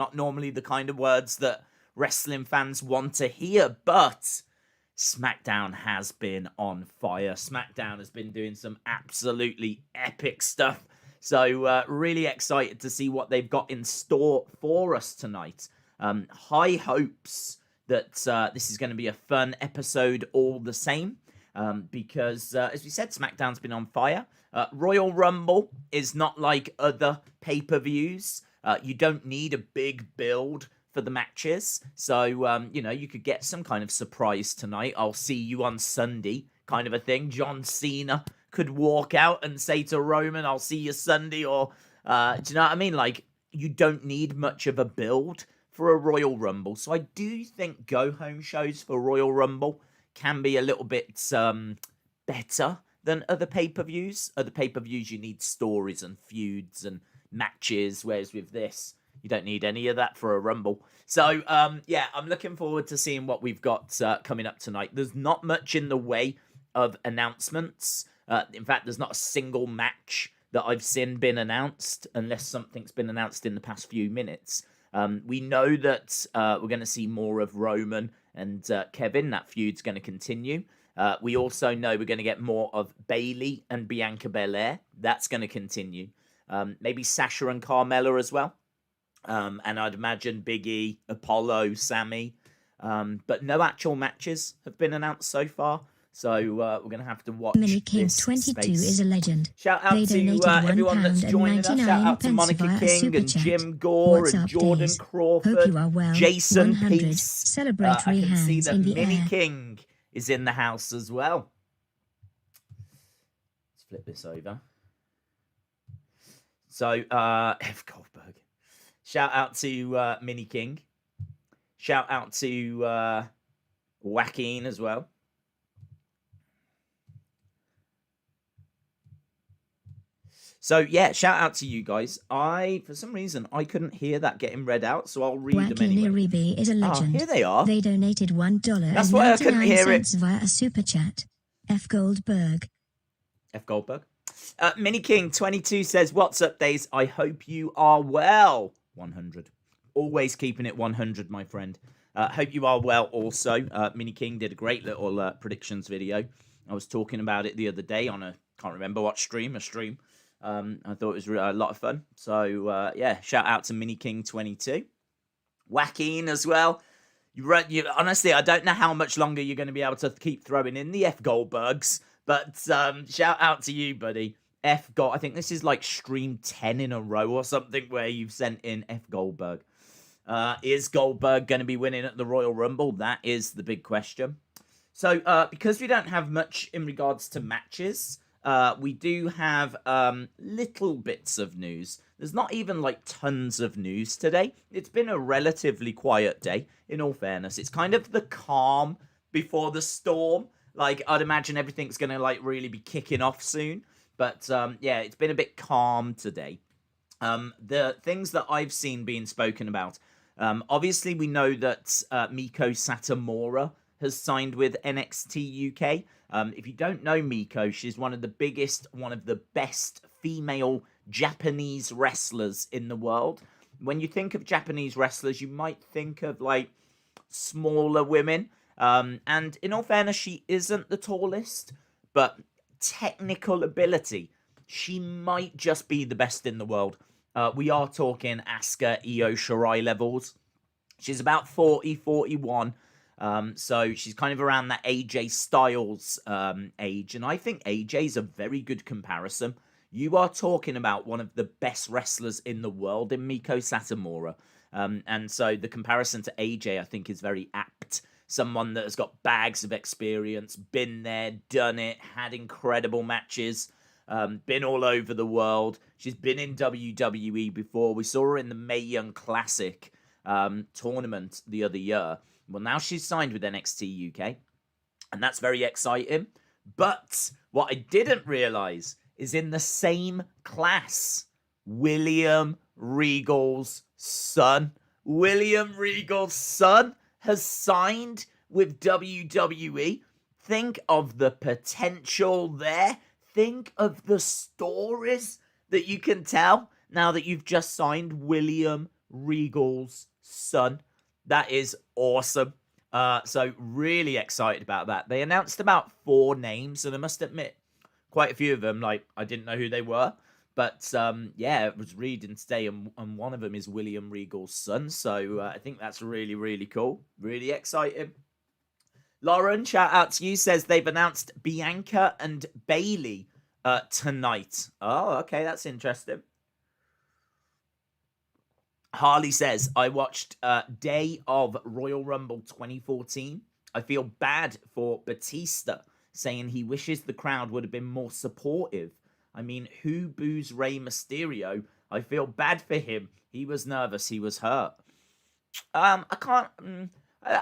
Not normally the kind of words that wrestling fans want to hear, but SmackDown has been on fire. SmackDown has been doing some absolutely epic stuff. So really excited to see what they've got in store for us tonight. High hopes that this is going to be a fun episode all the same. Because, as we said, SmackDown's been on fire. Royal Rumble is not like other pay-per-views. You don't need a big build for the matches. So, you could get some kind of surprise tonight. I'll see you on Sunday kind of a thing. John Cena could walk out and say to Roman, I'll see you Sunday. Or, do you know what I mean? Like, you don't need much of a build for a Royal Rumble. So I do think go-home shows for Royal Rumble can be a little bit better than other pay-per-views. Other pay-per-views, you need stories and feuds and matches, whereas with this, you don't need any of that for a Rumble. So, yeah, I'm looking forward to seeing what we've got coming up tonight. There's not much in the way of announcements. In fact, there's not a single match that I've seen been announced, unless something's been announced in the past few minutes. We know that we're going to see more of Roman and Kevin. That feud's going to continue. We also know we're going to get more of Bayley and Bianca Belair. That's going to continue. Maybe Sasha and Carmella as well. And I'd imagine Big E, Apollo, Sammy. But no actual matches have been announced so far. So we're going to have to watch Mini King this 22 space. is a legend. Shout out to everyone that's joining us. Shout out to Monica King and Jim Gore and Jordan Crawford, Well. Jason 100 Peace. Celebratory I can hands see that in the Mini air. King is in the house as well. Let's flip this over. So, F. Goldberg. Shout out to Mini King. Shout out to Joaquin as well. So, yeah, shout out to you guys. For some reason, I couldn't hear that getting read out, so I'll read them anyway. Iribi is a legend. Here they are. They donated $1 That's why I couldn't hear it. via a super chat. F. Goldberg. F. Goldberg. Mini King 22 says, what's up, Days? I hope you are well. 100. Always keeping it 100, my friend. Hope you are well also. Mini King did a great little predictions video. I was talking about it the other day on can't remember what stream, a stream. I thought it was a lot of fun. So, yeah, shout out to Mini King 22. Joaquin as well. Honestly, I don't know how much longer you're going to be able to keep throwing in the F Goldbergs. But shout out to you, buddy. F Gold. I think this is like stream 10 in a row or something where you've sent in F Goldberg. Is Goldberg going to be winning at the Royal Rumble? That is the big question. So, because we don't have much in regards to matches, we do have little bits of news. There's not even like tons of news today. It's been a relatively quiet day, in all fairness. It's kind of the calm before the storm. Like, I'd imagine everything's going to like really be kicking off soon. But, yeah, it's been a bit calm today. The things that I've seen being spoken about. Obviously, we know that Miko Satomura has signed with NXT UK. If you don't know Miko, she's one of the best female Japanese wrestlers in the world. When you think of Japanese wrestlers, you might think of, like, smaller women. And in all fairness, she isn't the tallest, but technical ability, she might just be the best in the world. We are talking Asuka, Io Shirai levels. She's about 40, 41. So she's kind of around that AJ Styles age. And I think AJ's a very good comparison. You are talking about one of the best wrestlers in the world in Miko Satomura. And so the comparison to AJ, I think, is very apt. Someone that has got bags of experience, been there, done it, had incredible matches, been all over the world. She's been in WWE before. We saw her in the Mae Young Classic tournament the other year. Well, now she's signed with NXT UK, and that's very exciting. But what I didn't realise is in the same class, William Regal's son. William Regal's son has signed with WWE. Think of the potential there. Think of the stories that you can tell now that you've just signed William Regal's son. That is awesome. So really excited about that. They announced about 4 names, and I must admit, quite a few of them, like, I didn't know who they were. But yeah, it was reading today, and one of them is William Regal's son. So I think that's really, really cool. Really exciting. Lauren, shout out to you, says they've announced Bianca and Bayley tonight. Oh, okay, that's interesting. Harley says, I watched Day of Royal Rumble 2014. I feel bad for Batista, saying he wishes the crowd would have been more supportive. I mean, who boos Rey Mysterio? I feel bad for him. He was nervous. He was hurt. I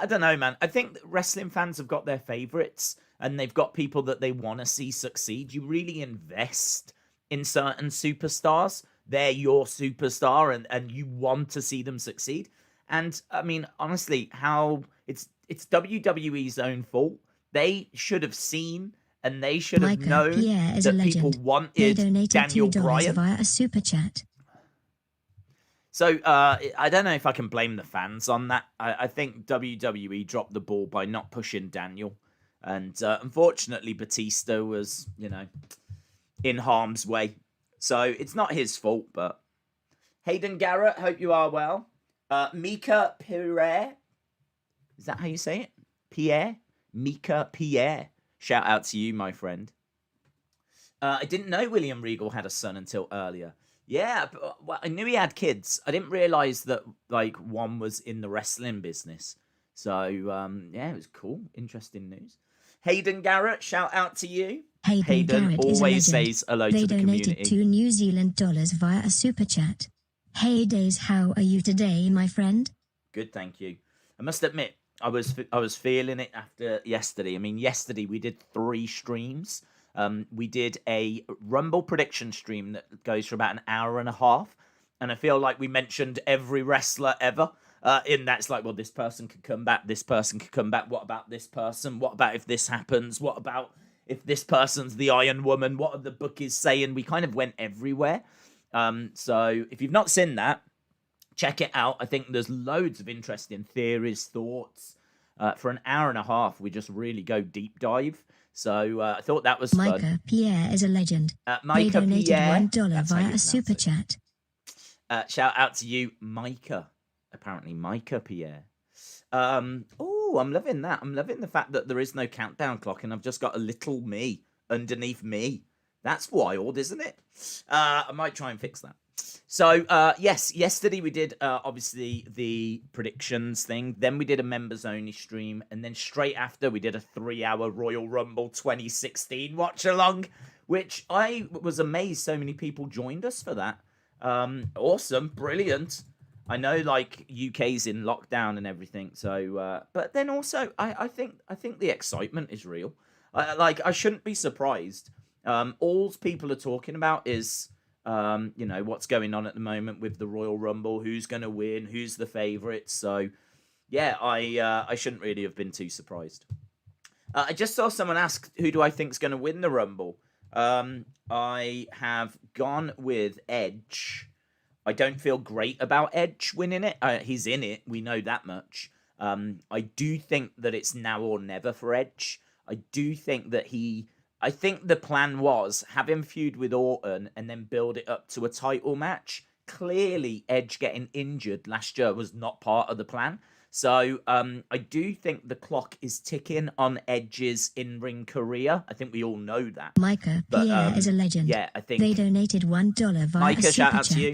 don't know, man. I think that wrestling fans have got their favorites, and they've got people that they want to see succeed. You really invest in certain superstars. They're your superstar, and you want to see them succeed. And I mean, honestly, how it's WWE's own fault. They should have seen, and they should have known that people wanted Daniel Bryan via a super chat. So I don't know if I can blame the fans on that. I think WWE dropped the ball by not pushing Daniel, and unfortunately Batista was, in harm's way. So it's not his fault. But Hayden Garrett, hope you are well. Mika Pierre, is that how you say it? Pierre, Mika Pierre. Shout out to you, my friend. I didn't know William Regal had a son until earlier. Yeah, well, I knew he had kids. I didn't realize that one was in the wrestling business. So yeah, it was cool. Interesting news. Hayden Garrett, shout out to you. Hayden always says hello to the community. They donated $2 New Zealand via a super chat. Hey Days, how are you today, my friend? Good, thank you. I must admit, I was feeling it after yesterday. I mean, yesterday we did 3 streams. We did a Rumble prediction stream that goes for about an hour and a half. And I feel like we mentioned every wrestler ever. In that's like, well, this person could come back. This person could come back. What about this person? What about if this happens? What about if this person's the Iron Woman? What are the bookies saying? We kind of went everywhere. So if you've not seen that, check it out. I think there's loads of interesting theories, thoughts. For an hour and a half, we just really go deep dive. So I thought that was fun. Micah Pierre is a legend. Micah they donated Pierre, $1 via a super chat. Shout out to you, Micah. Apparently, Micah Pierre. Oh, I'm loving that. I'm loving the fact that there is no countdown clock, and I've just got a little me underneath me. That's wild, isn't it? I might try and fix that. So, yes, yesterday we did, obviously, the predictions thing. Then we did a members-only stream. And then straight after, we did a 3-hour Royal Rumble 2016 watch-along, which I was amazed so many people joined us for that. Awesome. Brilliant. I know, UK's in lockdown and everything. So, but then also, I think the excitement is real. I shouldn't be surprised. All people are talking about is... what's going on at the moment with the Royal Rumble, who's going to win, who's the favourite. So, yeah, I shouldn't really have been too surprised. I just saw someone ask, who do I think is going to win the Rumble? I have gone with Edge. I don't feel great about Edge winning it. He's in it. We know that much. I do think that it's now or never for Edge. I do think that I think the plan was have him feud with Orton and then build it up to a title match. Clearly, Edge getting injured last year was not part of the plan. So I do think the clock is ticking on Edge's in-ring career. I think we all know that. Micah Pierre is a legend. Yeah, I think they donated $1 via Micah, a super shout out chat. to you.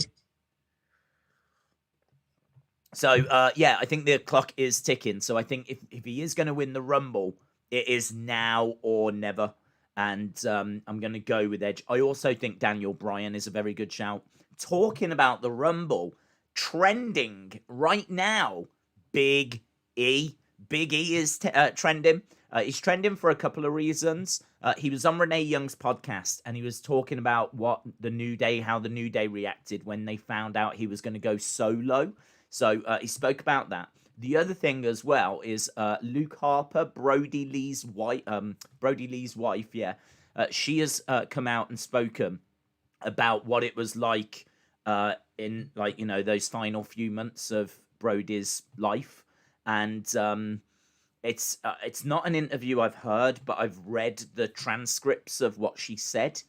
So, yeah, I think the clock is ticking. So I think if he is going to win the Rumble, it is now or never. And I'm going to go with Edge. I also think Daniel Bryan is a very good shout. Talking about the Rumble, trending right now, Big E. Big E is trending. He's trending for a couple of reasons. He was on Renee Young's podcast, and he was talking about how the New Day reacted when they found out he was going to go solo. So he spoke about that. The other thing as well is Luke Harper, Brodie Lee's wife. Yeah, she has come out and spoken about what it was like in like, those final few months of Brodie's life. And it's not an interview I've heard, but I've read the transcripts of what she said.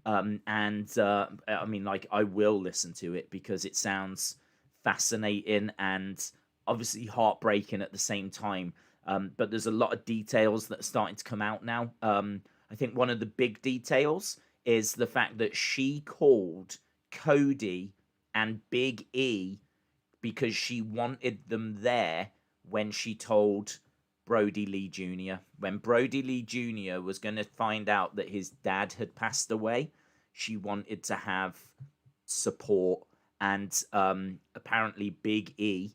I mean, like, I will listen to it because it sounds fascinating and obviously heartbreaking at the same time. But there's a lot of details that are starting to come out now. I think one of the big details is the fact that she called Cody and Big E because she wanted them there when she told Brodie Lee Jr. When Brodie Lee Jr. was going to find out that his dad had passed away, she wanted to have support. And apparently Big E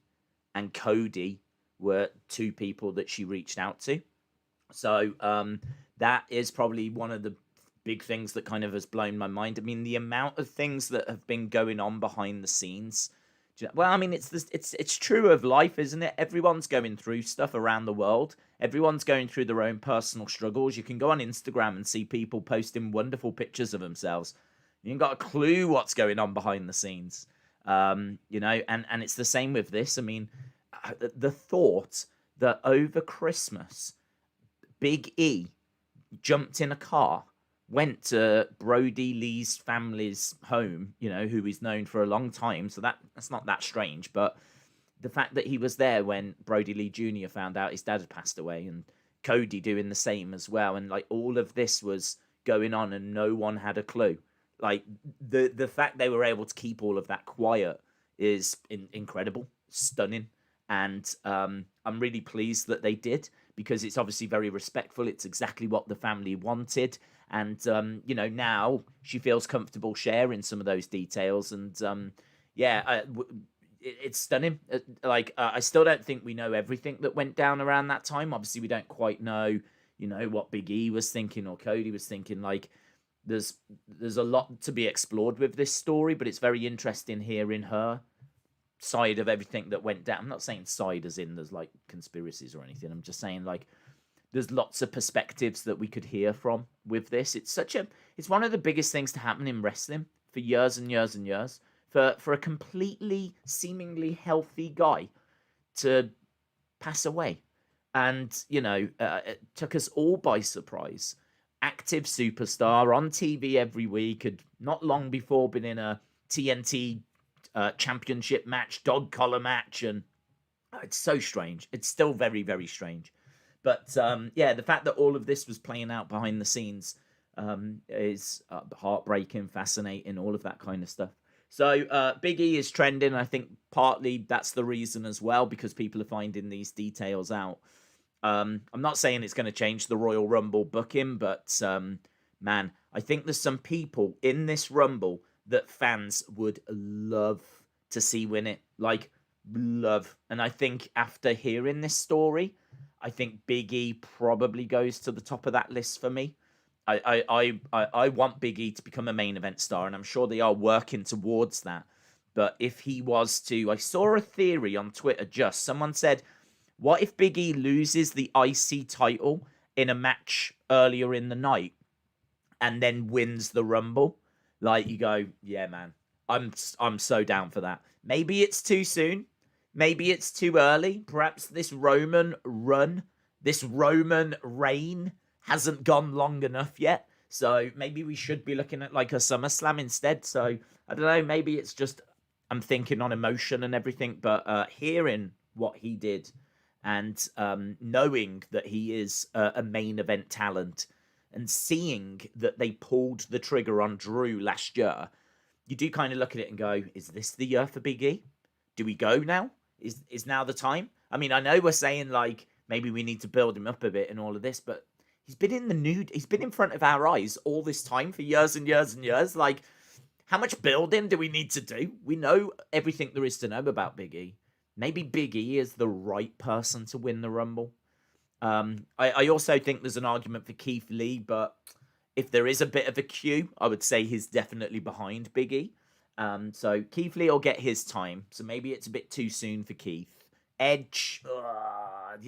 and Cody were two people that she reached out to. So that is probably one of the big things that kind of has blown my mind. I mean, the amount of things that have been going on behind the scenes. Well, I mean, it's true of life, isn't it? Everyone's going through stuff around the world. Everyone's going through their own personal struggles. You can go on Instagram and see people posting wonderful pictures of themselves. You ain't got a clue what's going on behind the scenes. And it's the same with this. I mean, the thought that over Christmas, Big E jumped in a car, went to Brodie Lee's family's home, who is known for a long time. So that's not that strange. But the fact that he was there when Brodie Lee Jr. found out his dad had passed away, and Cody doing the same as well. And like all of this was going on and no one had a clue. Like the fact they were able to keep all of that quiet is incredible, stunning. And I'm really pleased that they did, because it's obviously very respectful. It's exactly what the family wanted. And, now she feels comfortable sharing some of those details. And, it's stunning. I still don't think we know everything that went down around that time. Obviously, we don't quite know, what Big E was thinking or Cody was thinking. Like, there's a lot to be explored with this story, but it's very interesting hearing her side of everything that went down. I'm not saying side as in there's like conspiracies or anything. I'm just saying like there's lots of perspectives that we could hear from with this. It's one of the biggest things to happen in wrestling for years and years and years. For a completely seemingly healthy guy to pass away. And, it took us all by surprise. Active superstar on TV every week, had not long before been in a TNT championship match, dog collar match, and it's so strange. It's still very, very strange. But the fact that all of this was playing out behind the scenes is heartbreaking, fascinating, all of that kind of stuff. So Big E is trending. I think partly that's the reason as well, because people are finding these details out. I'm not saying it's going to change the Royal Rumble booking, but man, I think there's some people in this Rumble that fans would love to see win it. Like, love. And I think after hearing this story, I think Big E probably goes to the top of that list for me. I want Big E to become a main event star, and I'm sure they are working towards that. But if he was to... I saw a theory on Twitter someone said, what if Big E loses the IC title in a match earlier in the night and then wins the Rumble? Like, you go, yeah, man, I'm so down for that. Maybe it's too soon. Maybe it's too early. Perhaps this Roman reign hasn't gone long enough yet. So maybe we should be looking at like a SummerSlam instead. So I don't know. Maybe it's just I'm thinking on emotion and everything. But hearing what he did and knowing that he is a main event talent and seeing that they pulled the trigger on Drew last year, you do kind of look at it and go, is this the year for Big E? Do we go now? Is now the time? I mean, I know we're saying like maybe we need to build him up a bit and all of this, but he's been in the nude. He's been in front of our eyes all this time for years and years and years. Like, how much building do we need to do? We know everything there is to know about Big E. Maybe Big E is the right person to win the Rumble. I also think there's an argument for Keith Lee, but if there is a bit of a queue, I would say he's definitely behind Big E. So Keith Lee will get his time. So maybe it's a bit too soon for Keith. Edge,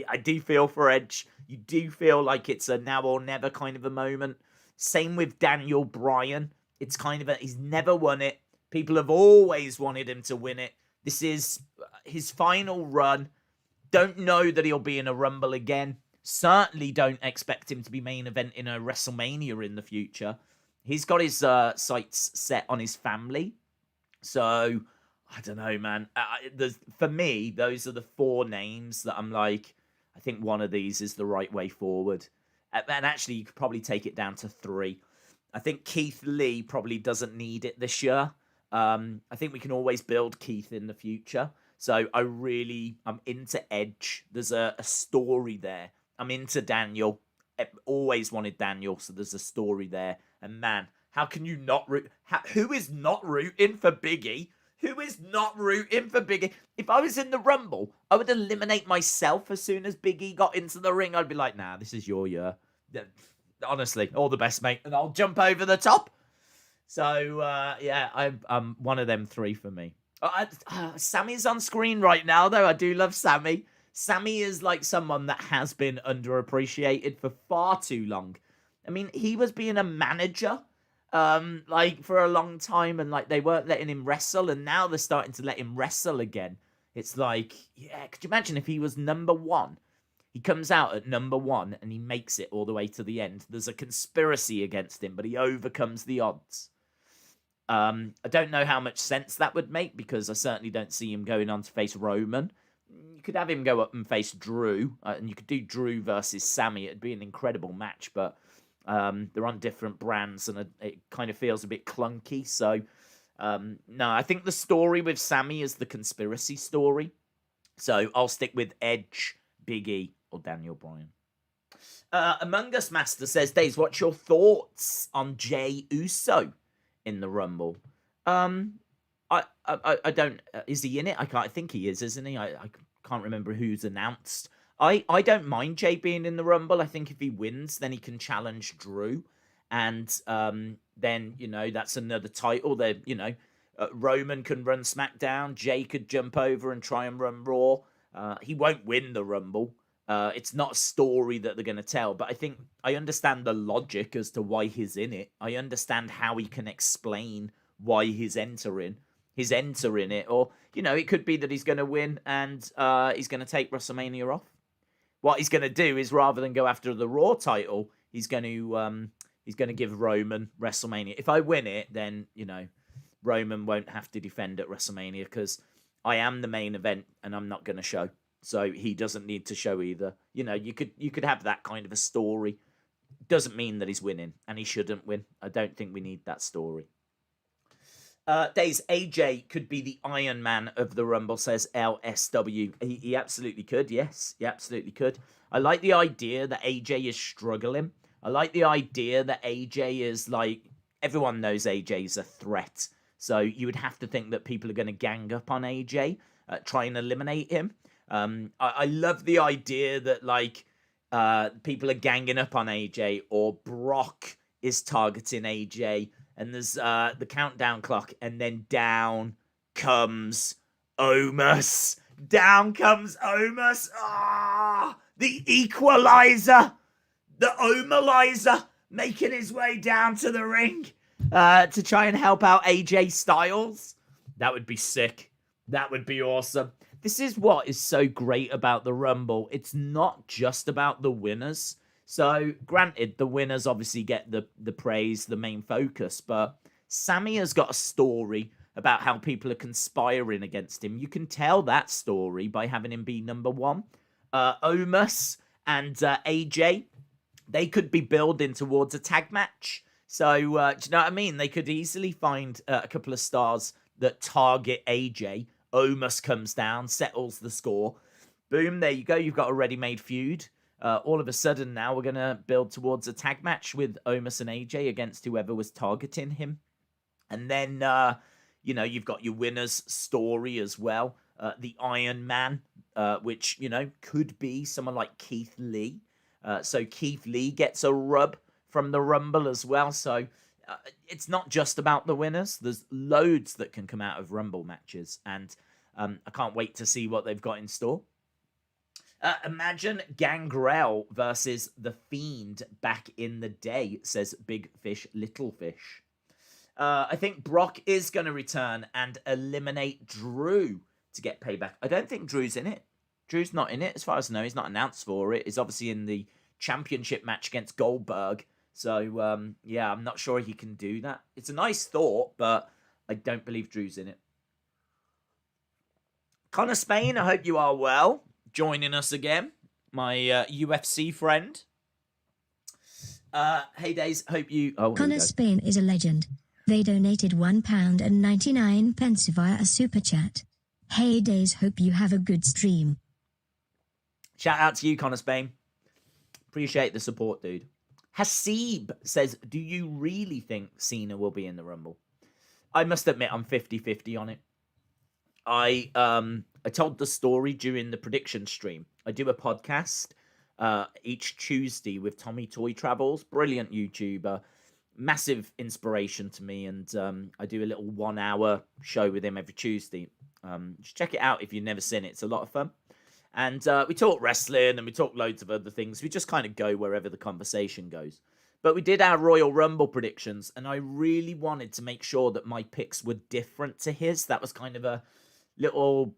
I do feel for Edge. You do feel like it's a now or never kind of a moment. Same with Daniel Bryan. It's kind of he's never won it. People have always wanted him to win it. This is his final run. Don't know that he'll be in a Rumble again. Certainly don't expect him to be main event in a WrestleMania in the future. He's got his sights set on his family. So, I don't know, man. For me, those are the 4 names that I'm like, I think one of these is the right way forward. And actually, you could probably take it down to 3. I think Keith Lee probably doesn't need it this year. I think we can always build Keith in the future. So I'm into Edge. There's a story there. I'm into Daniel. I always wanted Daniel, so there's a story there. And man, how can you not root? Who is not rooting for Biggie? Who is not rooting for Biggie? If I was in the Rumble, I would eliminate myself as soon as Biggie got into the ring. I'd be like, nah, this is your year. Honestly, all the best, mate. And I'll jump over the top. So, I'm one of them 3 for me. Sammy's on screen right now, though. I do love Sammy. Sammy is like someone that has been underappreciated for far too long. I mean, he was being a manager, for a long time, and like they weren't letting him wrestle, and now they're starting to let him wrestle again. It's like, yeah, could you imagine if he was number 1? He comes out at number 1 and he makes it all the way to the end. There's a conspiracy against him, but he overcomes the odds. I don't know how much sense that would make, because I certainly don't see him going on to face Roman. You could have him go up and face Drew, and you could do Drew versus Sammy. It'd be an incredible match, but they're on different brands, and it kind of feels a bit clunky. So, no, I think the story with Sammy is the conspiracy story. So I'll stick with Edge, Big E, or Daniel Bryan. Among Us Master says, Days, what's your thoughts on Jey Uso in the Rumble? I don't. Is he in it? I think he is, isn't he? I can't remember who's announced. I don't mind Jey being in the Rumble. I think if he wins, then he can challenge Drew, and then that's another title. That Roman can run SmackDown. Jey could jump over and try and run Raw. He won't win the Rumble. It's not a story that they're going to tell, but I think I understand the logic as to why he's in it. I understand how he can explain why he's entering it, or it could be that he's going to win and he's going to take WrestleMania off. What he's going to do is, rather than go after the Raw title, he's going to give Roman WrestleMania. If I win it, then Roman won't have to defend at WrestleMania, because I am the main event and I'm not going to show. So he doesn't need to show either. You could have that kind of a story. Doesn't mean that he's winning, and he shouldn't win. I don't think we need that story. Days, AJ could be the Iron Man of the Rumble, says LSW. He absolutely could, yes. He absolutely could. I like the idea that AJ is struggling. I like the idea that AJ is like... Everyone knows AJ's a threat. So you would have to think that people are going to gang up on AJ, try and eliminate him. I love the idea that people are ganging up on AJ, or Brock is targeting AJ, and there's the countdown clock, and then down comes Omos. Down comes Omos. The equalizer, the Omalizer, making his way down to the ring to try and help out AJ Styles. That would be sick. That would be awesome. This is what is so great about the Rumble. It's not just about the winners. So, granted, the winners obviously get the praise, the main focus, but Sami has got a story about how people are conspiring against him. You can tell that story by having him be number 1. Omos and AJ, they could be building towards a tag match. So, do you know what I mean? They could easily find a couple of stars that target AJ. Omos comes down, settles the score. Boom, there you go. You've got a ready-made feud. All of a sudden now we're going to build towards a tag match with Omos and AJ against whoever was targeting him. And then, you've got your winner's story as well. The Iron Man, which, could be someone like Keith Lee. So Keith Lee gets a rub from the Rumble as well. So it's not just about the winners. There's loads that can come out of Rumble matches. And I can't wait to see what they've got in store. Imagine Gangrel versus The Fiend back in the day, says Big Fish, Little Fish. I think Brock is going to return and eliminate Drew to get payback. I don't think Drew's in it. Drew's not in it, as far as I know. He's not announced for it. He's obviously in the championship match against Goldberg. So, yeah, I'm not sure he can do that. It's a nice thought, but I don't believe Drew's in it. Connor Spain, I hope you are well. Joining us again. My UFC friend. Hey, Days, hope you... Oh, Connor Spain is a legend. They donated £1.99 via a super chat. Hey, Days, hope you have a good stream. Shout out to you, Connor Spain. Appreciate the support, dude. Hasib says, do you really think Cena will be in the Rumble? I must admit I'm 50-50 on it. I told the story during the prediction stream. I do a podcast each Tuesday with Tommy Toy Travels. Brilliant YouTuber. Massive inspiration to me. And I do a little 1 hour show with him every Tuesday. Just check it out if you've never seen it. It's a lot of fun. And we talk wrestling and we talk loads of other things. We just kind of go wherever the conversation goes. But we did our Royal Rumble predictions, and I really wanted to make sure that my picks were different to his. That was kind of a little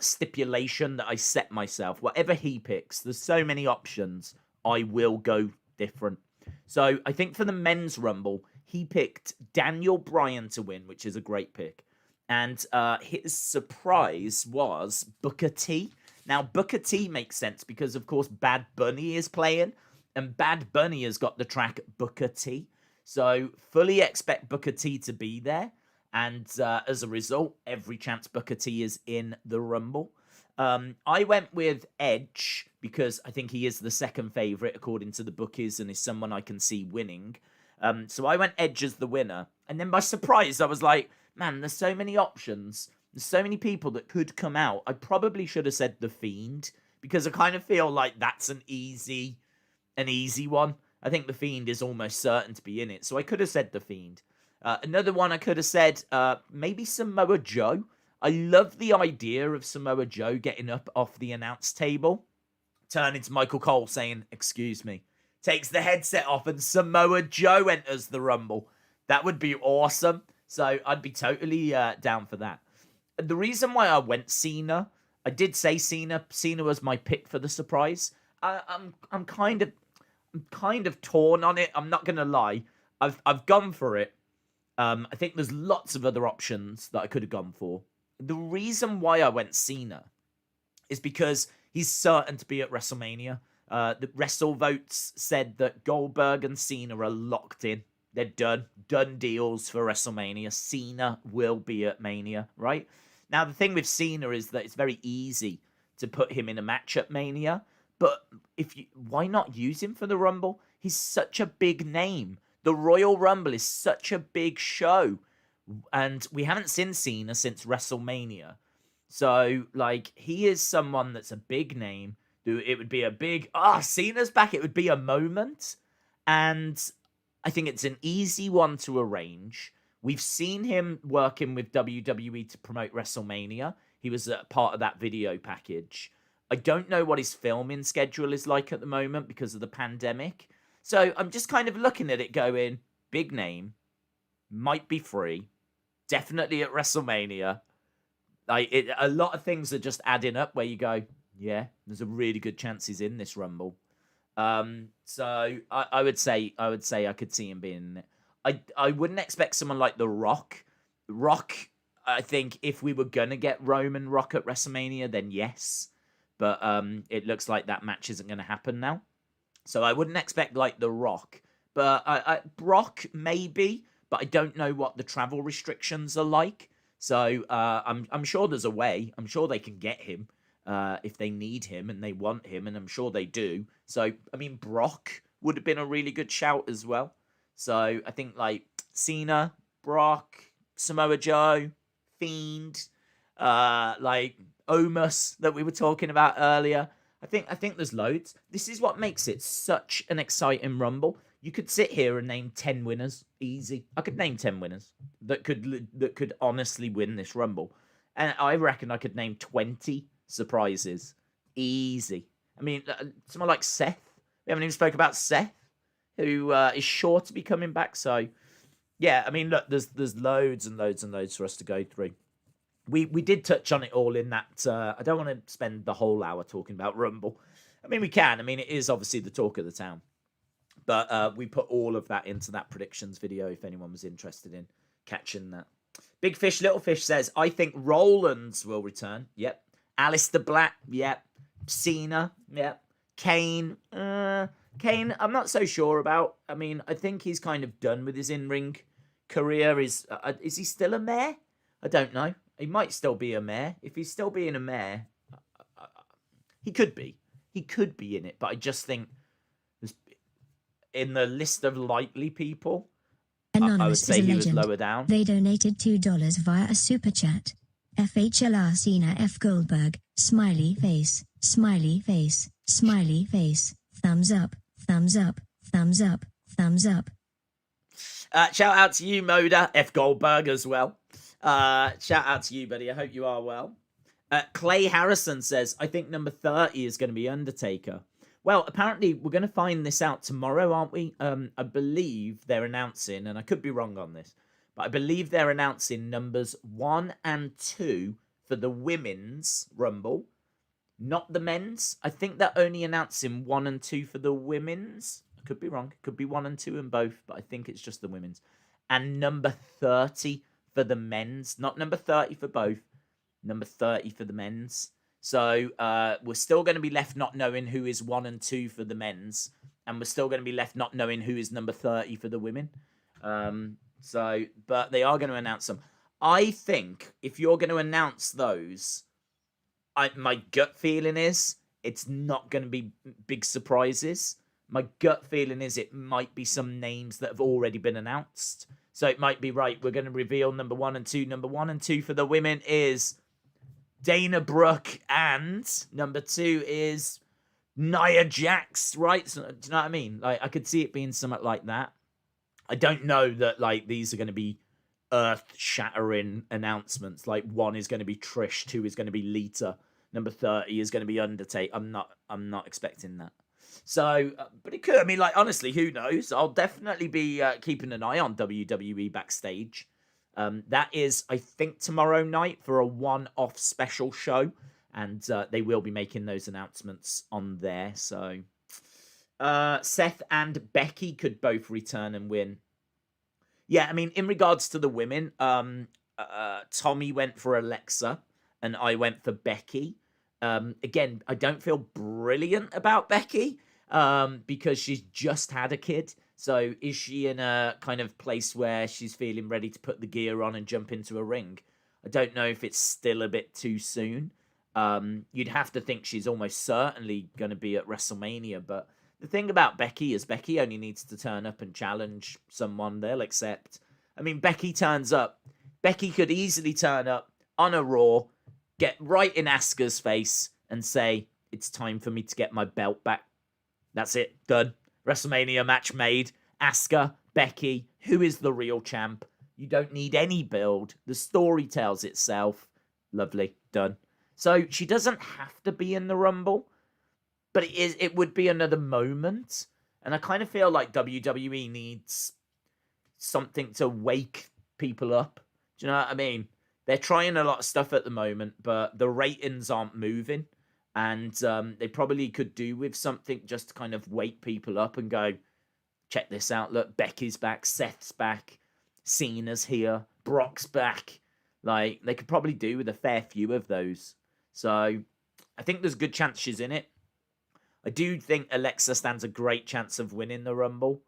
stipulation that I set myself. Whatever he picks, there's so many options, I will go different. So I think for the men's Rumble, he picked Daniel Bryan to win, which is a great pick. And his surprise was Booker T. Now, Booker T makes sense because, of course, Bad Bunny is playing. And Bad Bunny has got the track Booker T. So fully expect Booker T to be there. And as a result, every chance Booker T is in the Rumble. I went with Edge because I think he is the second favourite according to the bookies and is someone I can see winning. So I went Edge as the winner. And then by surprise, I was like, man, there's so many options. There's so many people that could come out. I probably should have said The Fiend because I kind of feel like that's an easy one. I think The Fiend is almost certain to be in it. So I could have said The Fiend. Another one I could have said, maybe Samoa Joe. I love the idea of Samoa Joe getting up off the announce table, turning to Michael Cole saying, excuse me, takes the headset off and Samoa Joe enters the Rumble. That would be awesome. So I'd be totally down for that. The reason why I went Cena, I did say Cena. Cena was my pick for the surprise. I'm kind of torn on it. I'm not gonna lie. I've gone for it. I think there's lots of other options that I could have gone for. The reason why I went Cena is because he's certain to be at WrestleMania. The WrestleVotes said that Goldberg and Cena are locked in. They're done deals for WrestleMania. Cena will be at Mania, right? Now, the thing with Cena is that it's very easy to put him in a match at Mania. But why not use him for the Rumble? He's such a big name. The Royal Rumble is such a big show. And we haven't seen Cena since WrestleMania. So, like, he is someone that's a big name. It would be a big, Cena's back. It would be a moment. And I think it's an easy one to arrange. We've seen him working with WWE to promote WrestleMania. He was a part of that video package. I don't know what his filming schedule is like at the moment because of the pandemic. So I'm just kind of looking at it going, big name, might be free, definitely at WrestleMania. A lot of things are just adding up where you go, yeah, there's a really good chance he's in this Rumble. So I would say I could see him being in it. I wouldn't expect someone like The Rock. Rock, I think if we were going to get Roman Rock at WrestleMania, then yes. But it looks like that match isn't going to happen now. So I wouldn't expect like The Rock. But Brock, maybe. But I don't know what the travel restrictions are like. So I'm sure there's a way. I'm sure they can get him if they need him and they want him. And I'm sure they do. So, I mean, Brock would have been a really good shout as well. So I think like Cena, Brock, Samoa Joe, Fiend, like Omos that we were talking about earlier. I think there's loads. This is what makes it such an exciting Rumble. You could sit here and name 10 winners. Easy. I could name 10 winners that could honestly win this Rumble. And I reckon I could name 20 surprises. Easy. I mean, someone like Seth. We haven't even spoke about Seth, who is sure to be coming back. So Yeah, I mean, look, there's loads and loads and loads for us to go through. We did touch on it all in that. I don't want to spend the whole hour talking about Rumble. I mean, we can. I mean, it is obviously the talk of the town. But we put all of that into that predictions video if anyone was interested in catching that. Big Fish, Little Fish says, I think Rollins will return. Yep. Alistair Black. Yep. Cena. Yep. Kane. Kane, I'm not so sure about. I mean, I think he's kind of done with his in-ring career. Is he still a mayor? I don't know. He might still be a mayor. If he's still being a mayor, he could be. He could be in it. But I just think in the list of likely people, I would say he was lower down. They donated $2 via a super chat. FHLR Cena F Goldberg, smiley face, smiley face, smiley face, thumbs up, thumbs up, thumbs up, thumbs up. Shout out to you, Moda, F Goldberg as well. Shout out to you, buddy. I hope you are well. Clay Harrison says, I think number 30 is going to be Undertaker. Well, apparently we're going to find this out tomorrow, aren't we? I believe they're announcing, and I could be wrong on this, but I believe they're announcing numbers 1 and 2 for the women's Rumble, not the men's. I think they're only announcing 1 and 2 for the women's. I could be wrong. It could be 1 and 2 in both, but I think it's just the women's. And number 30 for the men's, not number 30 for both, number 30 for the men's. So we're still going to be left not knowing who is 1 and 2 for the men's, and we're still going to be left not knowing who is number 30 for the women. But they are going to announce them. I think if you're going to announce those, my gut feeling is it's not going to be big surprises. My gut feeling is it might be some names that have already been announced. So it might be, right, we're going to reveal number 1 and 2. Number 1 and 2 for the women is Dana Brooke, and number 2 is Nia Jax, right? So, do you know what I mean? Like, I could see it being something like that. I don't know that like these are going to be earth-shattering announcements. Like 1 is going to be Trish, 2 is going to be Lita, number 30 is going to be Undertaker. I'm not expecting that. So, but it could. I mean, like honestly, who knows? I'll definitely be keeping an eye on WWE Backstage. That is, I think, tomorrow night for a one-off special show, and they will be making those announcements on there. So Seth and Becky could both return and win. Yeah, I mean, in regards to the women, Tommy went for Alexa, and I went for Becky. Again, I don't feel brilliant about Becky because she's just had a kid. So is she in a kind of place where she's feeling ready to put the gear on and jump into a ring? I don't know if it's still a bit too soon. You'd have to think she's almost certainly going to be at WrestleMania. But the thing about Becky is Becky only needs to turn up and challenge someone they'll accept. I mean, Becky turns up. Becky could easily turn up on a Raw, get right in Asuka's face and say, it's time for me to get my belt back. That's it. Done. WrestleMania match made. Asuka, Becky, who is the real champ? You don't need any build. The story tells itself. Lovely. Done. So she doesn't have to be in the Rumble, but it would be another moment. And I kind of feel like WWE needs something to wake people up. Do you know what I mean? They're trying a lot of stuff at the moment, but the ratings aren't moving. And they probably could do with something just to kind of wake people up and go, check this out. Look, Becky's back. Seth's back. Cena's here. Brock's back. Like, they could probably do with a fair few of those. So I think there's a good chance she's in it. I do think Alexa stands a great chance of winning the Rumble.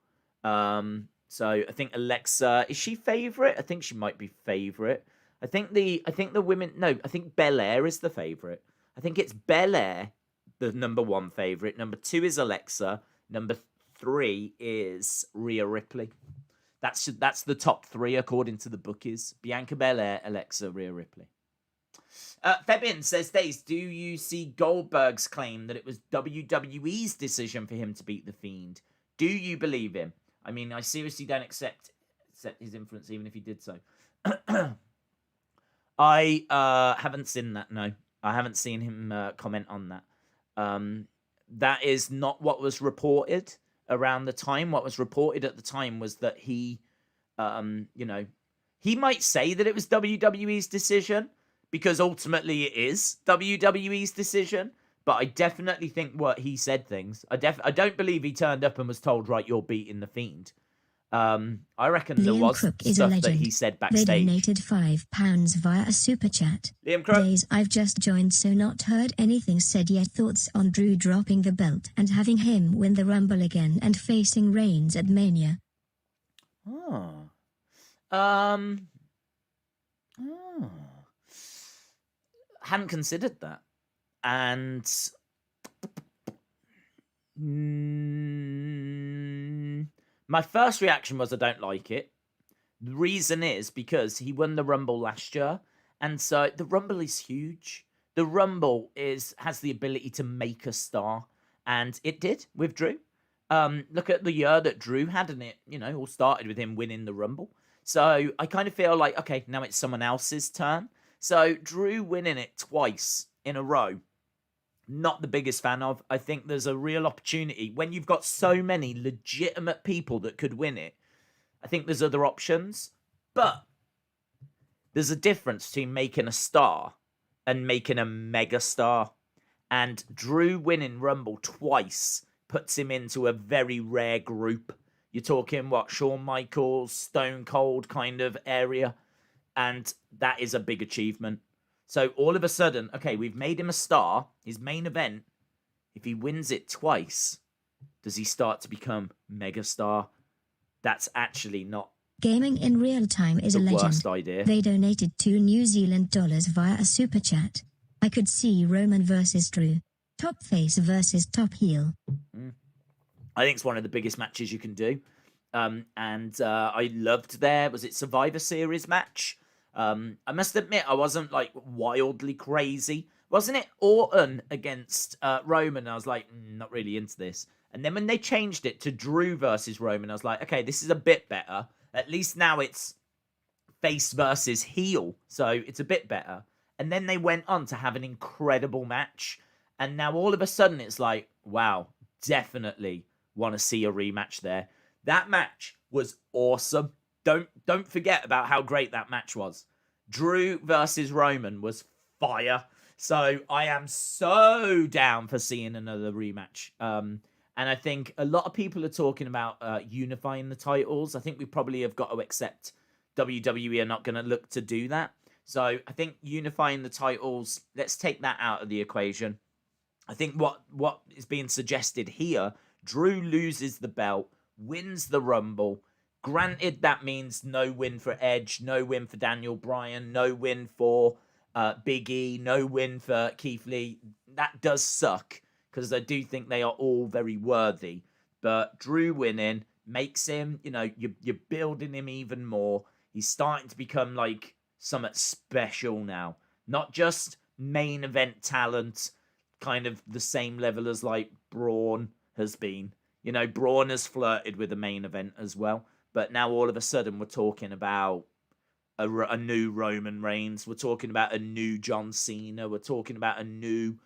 So I think Alexa, is she favourite? I think she might be favourite. I think the women, no, I think Belair is the favourite. I think it's Belair, the number 1 favourite. Number 2 is Alexa. Number 3 is Rhea Ripley. That's the top 3 according to the bookies. Bianca Belair, Alexa, Rhea Ripley. Febin says, Days, do you see Goldberg's claim that it was WWE's decision for him to beat The Fiend? Do you believe him? I mean, I seriously don't accept his influence, even if he did so. I haven't seen that, no. I haven't seen him comment on that. That is not what was reported around the time. What was reported at the time was that he You know, he might say that it was WWE's decision because ultimately it is WWE's decision. But I definitely think what he said things. I don't believe he turned up and was told, right, you're beating the Fiend. I reckon there Liam was Crook is a stuff that legend. he said They backstage. donated £5 via a super chat. Liam Crook. Days I've just joined, so not heard anything said yet. Thoughts on Drew dropping the belt and having him win the Rumble again and facing Reigns at Mania? Oh. Hadn't considered that. And my first reaction was I don't like it. The reason is because he won the Rumble last year, and so the Rumble is huge. The Rumble has the ability to make a star, and it did with Drew. Look at the year that Drew had, and it, you know, all started with him winning the Rumble. So I kind of feel like, okay, now it's someone else's turn. So Drew winning it twice in a row, not the biggest fan of. I think there's a real opportunity when you've got so many legitimate people that could win it. I think there's other options, but there's a difference between making a star and making a mega star. And Drew winning Rumble twice puts him into a very rare group. You're talking, what, Shawn Michaels, Stone Cold kind of area. And that is a big achievement. So all of a sudden, okay, we've made him a star. His main event, if he wins it twice, does he start to become mega star? That's actually not Gaming in real time is a the legend. worst idea. They donated $2 New Zealand via a super chat. I could see Roman versus Drew. Top face versus top heel. I think it's one of the biggest matches you can do. And I loved was it Survivor Series match? I must admit, I wasn't like wildly crazy. Wasn't it Orton against Roman? I was like, not really into this. And then when they changed it to Drew versus Roman, I was like, okay, this is a bit better. At least now it's face versus heel. So it's a bit better. And then they went on to have an incredible match. And now all of a sudden it's like, wow, definitely want to see a rematch there. That match was awesome. Don't forget about how great that match was. Drew versus Roman was fire. So I am so down for seeing another rematch. And I think a lot of people are talking about unifying the titles. I think we probably have got to accept WWE are not going to look to do that. So I think unifying the titles, let's take that out of the equation. I think what is being suggested here, Drew loses the belt, wins the Rumble. Granted, that means no win for Edge, no win for Daniel Bryan, no win for Big E, no win for Keith Lee. That does suck, because I do think they are all very worthy. But Drew winning makes him, you know, you're building him even more. He's starting to become like somewhat special now. Not just main event talent, kind of the same level as like Braun has been. You know, Braun has flirted with the main event as well. But now all of a sudden we're talking about a new Roman Reigns. We're talking about a new John Cena. We're talking about a new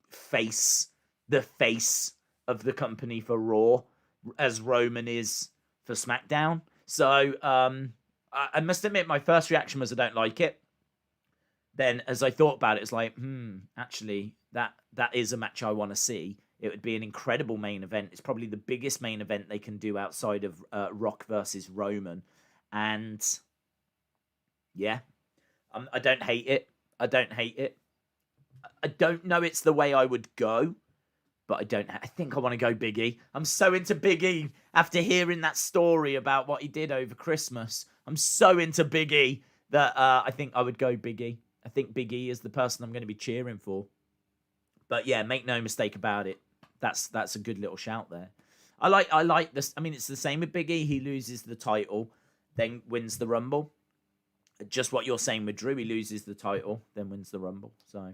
face, the face of the company for Raw, as Roman is for SmackDown. So I must admit, my first reaction was I don't like it. Then as I thought about it, it's like, actually, that is a match I want to see. It would be an incredible main event. It's probably the biggest main event they can do outside of Rock versus Roman. And yeah, I don't hate it. I don't hate it. I don't know it's the way I would go, but I think I want to go Big E. I'm so into Big E after hearing that story about what he did over Christmas. I'm so into Big E that I think I would go Big E. I think Big E is the person I'm going to be cheering for. But yeah, make no mistake about it. That's a good little shout there. I like this. I mean, it's the same with Big E. He loses the title, then wins the Rumble. Just what you're saying with Drew. He loses the title, then wins the Rumble. So,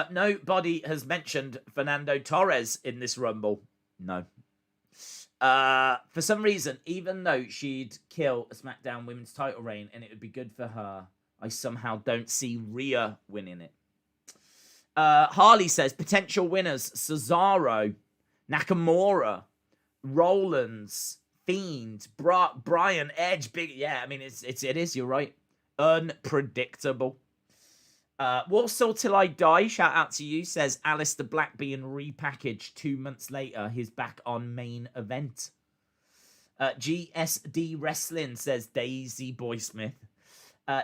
nobody has mentioned Fernando Torres in this Rumble. No. For some reason, even though she'd kill a SmackDown Women's title reign and it would be good for her, I somehow don't see Rhea winning it. Harley says potential winners: Cesaro, Nakamura, Rollins, Fiend, Bryan, Edge, big. Yeah, I mean, it is. You're right. Unpredictable. Warsaw Till I Die, shout out to you, says Alistair Black being repackaged 2 months later. He's back on main event. GSD Wrestling says Daisy Boysmith.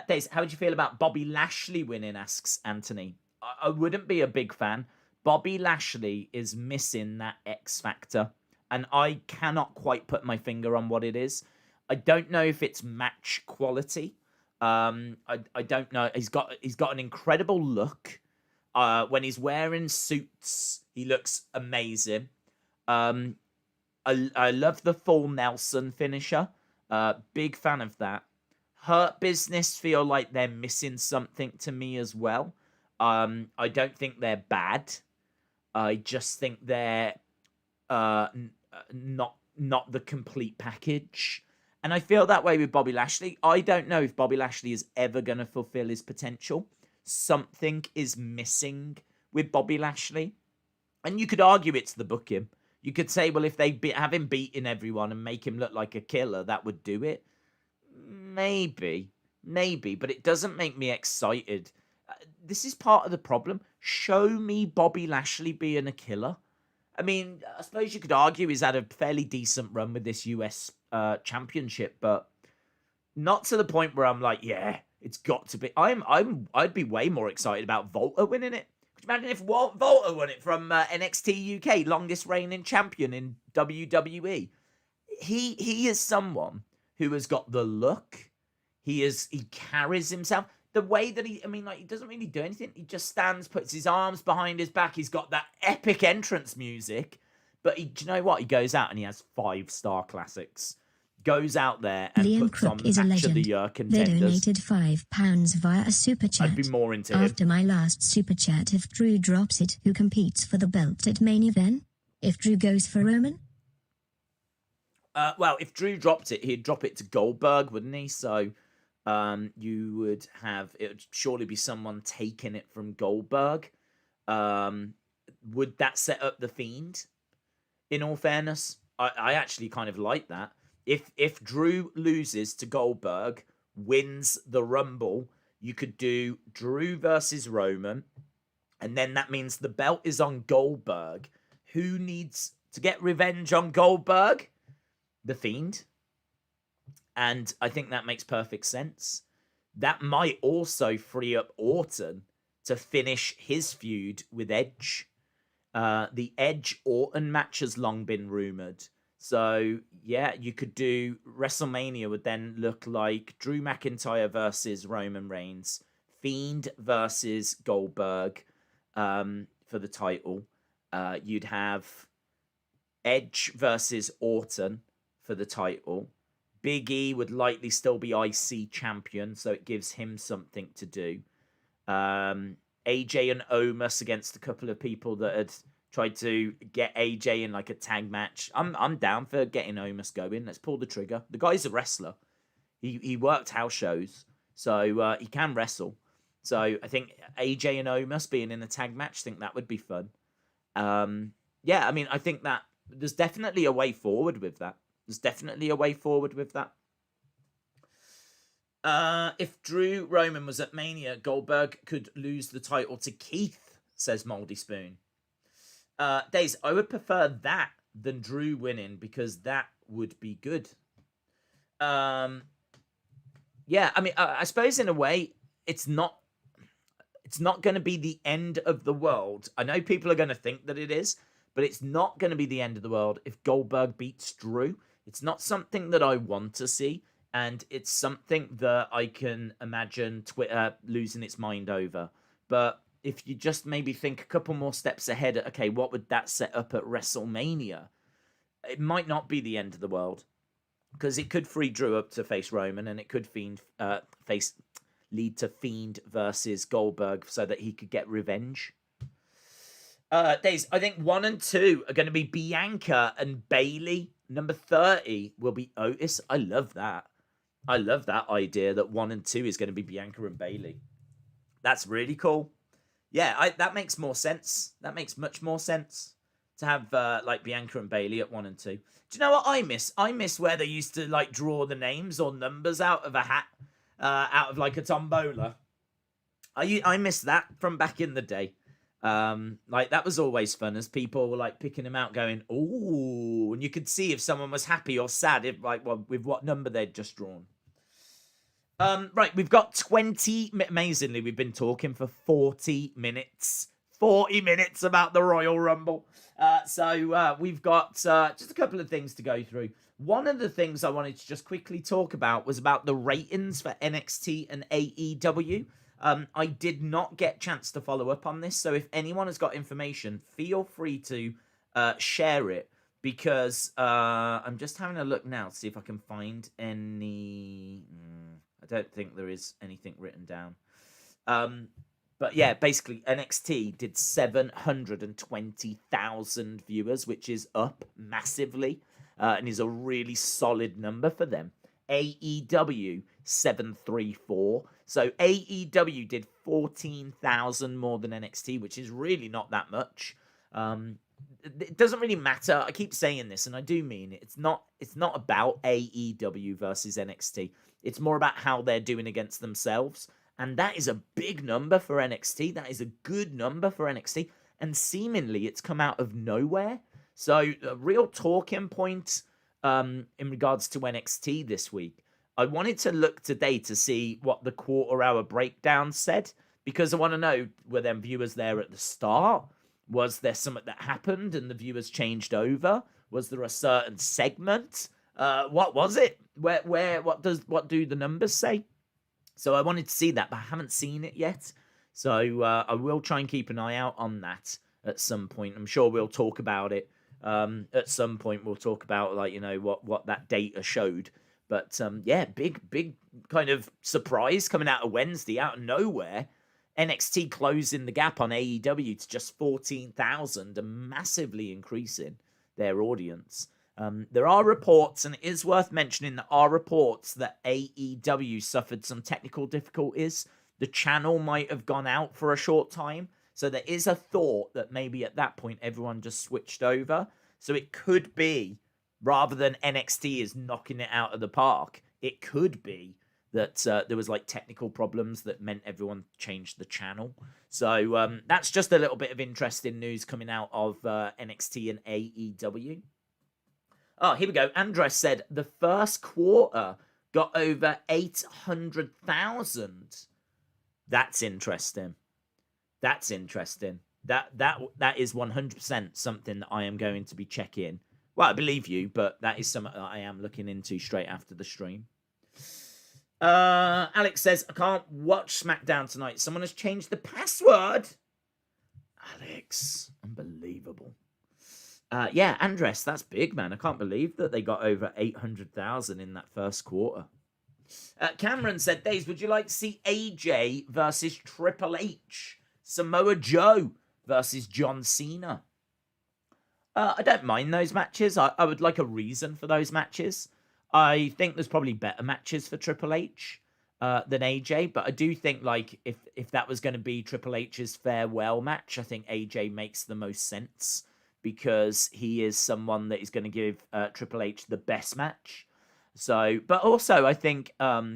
Daisy, how would you feel about Bobby Lashley winning, asks Anthony. I wouldn't be a big fan. Bobby Lashley is missing that X factor, and I cannot quite put my finger on what it is. I don't know if it's match quality. I don't know. He's got an incredible look. When he's wearing suits, he looks amazing. I love the full Nelson finisher. Big fan of that. Hurt Business feel like they're missing something to me as well. I don't think they're bad. I just think they're not the complete package. And I feel that way with Bobby Lashley. I don't know if Bobby Lashley is ever going to fulfill his potential. Something is missing with Bobby Lashley. And you could argue it's the booking. You could say, well, if they have him beating everyone and make him look like a killer, that would do it. Maybe. But it doesn't make me excited. This is part of the problem. Show me Bobby Lashley being a killer. I mean, I suppose you could argue he's had a fairly decent run with this US championship, but not to the point where I'm like, yeah, it's got to be. I'd be way more excited about Volta winning it. Could you imagine if Volta won it from NXT UK, longest reigning champion in WWE? He is someone who has got the look. He carries himself. The way that he doesn't really do anything. He just stands, puts his arms behind his back. He's got that epic entrance music. But do you know what? He goes out and he has 5-star classics. Goes out there and Liam puts Crook on is a match of the legend. year They contenders. donated £5 via a super chat. I'd be more into him. After my last super chat, if Drew drops it, who competes for the belt at Main Event? If Drew goes for Roman? Well, if Drew dropped it, he'd drop it to Goldberg, wouldn't he? So you would have, it would surely be someone taking it from Goldberg. Would that set up the Fiend? In all fairness, I actually kind of like that. If Drew loses to Goldberg, wins the Rumble, you could do Drew versus Roman, and then that means the belt is on Goldberg. Who needs to get revenge on Goldberg? The Fiend. And I think that makes perfect sense. That might also free up Orton to finish his feud with Edge. The Edge-Orton match has long been rumoured. So, yeah, you could do... WrestleMania would then look like Drew McIntyre versus Roman Reigns. Fiend versus Goldberg for the title. You'd have Edge versus Orton for the title. Big E would likely still be IC champion, so it gives him something to do. AJ and Omos against a couple of people that had tried to get AJ in like a tag match. I'm down for getting Omos going. Let's pull the trigger. The guy's a wrestler. He worked house shows, so he can wrestle. So I think AJ and Omos being in a tag match, I think that would be fun. Yeah, I mean, I think that there's definitely a way forward with that. If Drew Roman was at Mania, Goldberg could lose the title to Keith, says Moldy Spoon. Days, I would prefer that than Drew winning because that would be good. Yeah, I mean, I suppose in a way, it's not going to be the end of the world. I know people are going to think that it is, but it's not going to be the end of the world if Goldberg beats Drew. It's not something that I want to see, and it's something that I can imagine Twitter losing its mind over. But if you just maybe think a couple more steps ahead, okay, what would that set up at WrestleMania? It might not be the end of the world, because it could free Drew up to face Roman, and it could lead to Fiend versus Goldberg so that he could get revenge. Days, I think 1 and 2 are going to be Bianca and Bayley. Number 30 will be Otis. I love that. I love that idea that 1 and 2 is going to be Bianca and Bayley. That's really cool. Yeah, that makes more sense. That makes much more sense. to have like Bianca and Bayley at 1 and 2. Do you know what I miss? I miss where they used to like draw the names or numbers out of a hat, out of like a tombola. I miss that from back in the day. Like that was always fun as people were like picking them out, going, "Ooh," and you could see if someone was happy or sad, if like with what number they'd just drawn. Right, we've got 20. Amazingly, we've been talking for 40 minutes. 40 minutes about the Royal Rumble. So we've got just a couple of things to go through. One of the things I wanted to just quickly talk about was about the ratings for NXT and AEW. I did not get a chance to follow up on this, so if anyone has got information, feel free to share it, because I'm just having a look now to see if I can find any... I don't think there is anything written down. But yeah, basically NXT did 720,000 viewers, which is up massively, and is a really solid number for them. AEW 734. So AEW did 14,000 more than NXT, which is really not that much. It doesn't really matter. I keep saying this, and I do mean it. It's not about AEW versus NXT. It's more about how they're doing against themselves. And that is a big number for NXT. That is a good number for NXT. And seemingly it's come out of nowhere. So a real talking point in regards to NXT this week. I wanted to look today to see what the quarter-hour breakdown said, because I want to know, were there viewers there at the start? Was there something that happened and the viewers changed over? Was there a certain segment? What was it? What do the numbers say? So I wanted to see that, but I haven't seen it yet. So I will try and keep an eye out on that at some point. I'm sure we'll talk about it. At some point we'll talk about, like, you know, what that data showed. But yeah, big kind of surprise coming out of Wednesday, out of nowhere. NXT closing the gap on AEW to just 14,000 and massively increasing their audience. There are reports, and it is worth mentioning, there are reports that AEW suffered some technical difficulties. The channel might have gone out for a short time. So there is a thought that maybe at that point everyone just switched over. So it could be, rather than NXT is knocking it out of the park, it could be that there was like technical problems that meant everyone changed the channel. So that's just a little bit of interesting news coming out of NXT and AEW. Oh, here we go. Andres said the first quarter got over 800,000. That's interesting. That's interesting. That is 100% something that I am going to be checking. Well, I believe you, but that is something that I am looking into straight after the stream. Alex says, I can't watch SmackDown tonight. Someone has changed the password. Alex, unbelievable. Yeah, Andres, that's big, man. I can't believe that they got over 800,000 in that first quarter. Cameron said, Days, would you like to see AJ versus Triple H? Samoa Joe versus John Cena? I don't mind those matches. I would like a reason for those matches. I think there's probably better matches for Triple H than AJ, but I do think, like, if that was going to be Triple H's farewell match, I think AJ makes the most sense, because he is someone that is going to give Triple H the best match. So, but also I think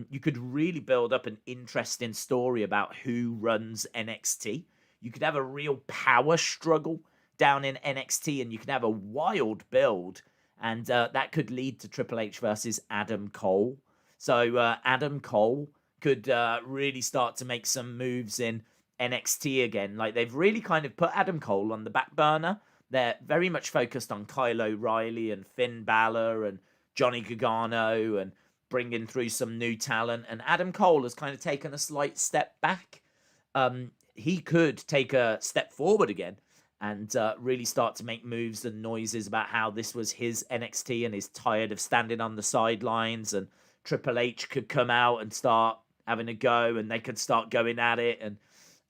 you could really build up an interesting story about who runs NXT. You could have a real power struggle down in NXT, and you could have a wild build, and that could lead to Triple H versus Adam Cole. So Adam Cole could really start to make some moves in NXT again. Like, they've really kind of put Adam Cole on the back burner. They're very much focused on Kyle O'Reilly and Finn Balor and Johnny Gargano and bringing through some new talent. And Adam Cole has kind of taken a slight step back. He could take a step forward again and really start to make moves and noises about how this was his NXT and is tired of standing on the sidelines. And Triple H could come out and start having a go, and they could start going at it. And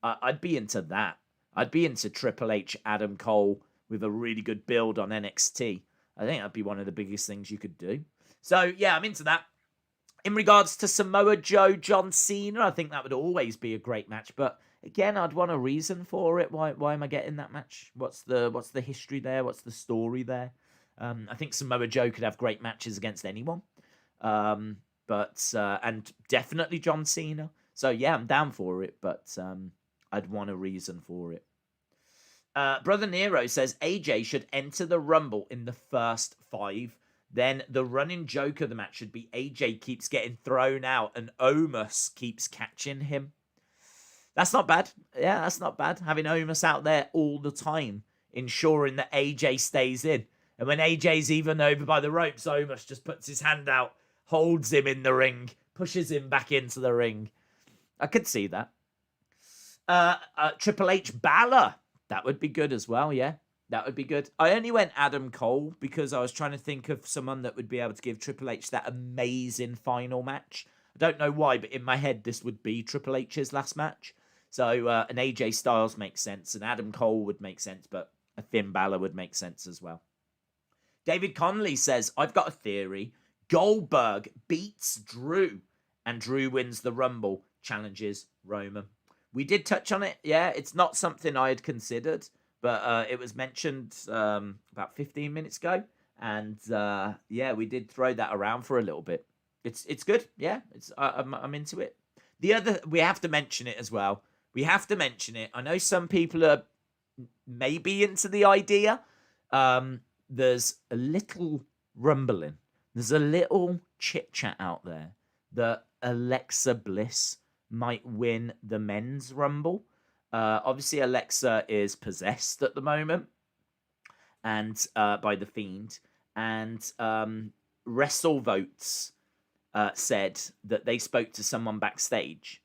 I'd be into that. I'd be into Triple H, Adam Cole, with a really good build on NXT. I think that'd be one of the biggest things you could do. So, yeah, I'm into that. In regards to Samoa Joe, John Cena, I think that would always be a great match. But Again, I'd want a reason for it. Why am I getting that match? What's the history there? What's the story there? I think Samoa Joe could have great matches against anyone. But and definitely John Cena. So yeah, I'm down for it, but I'd want a reason for it. Brother Nero says AJ should enter the Rumble in the first 5. Then the running joke of the match should be AJ keeps getting thrown out and Omos keeps catching him. That's not bad. Yeah, that's not bad. Having Omos out there all the time, ensuring that AJ stays in. And when AJ's even over by the ropes, Omos just puts his hand out, holds him in the ring, pushes him back into the ring. I could see that. Triple H Balor. That would be good as well, yeah. That would be good. I only went Adam Cole because I was trying to think of someone that would be able to give Triple H that amazing final match. I don't know why, but in my head, this would be Triple H's last match. So an AJ Styles makes sense, and Adam Cole would make sense, but a Finn Balor would make sense as well. David Conley says, I've got a theory. Goldberg beats Drew, and Drew wins the Rumble, challenges Roman. We did touch on it. Yeah, it's not something I had considered, but it was mentioned about 15 minutes ago. And yeah, we did throw that around for a little bit. It's good. Yeah, I'm into it. We have to mention it as well. We have to mention it. I know some people are maybe into the idea. There's a little rumbling. There's a little chit chat out there that Alexa Bliss might win the men's Rumble. Obviously, Alexa is possessed at the moment and by the Fiend. And WrestleVotes said that they spoke to someone backstage.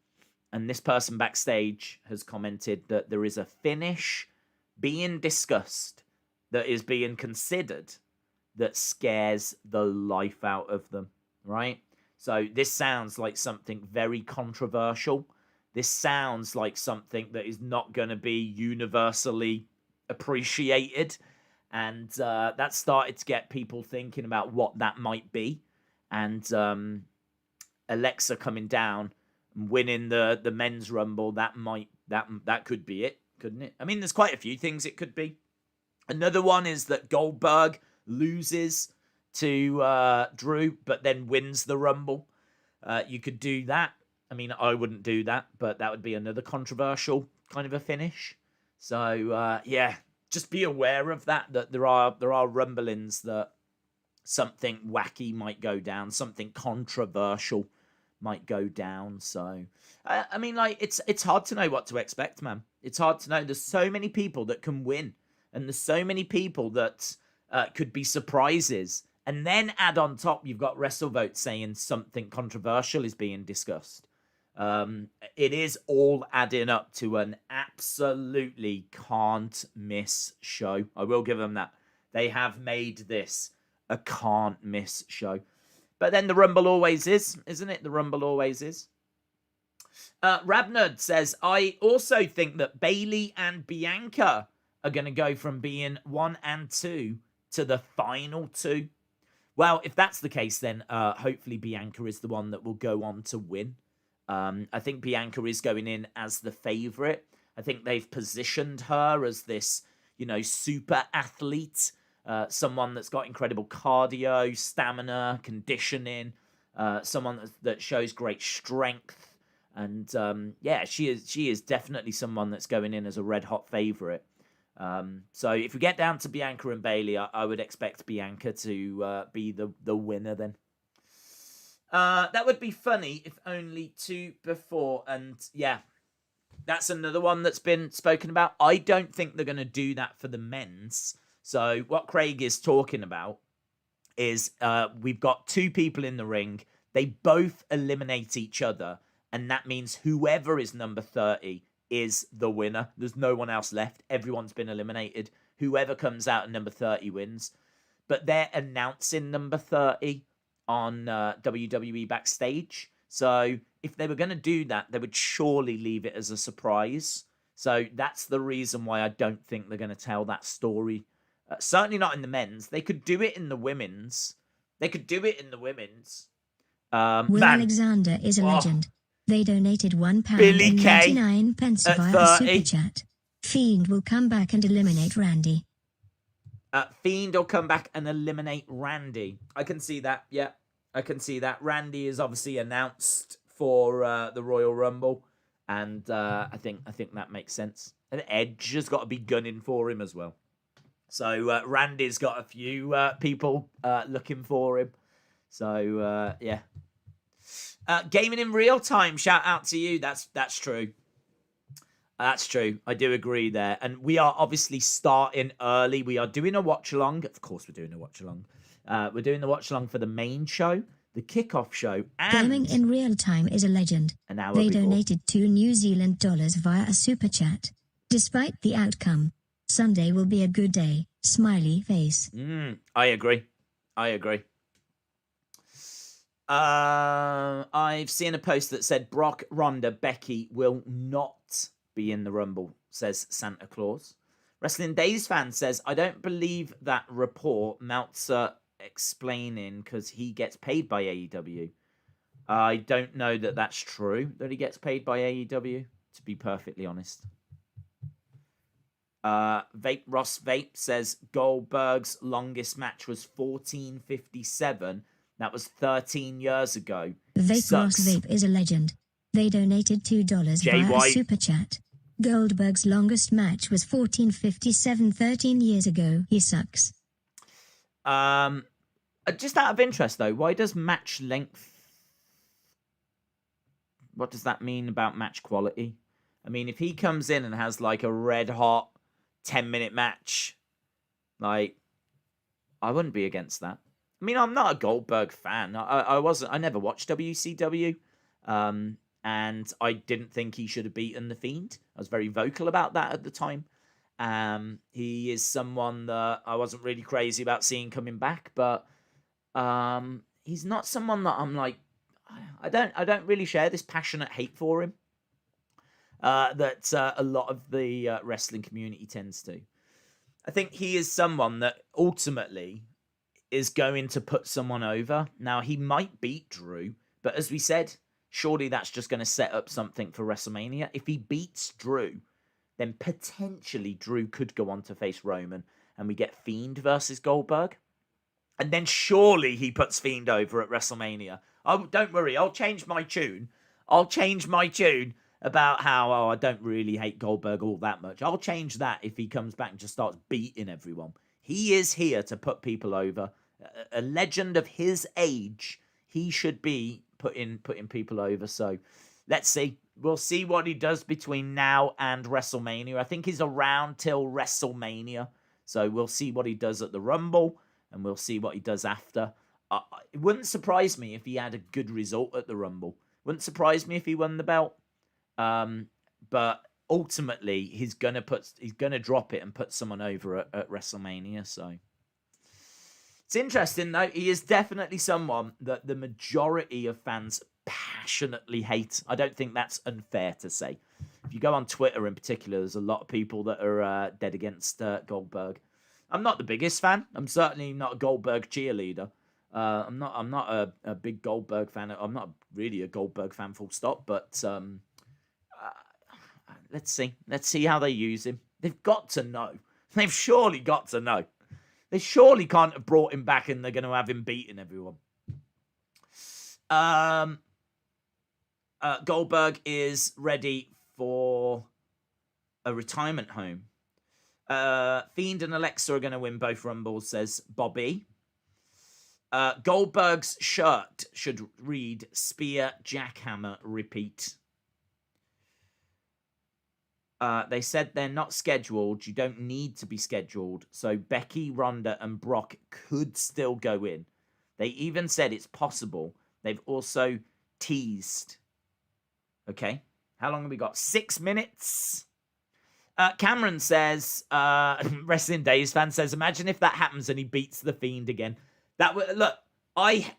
And this person backstage has commented that there is a finish being discussed that is being considered that scares the life out of them, right? So this sounds like something very controversial. This sounds like something that is not going to be universally appreciated. And that started to get people thinking about what that might be. And Alexa coming down and winning the men's Rumble, that could be it, couldn't it? I mean, there's quite a few things it could be. Another one is that Goldberg loses to Drew, but then wins the Rumble. You could do that. I mean, I wouldn't do that, but that would be another controversial kind of a finish. So, yeah, just be aware of that there are rumblings that something wacky might go down, something controversial might go down. So, I mean, like, it's hard to know what to expect, man. It's hard to know. There's so many people that can win, and there's so many people that could be surprises. And then add on top, you've got WrestleVote saying something controversial is being discussed. It is all adding up to an absolutely can't miss show. I will give them that. They have made this a can't miss show. But then the Rumble always is, isn't it? The Rumble always is. Rabnerd says, I also think that Bayley and Bianca are going to go from being 1 and 2 to the final 2. Well, if that's the case, then hopefully Bianca is the one that will go on to win. I think Bianca is going in as the favourite. I think they've positioned her as this, super athlete, someone that's got incredible cardio, stamina, conditioning, someone that shows great strength. And yeah, she is definitely someone that's going in as a red-hot favourite. So if we get down to Bianca and Bayley, I would expect Bianca to be the winner then. That would be funny if only 2 before. And yeah, that's another one that's been spoken about. I don't think they're going to do that for the men's. So what Craig is talking about is we've got 2 people in the ring. They both eliminate each other. And that means whoever is number 30 is the winner. There's no one else left. Everyone's been eliminated. Whoever comes out at number 30 wins. But they're announcing number 30 on WWE Backstage. So if they were going to do that, they would surely leave it as a surprise. So that's the reason why I don't think they're going to tell that story. Certainly not in the men's. They could do it in the women's. Will Alexander is a legend. They donated £1 Billy and Kay 99 pence at via a 30. super chat. Fiend will come back and eliminate Randy. Fiend will come back and eliminate Randy. I can see that. Yeah, I can see that. Randy is obviously announced for the Royal Rumble, and I think that makes sense. And Edge has got to be gunning for him as well. So Randy's got a few people looking for him. So yeah. Gaming in real time. Shout out to you. That's true. That's true. I do agree there. And we are obviously starting early. We are doing a watch along. Of course, we're doing a watch along. We're doing the watch along for the main show, the kickoff show, and Gaming in real time is a legend. an hour They before. donated $2 New Zealand via a super chat. Despite the outcome, Sunday will be a good day. Smiley face. I agree. I've seen a post that said Brock, Ronda, Becky will not be in the Rumble, says Santa Claus. Wrestling Days fan says, I don't believe that report. Meltzer explaining because he gets paid by AEW. I don't know that that's true, that he gets paid by AEW, to be perfectly honest. Ross Vape says Goldberg's longest match was 14:57. That was 13 years ago. Vape Ross Vape is a legend. They donated $2 via a super chat. Goldberg's longest match was 14:57 13 years ago. He sucks. Just out of interest though, why does match length... What does that mean about match quality? I mean, if he comes in and has like a red hot 10-minute match, like, I wouldn't be against that. I mean, I'm not a Goldberg fan. I never watched WCW. And I didn't think he should have beaten The Fiend. I was very vocal about that at the time. He is someone that I wasn't really crazy about seeing coming back, but he's not someone that I'm like, I don't really share this passionate hate for him that a lot of the wrestling community tends to. I think he is someone that ultimately is going to put someone over. Now, he might beat Drew, but as we said, surely that's just going to set up something for WrestleMania. If he beats Drew, then potentially Drew could go on to face Roman, and we get Fiend versus Goldberg. And then surely he puts Fiend over at WrestleMania. Oh, don't worry, I'll change my tune. About how, I don't really hate Goldberg all that much. I'll change that if he comes back and just starts beating everyone. He is here to put people over. A legend of his age, he should be putting people over. So let's see. We'll see what he does between now and WrestleMania. I think he's around till WrestleMania. So we'll see what he does at the Rumble, and we'll see what he does after. It wouldn't surprise me if he had a good result at the Rumble. Wouldn't surprise me if he won the belt. But ultimately, he's gonna drop it and put someone over at WrestleMania. So it's interesting, though. He is definitely someone that the majority of fans passionately hate. I don't think that's unfair to say. If you go on Twitter in particular, there's a lot of people that are dead against Goldberg. I'm not the biggest fan. I'm certainly not a Goldberg cheerleader. I'm not a big Goldberg fan. I'm not really a Goldberg fan, full stop. But let's see. Let's see how they use him. They've got to know. They've surely got to know. They surely can't have brought him back and they're going to have him beating everyone. Goldberg is ready for a retirement home. Fiend and Alexa are going to win both Rumbles, says Bobby. Goldberg's shirt should read Spear, Jackhammer, Repeat. They said they're not scheduled. You don't need to be scheduled. So Becky, Ronda, and Brock could still go in. They even said it's possible. They've also teased. Okay. How long have we got? 6 minutes. Cameron says, Wrestling Days fan says, imagine if that happens and he beats The Fiend again. Look, I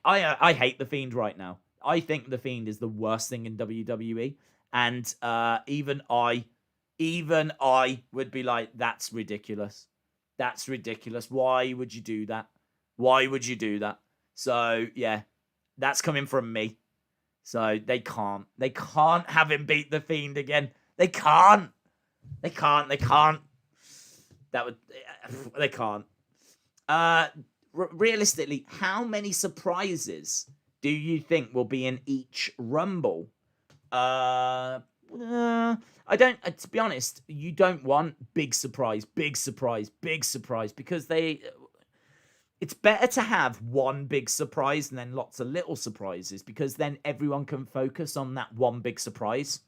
hate The Fiend right now. I think The Fiend is the worst thing in WWE. And even I would be like, that's ridiculous. That's ridiculous. Why would you do that? So, yeah, that's coming from me. So they can't have him beat The Fiend again. They can't. They can't. They can't. They can't. Realistically, how many surprises do you think will be in each Rumble? I don't. To be honest, you don't want big surprise, because it's better to have one big surprise and then lots of little surprises, because then everyone can focus on that one big surprise.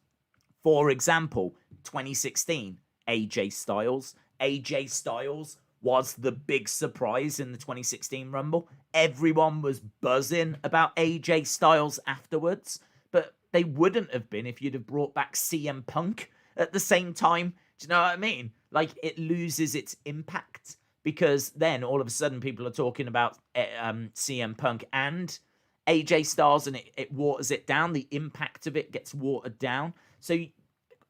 For example, 2016, AJ Styles. AJ Styles was the big surprise in the 2016 Rumble. Everyone was buzzing about AJ Styles afterwards, but they wouldn't have been if you'd have brought back CM Punk at the same time. Do you know what I mean? Like, it loses its impact, because then all of a sudden people are talking about CM Punk and AJ Styles, and it waters it down. The impact of it gets watered down. So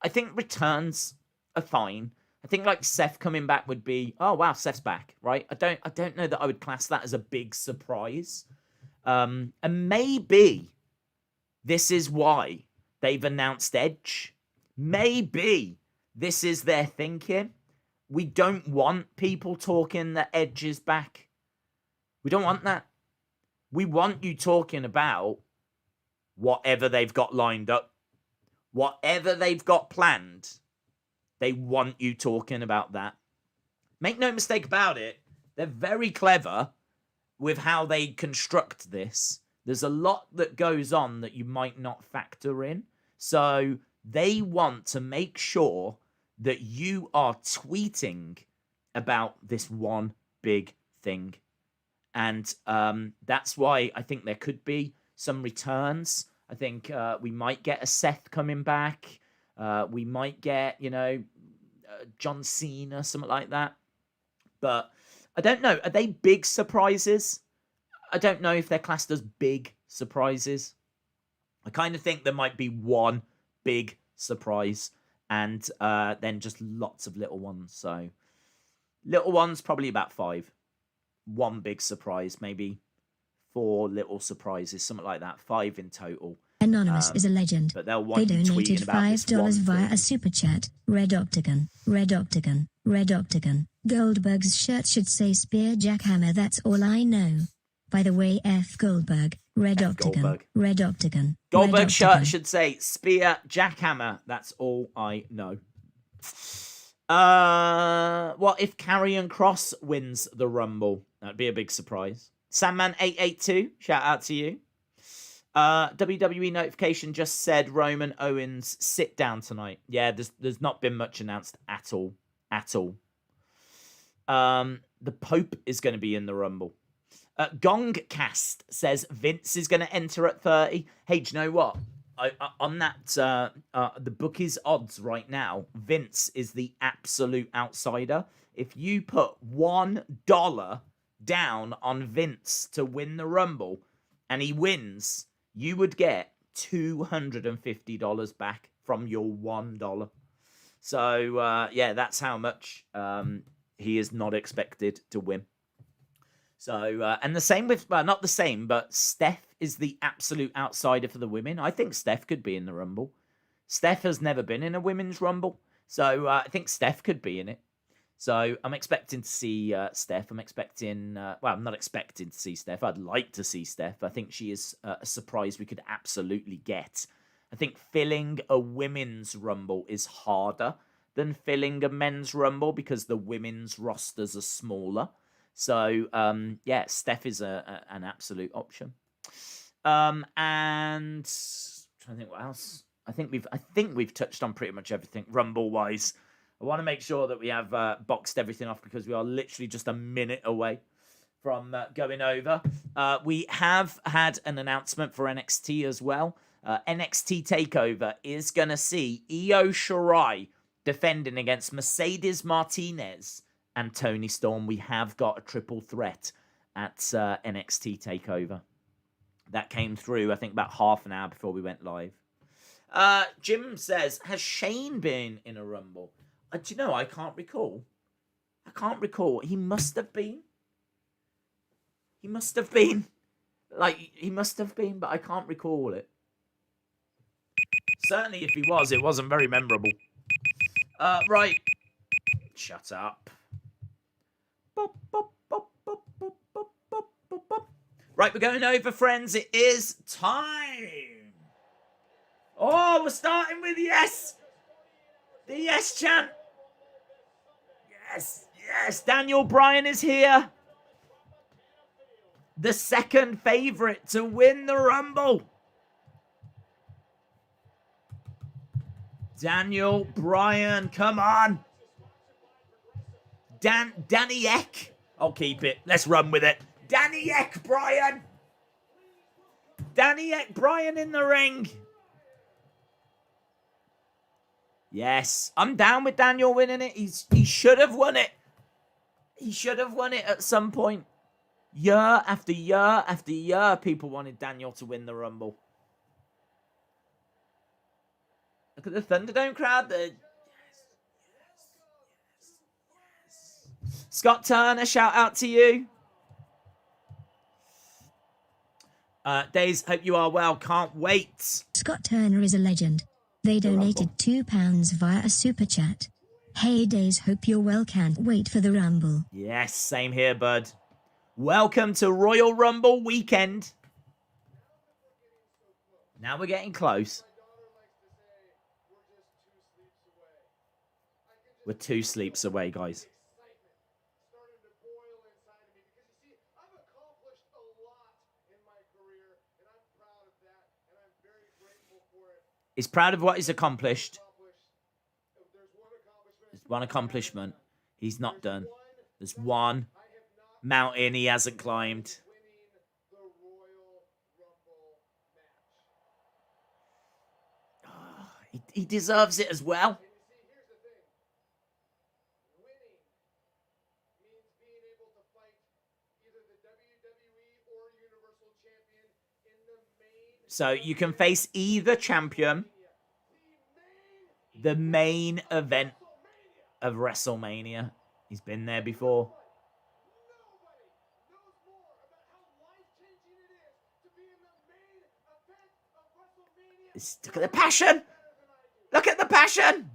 I think returns are fine. I think like Seth coming back would be, oh wow, Seth's back, right? I don't know that I would class that as a big surprise. And maybe this is why they've announced Edge. Maybe this is their thinking. We don't want people talking that Edge is back. We don't want that. We want you talking about whatever they've got lined up. Whatever they've got planned, they want you talking about that. Make no mistake about it, they're very clever with how they construct this. There's a lot that goes on that you might not factor in. So they want to make sure that you are tweeting about this one big thing. And that's why I think there could be some returns. I think we might get a Seth coming back. We might get, John Cena, something like that. But I don't know. Are they big surprises? I don't know if they're classed as big surprises. I kind of think there might be one big surprise and then just lots of little ones. So little ones, probably about 5. One big surprise, maybe 4 little surprises, something like that. 5 in total. Anonymous is a legend. But they'll want They you donated tweeting about this one $5 via thing. a super chat. Red Octagon, Red Octagon, Red Octagon. Goldberg's shirt should say Spear Jackhammer, that's all I know. By the way, F Goldberg, Red Octagon, Goldberg. Red Octagon. Goldberg's shirt should say Spear Jackhammer, that's all I know. What if Karrion Kross wins the Rumble? That'd be a big surprise. Sandman882, shout out to you. WWE notification just said Roman Owens sit down tonight. Yeah, there's not been much announced at all. The Pope is going to be in the Rumble. Gongcast says Vince is going to enter at 30. Hey, do you know what? On that, the bookies odds right now, Vince is the absolute outsider. If you put $1 down on Vince to win the Rumble and he wins, you would get $250 back from your $1. So, yeah, that's how much he is not expected to win. So, and the same with, well, not the same, but Steph is the absolute outsider for the women. I think Steph could be in the Rumble. Steph has never been in a women's Rumble. So, I think Steph could be in it. So, I'm expecting to see Steph. I'm expecting, well, I'm not expecting to see Steph. I'd like to see Steph. I think she is a surprise we could absolutely get. I think filling a women's Rumble is harder than filling a men's Rumble because the women's rosters are smaller. So, yeah, Steph is an absolute option. And I'm trying to think what else. I think we've touched on pretty much everything Rumble wise. I want to make sure that we have boxed everything off because we are literally just a minute away from going over. We have had an announcement for NXT as well. NXT TakeOver is going to see Io Shirai defending against Mercedes Martinez and Toni Storm. We have got a triple threat at NXT TakeOver. That came through, I think, about half an hour before we went live. Jim says, has Shane been in a Rumble? Do you know, I can't recall. He must have been. He must have been, but I can't recall it. Certainly if he was, it wasn't very memorable. Right. Shut up. Right, we're going over, friends. It is time. Oh, we're starting with yes. The yes chant. Yes, yes. Daniel Bryan is here. The second favorite to win the Rumble. Daniel Bryan, come on. Danny Eck. I'll keep it. Let's run with it. Danny Eck, Bryan. Danny Eck, Bryan in the ring. Yes, I'm down with Daniel winning it. He should have won it. He should have won it at some point. Year after year after year, people wanted Daniel to win the Rumble. Look at the Thunderdome crowd. Yes. Scott Turner, shout out to you. Days, hope you are well. Can't wait. Scott Turner is a legend. They donated £2 via a super chat. Hey Days, hope you're well. Can't wait for the Rumble. Yes, same here, bud. Welcome to Royal Rumble weekend. Now we're getting close. We're 2 sleeps away, guys. He's proud of what he's accomplished. There's one accomplishment he's not done. There's one mountain he hasn't climbed. Oh, he deserves it as well. So you can face either champion. The main event of WrestleMania. He's been there before. Look at the passion. Look at the passion.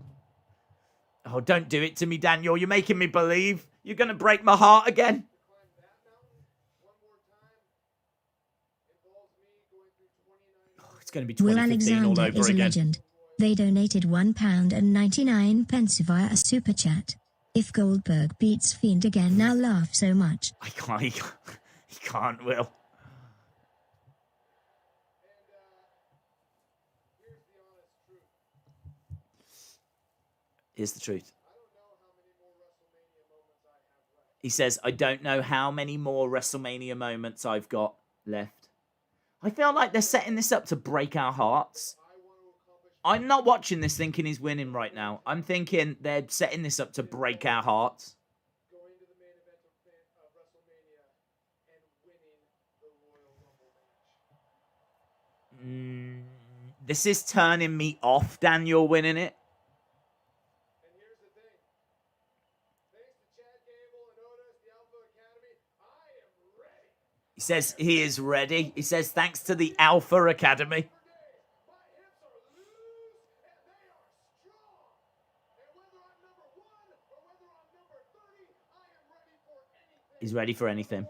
Oh, don't do it to me, Daniel. You're making me believe. You're going to break my heart again. It's going to be 2015 all over is a again. Legend. They donated £1.99 via a super chat. If Goldberg beats Fiend again, now laugh so much. I can't. He can't, Will. Here's the truth. He says, I don't know how many more WrestleMania moments I've got left. I feel like they're setting this up to break our hearts. I'm not watching this thinking he's winning right now. I'm thinking they're setting this up to break our hearts. This is turning me off, Daniel winning it. He says he is ready. He says thanks to the Alpha Academy. He's ready for anything.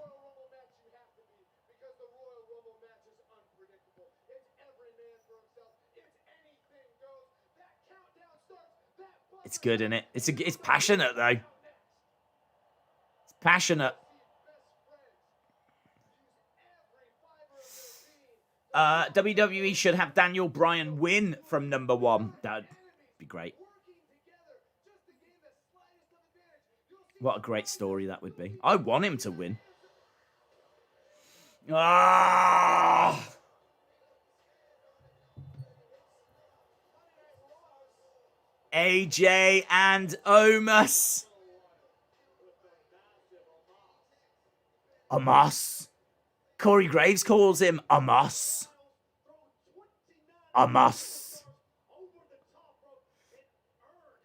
It's good, isn't it? It's passionate, though. It's passionate. WWE should have Daniel Bryan win from number 1. That'd be great. What a great story that would be. I want him to win. Ah! AJ and Omos. Omos. Corey Graves calls him Omos. Omos.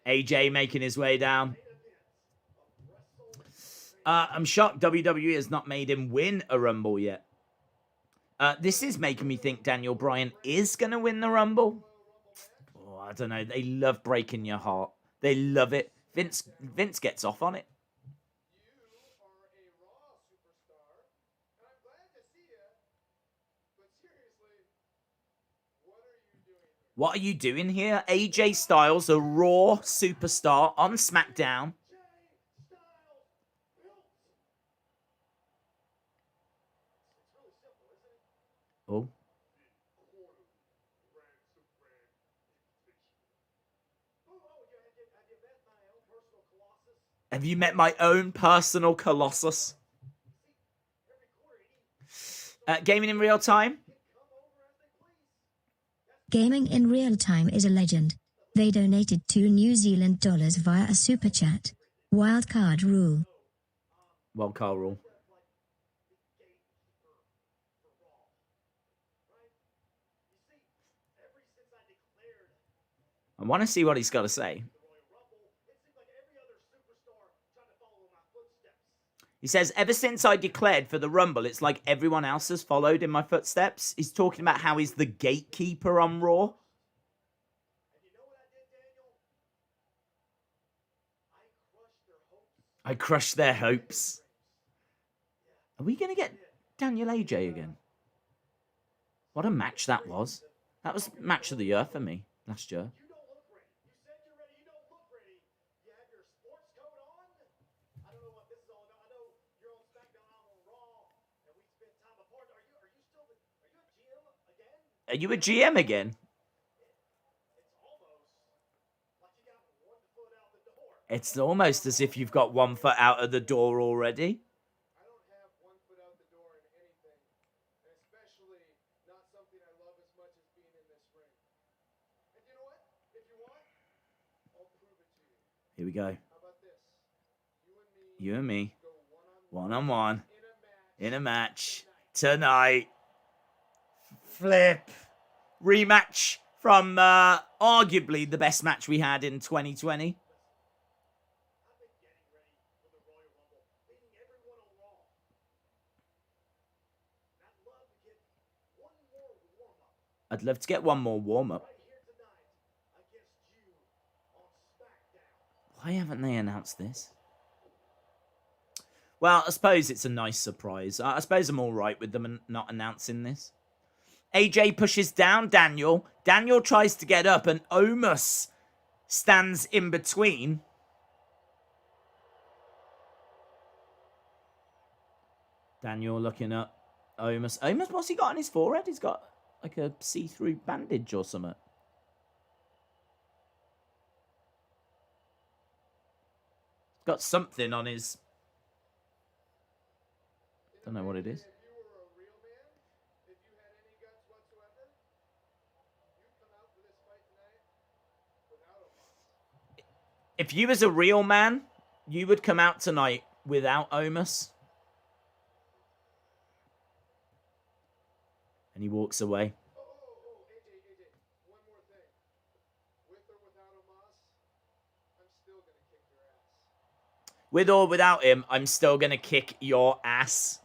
AJ making his way down. I'm shocked WWE has not made him win a Rumble yet. This is making me think Daniel Bryan is going to win the Rumble. I don't know. They love breaking your heart. They love it. Vince gets off on it. What are you doing here? AJ Styles, a Raw superstar on SmackDown. Oh. Have you met my own personal Colossus? Gaming in real time? Gaming in real time is a legend. They donated $2 New Zealand via a super chat. Wildcard rule. Wildcard rule. I want to see what he's got to say. He says, ever since I declared for the Rumble, it's like everyone else has followed in my footsteps. He's talking about how he's the gatekeeper on Raw. I crushed their hopes. Are we going to get Daniel AJ again? What a match that was. That was match of the year for me last year. Are you a GM again? It's almost as if you've got 1 foot out of the door already. I don't have 1 foot out the door in anything, and especially not something I love as much as being in this ring. And you know what? If you want, I'll prove it to you. Here we go. How about this? You and me. Go One-on-one. In a match. Tonight. Flip. Rematch from arguably the best match we had in 2020. I'd love to get one more warm-up. Why haven't they announced this? Well, I suppose it's a nice surprise. I suppose I'm all right with them not announcing this. AJ pushes down Daniel. Daniel tries to get up and Omos stands in between. Daniel looking up. Omos, what's he got on his forehead? He's got like a see-through bandage or something. He's got something on his... Don't know what it is. If you was a real man, you would come out tonight without Omos. And he walks away. AJ, one more thing. With or without Omos, I'm still going to kick your ass. With or without him, I'm still going to kick your ass.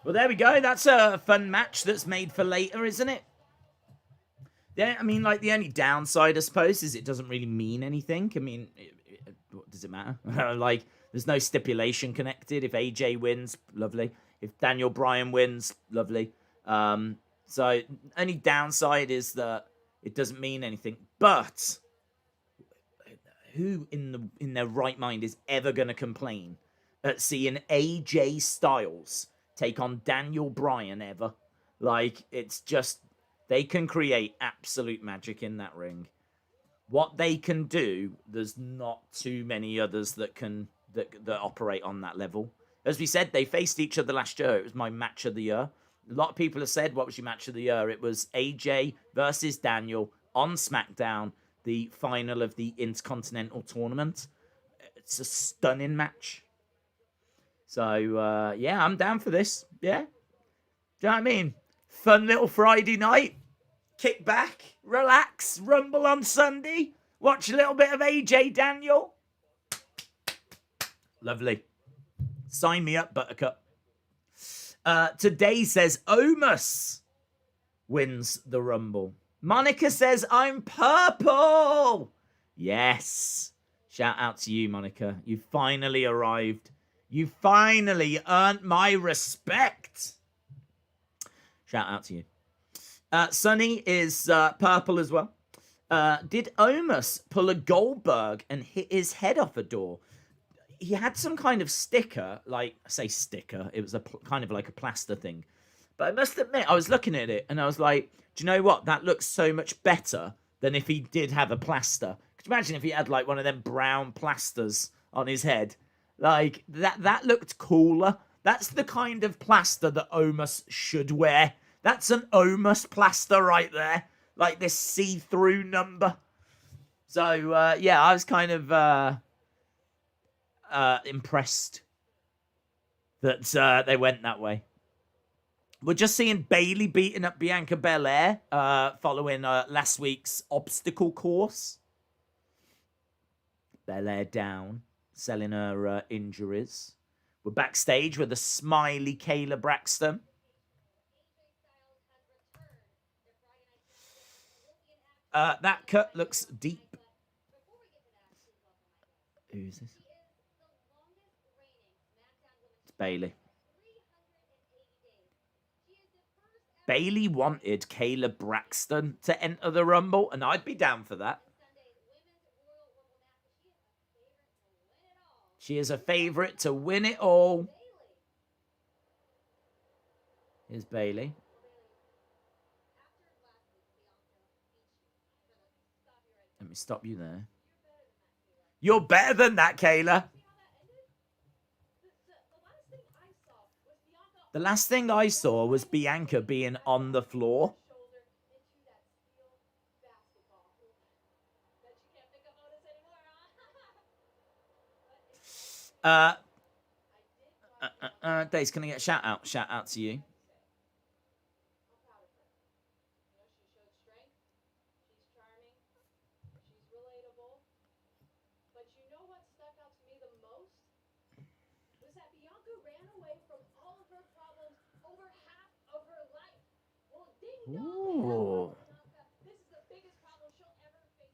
Well, there we go. That's a fun match that's made for later, isn't it? Yeah, I mean, like, the only downside, I suppose, is it doesn't really mean anything. I mean, what does it matter? Like, there's no stipulation connected. If AJ wins, lovely. If Daniel Bryan wins, lovely. So, only downside is that it doesn't mean anything. But who in their right mind is ever going to complain at seeing AJ Styles take on Daniel Bryan ever? Like, it's just... They can create absolute magic in that ring. What they can do, there's not too many others that operate on that level. As we said, they faced each other last year. It was my match of the year. A lot of people have said, what was your match of the year? It was AJ versus Daniel on SmackDown, the final of the Intercontinental Tournament. It's a stunning match. So, yeah, I'm down for this. Yeah. Do you know what I mean? Fun little Friday night. Kick back, relax, Rumble on Sunday. Watch a little bit of AJ Daniel. Lovely. Sign me up, Buttercup. Today says Omos wins the Rumble. Monica says, I'm purple. Yes. Shout out to you, Monica. You finally arrived. You finally earned my respect. Shout out to you. Sonny is purple as well. Did Omos pull a Goldberg and hit his head off a door? He had some kind of sticker, like, I say sticker, it was a kind of like a plaster thing. But I must admit, I was looking at it and I was like, do you know what? That looks so much better than if he did have a plaster. Could you imagine if he had like one of them brown plasters on his head? Like, that looked cooler. That's the kind of plaster that Omos should wear. That's an Omos plaster right there. Like this see-through number. So, yeah, I was kind of impressed that they went that way. We're just seeing Bayley beating up Bianca Belair following last week's obstacle course. Belair down, selling her injuries. We're backstage with a smiley Kayla Braxton. That cut looks deep. Who's this? It's Bayley. Bayley wanted Kayla Braxton to enter the Rumble, and I'd be down for that. She is a favorite to win it all. Here's Bayley. Let me stop you there. You're better than that, Kayla. The last thing I saw was Bianca being on the floor. Dave's gonna get shout out. Shout out to you. Ooh.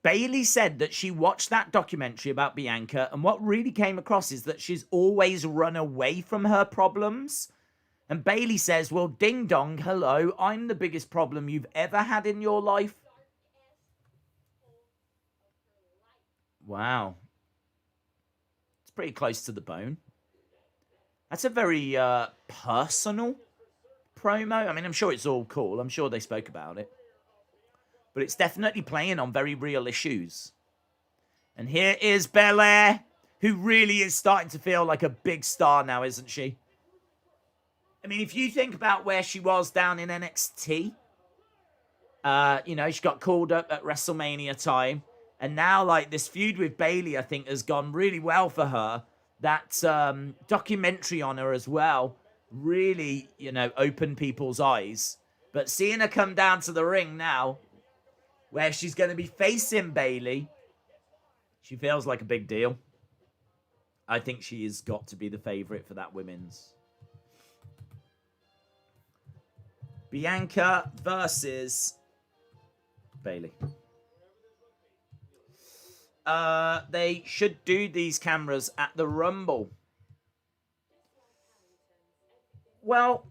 Bayley said that she watched that documentary about Bianca, and what really came across is that she's always run away from her problems. And Bayley says, well, ding dong, hello, I'm the biggest problem you've ever had in your life. Wow. It's pretty close to the bone. That's a very personal promo. I mean, I'm sure it's all cool. I'm sure they spoke about it. But it's definitely playing on very real issues. And here is Belair, who really is starting to feel like a big star now, isn't she? I mean, if you think about where she was down in NXT, you know, she got called up at WrestleMania time. And now, like, this feud with Bayley, I think, has gone really well for her. That documentary on her as well really, you know, opened people's eyes. But seeing her come down to the ring now, where she's going to be facing Bayley, she feels like a big deal. I think she has got to be the favourite for that women's. Bianca versus Bayley. They should do these cameras at the Rumble. Well,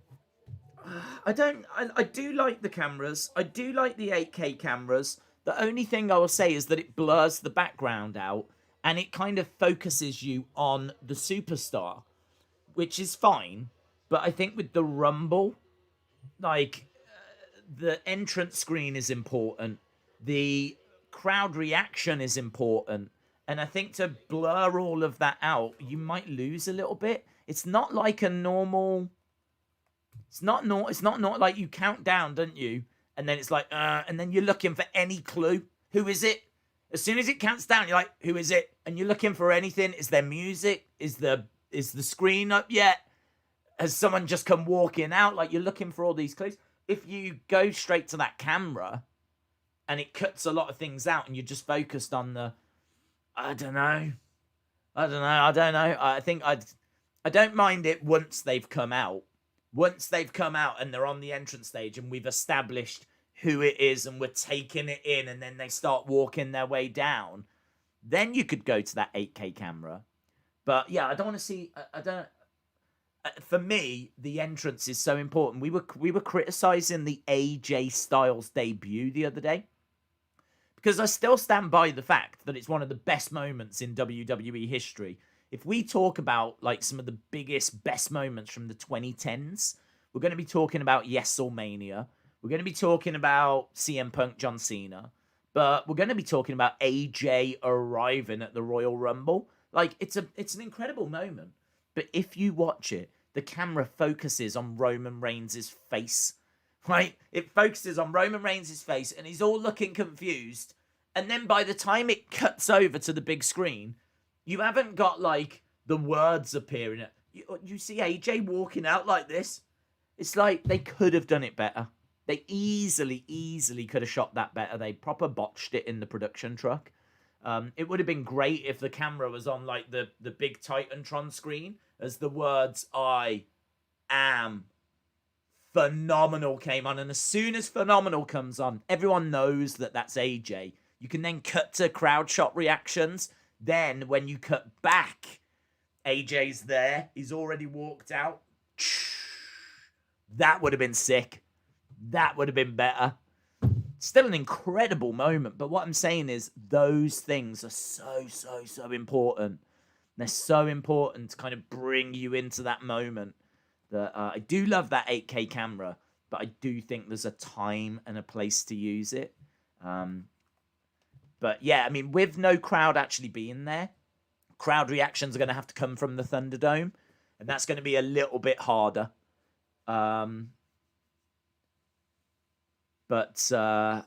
I do like the cameras. I do like the 8K cameras. The only thing I will say is that it blurs the background out and it kind of focuses you on the superstar, which is fine. But I think with the Rumble, like, the entrance screen is important. The crowd reaction is important. And I think to blur all of that out, you might lose a little bit. It's not like a normal... It's not like you count down, don't you? And then it's like, and then you're looking for any clue. Who is it? As soon as it counts down, you're like, who is it? And you're looking for anything. Is there music? Is the screen up yet? Has someone just come walking out? Like, you're looking for all these clues. If you go straight to that camera and it cuts a lot of things out and you're just focused on the, I don't know. I think I don't mind it once they've come out. Once they've come out and they're on the entrance stage and we've established who it is and we're taking it in, and then they start walking their way down, then you could go to that 8K camera. But yeah, I don't want to see. I don't. For me, the entrance is so important. We were criticizing the AJ Styles debut the other day because I still stand by the fact that it's one of the best moments in WWE history. If we talk about like some of the biggest, best moments from the 2010s, we're going to be talking about WrestleMania. We're going to be talking about CM Punk, John Cena, but we're going to be talking about AJ arriving at the Royal Rumble. Like, it's an incredible moment. But if you watch it, the camera focuses on Roman Reigns' face, right? It focuses on Roman Reigns' face, and he's all looking confused. And then by the time it cuts over to the big screen, you haven't got, like, the words appearing. You see AJ walking out like this. It's like they could have done it better. They easily could have shot that better. They proper botched it in the production truck. It would have been great if the camera was on like the big Titantron screen as the words "I am phenomenal" came on. And as soon as phenomenal comes on, everyone knows that that's AJ. You can then cut to crowd shot reactions. Then when you cut back, AJ's there. He's already walked out. That would have been sick. That would have been better. Still an incredible moment, but what I'm saying is those things are so important. They're so important to kind of bring you into that moment. That I do love that 8K camera, but I do think there's a time and a place to use it. But yeah, I mean, with no crowd actually being there, crowd reactions are going to have to come from the Thunderdome, and that's going to be a little bit harder. But I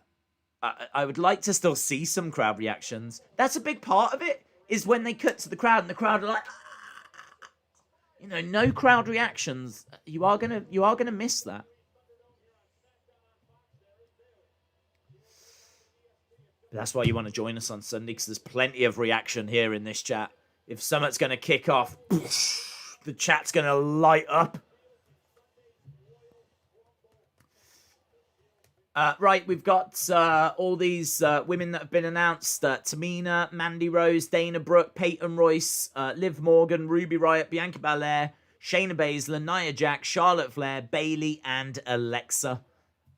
would like to still see some crowd reactions. That's a big part of it, is when they cut to the crowd and the crowd are like, you know, no crowd reactions. You are gonna miss that. But that's why you want to join us on Sunday, because there's plenty of reaction here in this chat. If something's going to kick off, the chat's going to light up. Right, we've got all these women that have been announced. Tamina, Mandy Rose, Dana Brooke, Peyton Royce, Liv Morgan, Ruby Riott, Bianca Belair, Shayna Baszler, Nia Jax, Charlotte Flair, Bayley, and Alexa.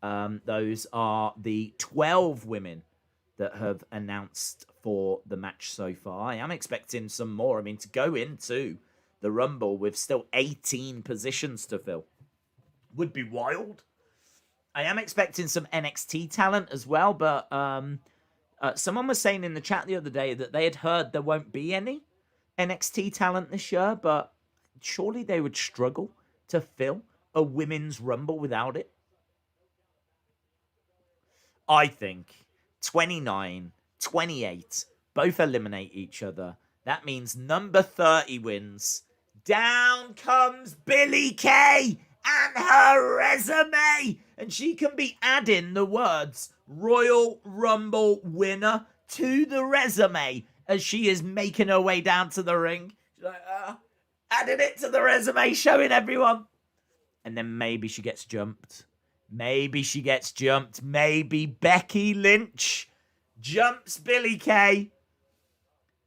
Those are the 12 women that have announced for the match so far. I am expecting some more. I mean, to go into the Rumble with still 18 positions to fill would be wild. I am expecting some NXT talent as well, but someone was saying in the chat the other day that they had heard there won't be any NXT talent this year, but surely they would struggle to fill a women's Rumble without it. I think 29, 28, both eliminate each other. That means number 30 wins. Down comes Billie Kay and her resume. And she can be adding the words Royal Rumble winner to the resume as she is making her way down to the ring. She's like, adding it to the resume, showing everyone. And then maybe she gets jumped. Maybe Becky Lynch jumps Billie Kay,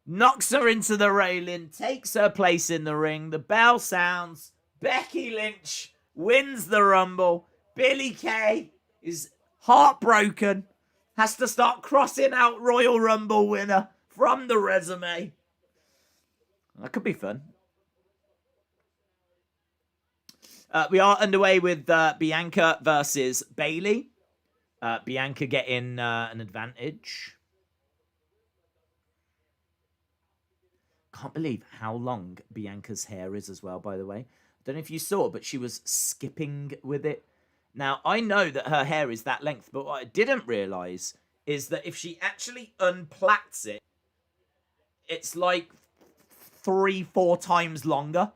knocks her into the railing, takes her place in the ring. The bell sounds. Becky Lynch wins the Rumble. Billie Kay is heartbroken, has to start crossing out Royal Rumble winner from the resume. That could be fun. We are underway with Bianca versus Bayley. Bianca getting an advantage. Can't believe how long Bianca's hair is as well, by the way. I don't know if you saw, but she was skipping with it. Now, I know that her hair is that length, but what I didn't realise is that if she actually unplaits it, it's like 3-4 times longer.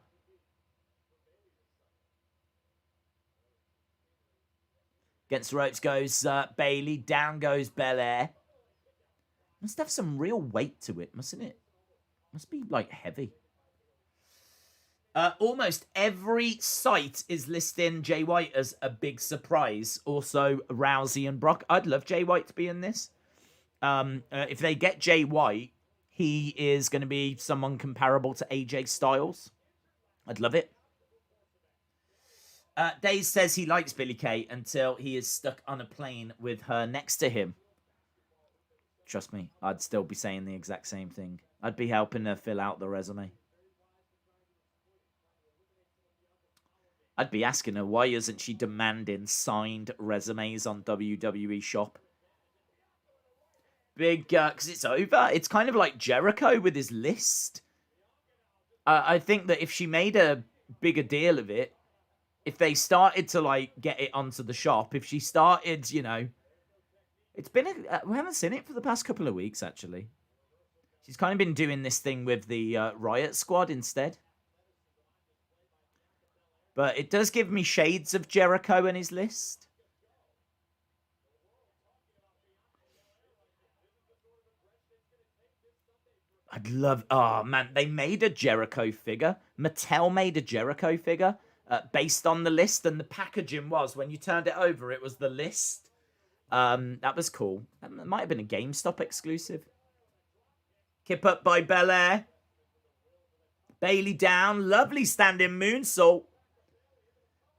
Against the ropes goes Bayley. Down goes Belair. Must have some real weight to it, mustn't it? Must be, like, heavy. Almost every site is listing Jay White as a big surprise. Also, Rousey and Brock. I'd love Jay White to be in this. If they get Jay White, he is going to be someone comparable to AJ Styles. I'd love it. Daze says he likes Billie Kay until he is stuck on a plane with her next to him. Trust me, I'd still be saying the exact same thing. I'd be helping her fill out the resume. I'd be asking her, why isn't she demanding signed resumes on WWE Shop? Big, because it's over. It's kind of like Jericho with his list. I think that if she made a bigger deal of it, if they started to, like, get it onto the shop, if she started, you know... It's been... we haven't seen it for the past couple of weeks, actually. She's kind of been doing this thing with the Riot Squad instead. But it does give me shades of Jericho in his list. I'd love... Oh, man, they made a Jericho figure. Mattel made a Jericho figure based on the list. And the packaging was, when you turned it over, it was the list. That was cool. That might have been a GameStop exclusive. Kip up by Belair. Bayley down. Lovely standing moonsault.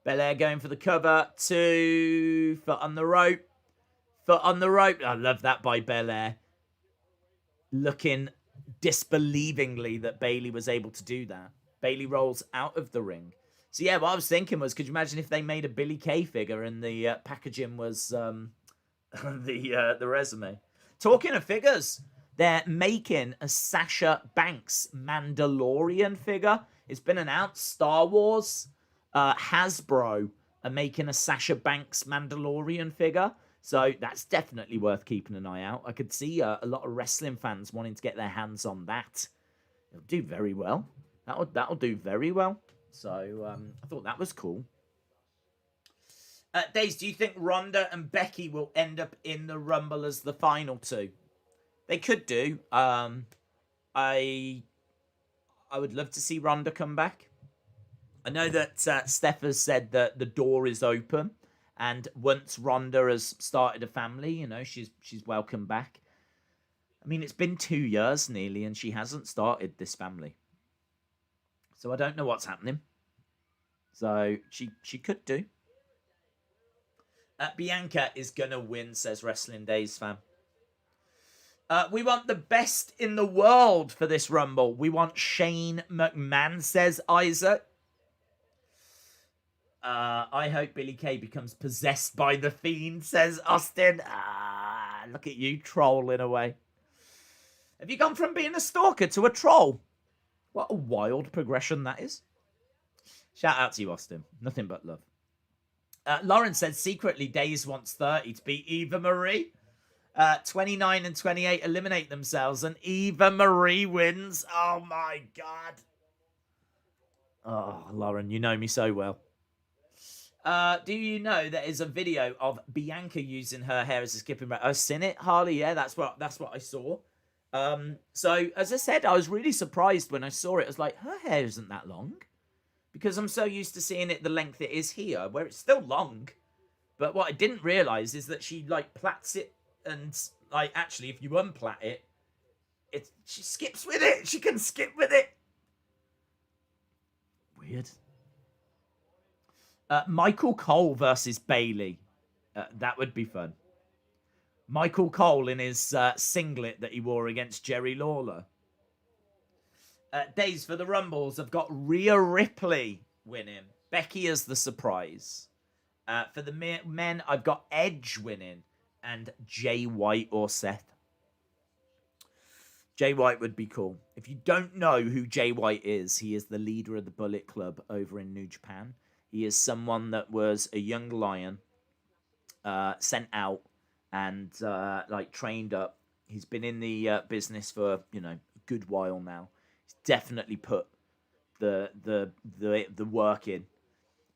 Belair going for the cover. 2. Foot on the rope. Foot on the rope. I love that by Belair. Looking disbelievingly that Bayley was able to do that. Bayley rolls out of the ring. So yeah, what I was thinking was, could you imagine if they made a Billie Kay figure and the packaging was the resume? Talking of figures, they're making a Sasha Banks Mandalorian figure. It's been announced. Star Wars, Hasbro are making a Sasha Banks Mandalorian figure. So that's definitely worth keeping an eye out. I could see a lot of wrestling fans wanting to get their hands on that. It'll do very well. That'll do very well. So I thought that was cool. Daze, do you think Ronda and Becky will end up in the Rumble as the final two? They could do. I would love to see Ronda come back. I know that Steph has said that the door is open. And once Ronda has started a family, you know, she's welcome back. I mean, it's been 2 years nearly, and she hasn't started this family. So I don't know what's happening. So she could do. Bianca is going to win, says Wrestling Days fam. We want the best in the world for this Rumble. We want Shane McMahon, says Isaac. I hope Billie Kay becomes possessed by the Fiend, says Austin. Look at you trolling away. Have you gone from being a stalker to a troll? What a wild progression that is. Shout out to you, Austin. Nothing but love. Lauren said secretly Daze wants 30 to beat Eva Marie. 29 and 28 eliminate themselves and Eva Marie wins. Oh my God. Oh, Lauren, you know me so well. Do you know there is a video of Bianca using her hair as a skipping rope? I've seen it, Harley. Yeah, that's what I saw. So as I said, I was really surprised when I saw it. I was like, her hair isn't that long, because I'm so used to seeing it the length it is here, where it's still long. But what I didn't realize is that she like plaits it, and like actually, if you unplait it, she skips with it. She can skip with it. Weird. Michael Cole versus Bayley. That would be fun. Michael Cole in his singlet that he wore against Jerry Lawler. Days for the Rumbles have got Rhea Ripley winning. Becky as the surprise. For the men, I've got Edge winning. And Jay White or Seth. Jay White would be cool. If you don't know who Jay White is, he is the leader of the Bullet Club over in New Japan. He is someone that was a young lion, sent out and like trained up. He's been in the business for a good while now. He's definitely put the work in.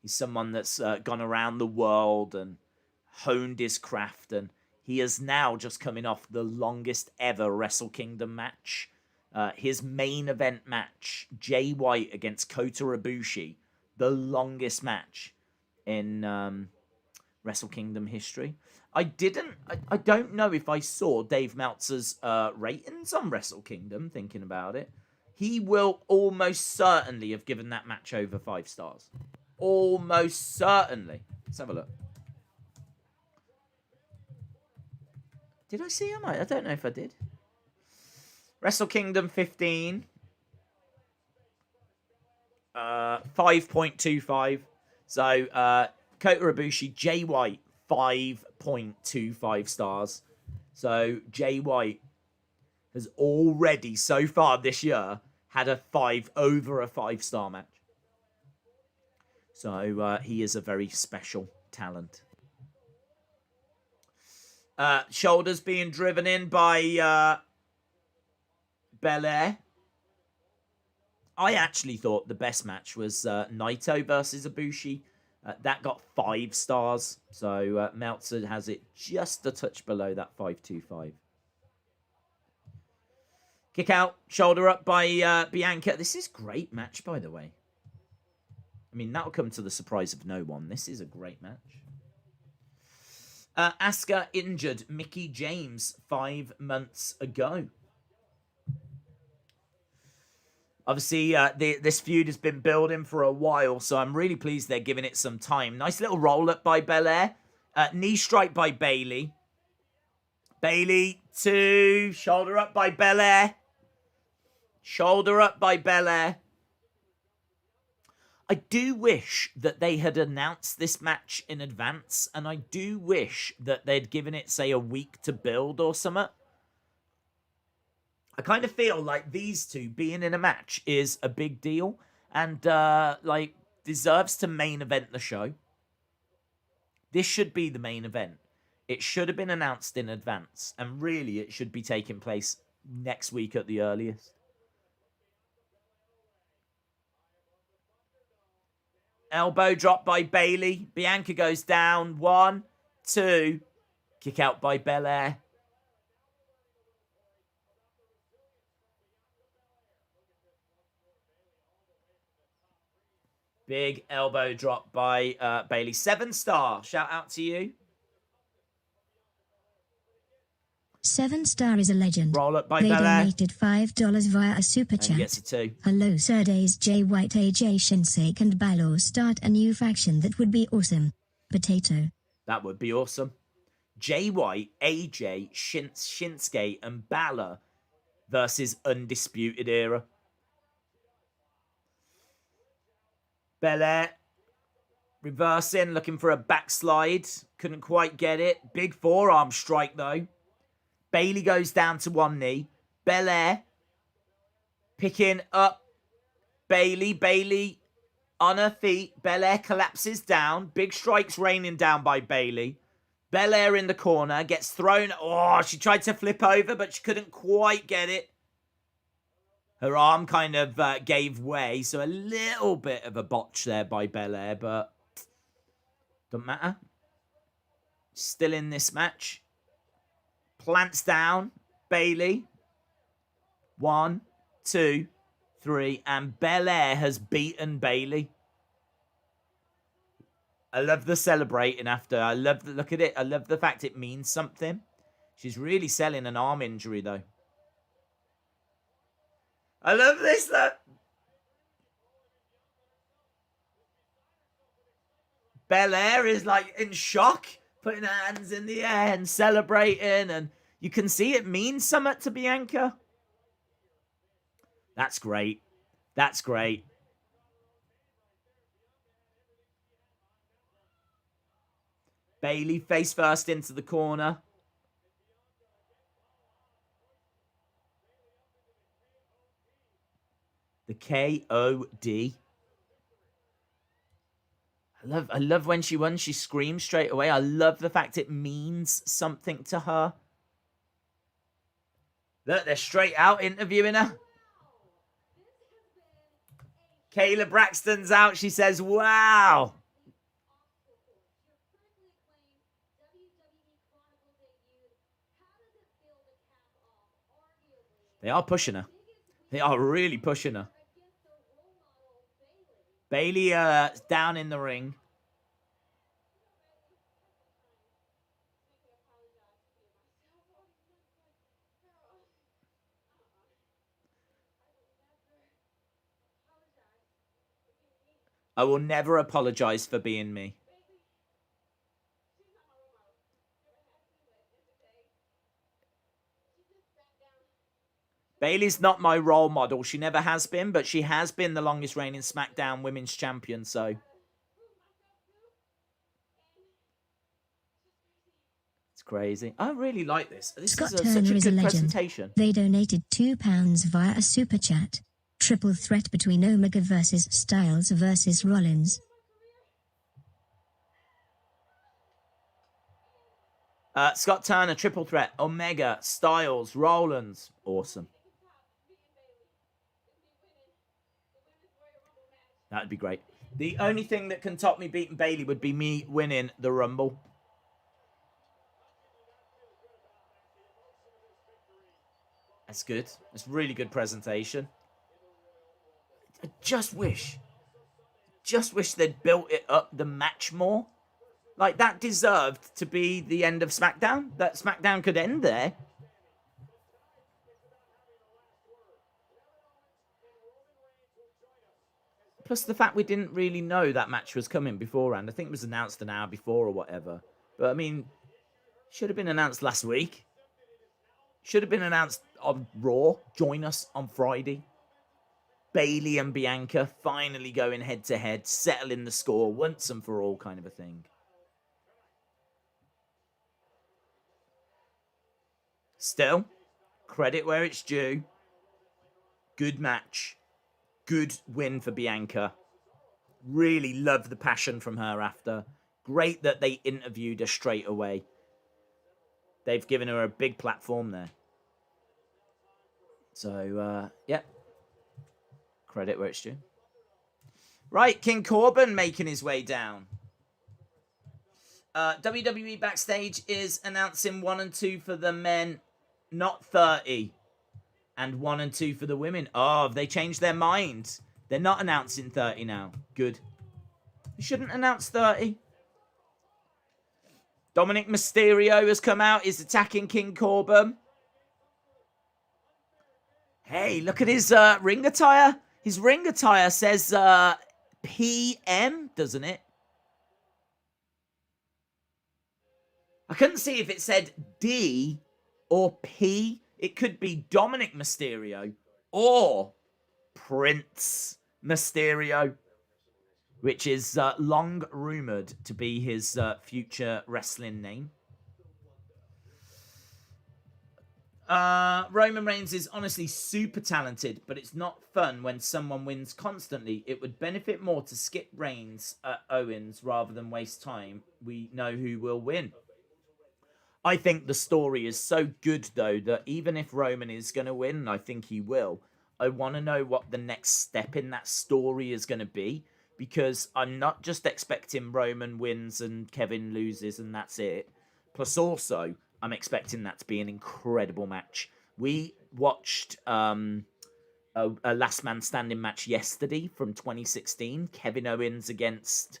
He's someone that's gone around the world and honed his craft, and he is now just coming off the longest ever Wrestle Kingdom match. his main event match, Jay White against Kota Ibushi, the longest match in Wrestle Kingdom history. I don't know if I saw Dave Meltzer's ratings on Wrestle Kingdom, thinking about it. He will almost certainly have given that match over 5 stars. Almost certainly. Let's have a look. Did I see him? I don't know if I did. Wrestle Kingdom 15. 5.25. So, Kota Ibushi, Jay White, 5.25 stars. So, Jay White has already, so far this year, had over a 5-star match. So, he is a very special talent. Shoulders being driven in by Belair. I actually thought the best match was Naito versus Ibushi. That got 5 stars. So Meltzer has it just a touch below that 5.25. Kick out, shoulder up by Bianca. This is a great match, by the way. I mean, that'll come to the surprise of no one. This is a great match. Asuka injured Mickie James 5 months ago. Obviously, this feud has been building for a while, so I'm really pleased they're giving it some time. Nice little roll-up by Belair. Knee strike by Bayley. Bayley to shoulder up by Belair. Shoulder up by Belair. I do wish that they had announced this match in advance, and I do wish that they'd given it, say, a week to build or something. I kind of feel like these two being in a match is a big deal and, deserves to main event the show. This should be the main event. It should have been announced in advance, and really it should be taking place next week at the earliest. Elbow drop by Bayley. Bianca goes down. 1, 2. Kick out by Belair. Big elbow drop by Bayley. 7-star. Shout out to you. 7-star is a legend. Roll up by They Belair. donated $5 via a super And he chat. gets a 2. Hello Sir Days, Jay White, AJ Shinsuke and Balor start a new faction that would be awesome. Potato. That would be awesome. Jay White, AJ, Shinsuke and Balor versus Undisputed Era. Belair reversing, looking for a backslide. Couldn't quite get it. Big forearm strike, though. Bayley goes down to 1 knee. Belair picking up Bayley. Bayley on her feet. Belair collapses down. Big strikes raining down by Bayley. Belair in the corner. Gets thrown. Oh, she tried to flip over, but she couldn't quite get it. Her arm kind of gave way, so a little bit of a botch there by Belair, but doesn't matter. Still in this match. Plants down. Bayley. 1, 2, 3, and Belair has beaten Bayley. I love the celebrating after. I love the look at it. I love the fact it means something. She's really selling an arm injury, though. I love this, though. Belair is like in shock, putting her hands in the air and celebrating, and you can see it means something to Bianca. That's great. That's great. Bayley face first into the corner. The KOD. I love when she won, she screams straight away. I love the fact it means something to her. Look, they're straight out interviewing her. Kayla Braxton's out. She says, wow. They are pushing her. They are really pushing her. Bayley down in the ring. I will never apologize for being me. Bayley's not my role model. She never has been, but she has been the longest reigning SmackDown Women's Champion, so... It's crazy. I really like this. This Scott is Turner such a is good a legend. presentation. They donated £2 via a super chat. Triple threat between Omega versus Styles versus Rollins. Scott Turner, triple threat. Omega, Styles, Rollins. Awesome. That'd be great. The only thing that can top me beating Bayley would be me winning the Rumble. That's good. That's really good presentation. I just wish they'd built it up the match more. Like, that deserved to be the end of SmackDown. That SmackDown could end there. Plus the fact we didn't really know that match was coming beforehand. I think it was announced an hour before or whatever. But, I mean, should have been announced last week. Should have been announced on Raw. Join us on Friday. Bayley and Bianca finally going head-to-head, settling the score once and for all kind of a thing. Still, credit where it's due. Good match. Good win for Bianca. Really love the passion from her after. Great that they interviewed her straight away. They've given her a big platform there. So, yeah. Credit where it's due. Right, King Corbin making his way down. WWE Backstage is announcing 1 and 2 for the men, not 30. And 1 and 2 for the women. Oh, have they changed their minds? They're not announcing 30 now. Good. You shouldn't announce 30. Dominic Mysterio has come out. Is attacking King Corbin. Hey, look at his ring attire. His ring attire says PM, doesn't it? I couldn't see if it said D or P. It could be Dominic Mysterio or Prince Mysterio, which is long rumoured to be his future wrestling name. Roman Reigns is honestly super talented, but it's not fun when someone wins constantly. It would benefit more to skip Reigns at Owens rather than waste time. We know who will win. I think the story is so good, though, that even if Roman is going to win, and I think he will, I want to know what the next step in that story is going to be, because I'm not just expecting Roman wins and Kevin loses and that's it. Plus also, I'm expecting that to be an incredible match. We watched a Last Man Standing match yesterday from 2016, Kevin Owens against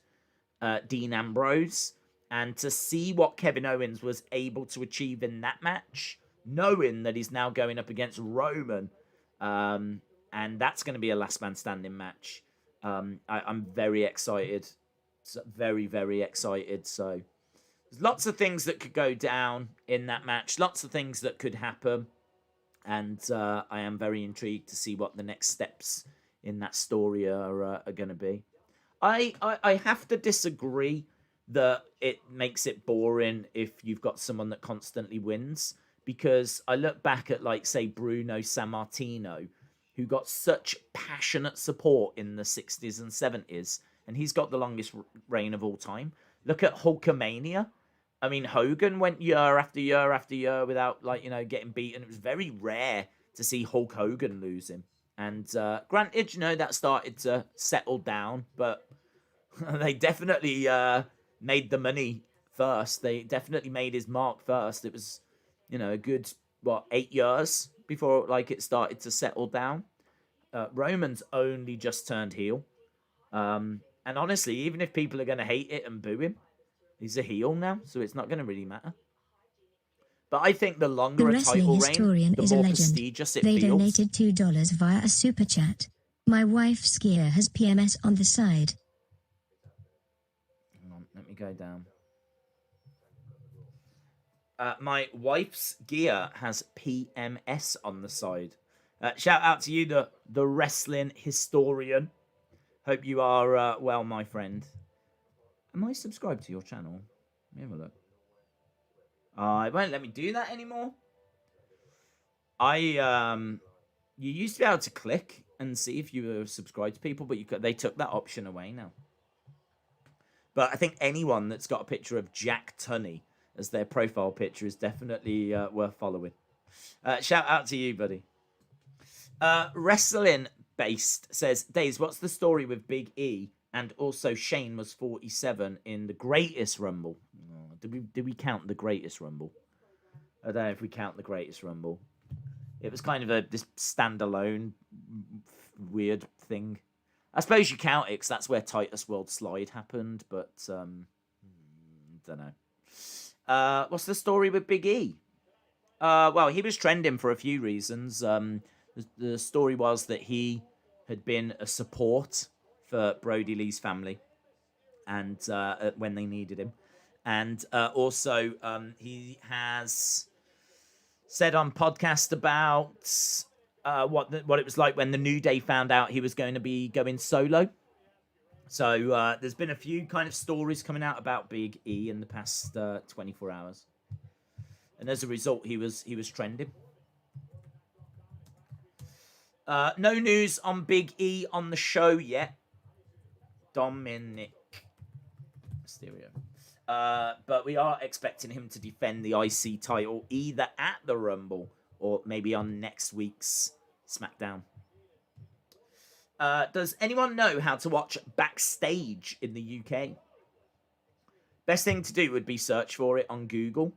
Dean Ambrose. And to see what Kevin Owens was able to achieve in that match, knowing that he's now going up against Roman, and that's going to be a Last Man Standing match. I'm very excited. Very, very excited. So there's lots of things that could go down in that match. Lots of things that could happen. And I am very intrigued to see what the next steps in that story are going to be. I have to disagree that it makes it boring if you've got someone that constantly wins, because I look back at, like, say, Bruno Sammartino, who got such passionate support in the 60s and 70s, and he's got the longest reign of all time. Look at Hulkamania. I mean, Hogan went year after year after year without, like, you know, getting beaten. It was very rare to see Hulk Hogan lose him. And granted, you know, that started to settle down, but they definitely made the money first. They definitely made his mark first. It was, you know, a good, 8 years before, like, it started to settle down. Roman's only just turned heel. And honestly, even if people are going to hate it and boo him, he's a heel now, so it's not going to really matter. But I think the The longer a wrestling title reign, historian the is a more legend. prestigious it They feels. donated $2 via a super chat. My wife's gear has PMS on the side. Hang on, let me go down. My wife's gear has PMS on the side. Shout out to you, the wrestling historian. Hope you are well, my friend. Am I subscribed to your channel? Let me have a look. It won't let me do that anymore. You used to be able to click and see if you were subscribed to people, but they took that option away now. But I think anyone that's got a picture of Jack Tunney as their profile picture is definitely worth following. Shout out to you, buddy. Wrestling Based says, Days, what's the story with Big E? And also Shane was 47 in the Greatest Rumble. Oh, did we count the Greatest Rumble? I don't know if we count the Greatest Rumble. It was kind of this standalone weird thing. I suppose you count it because that's where Titus World Slide happened, but don't know. What's the story with Big E? Well, he was trending for a few reasons. The story was that he had been a support for Brodie Lee's family, and when they needed him, and also he has said on podcast about what it was like when the New Day found out he was going to be going solo. So there's been a few kind of stories coming out about Big E in the past 24 hours, and as a result, he was trending. No news on Big E on the show yet. Dominic Mysterio. But we are expecting him to defend the IC title either at the Rumble or maybe on next week's SmackDown. Does anyone know how to watch Backstage in the UK? Best thing to do would be search for it on Google.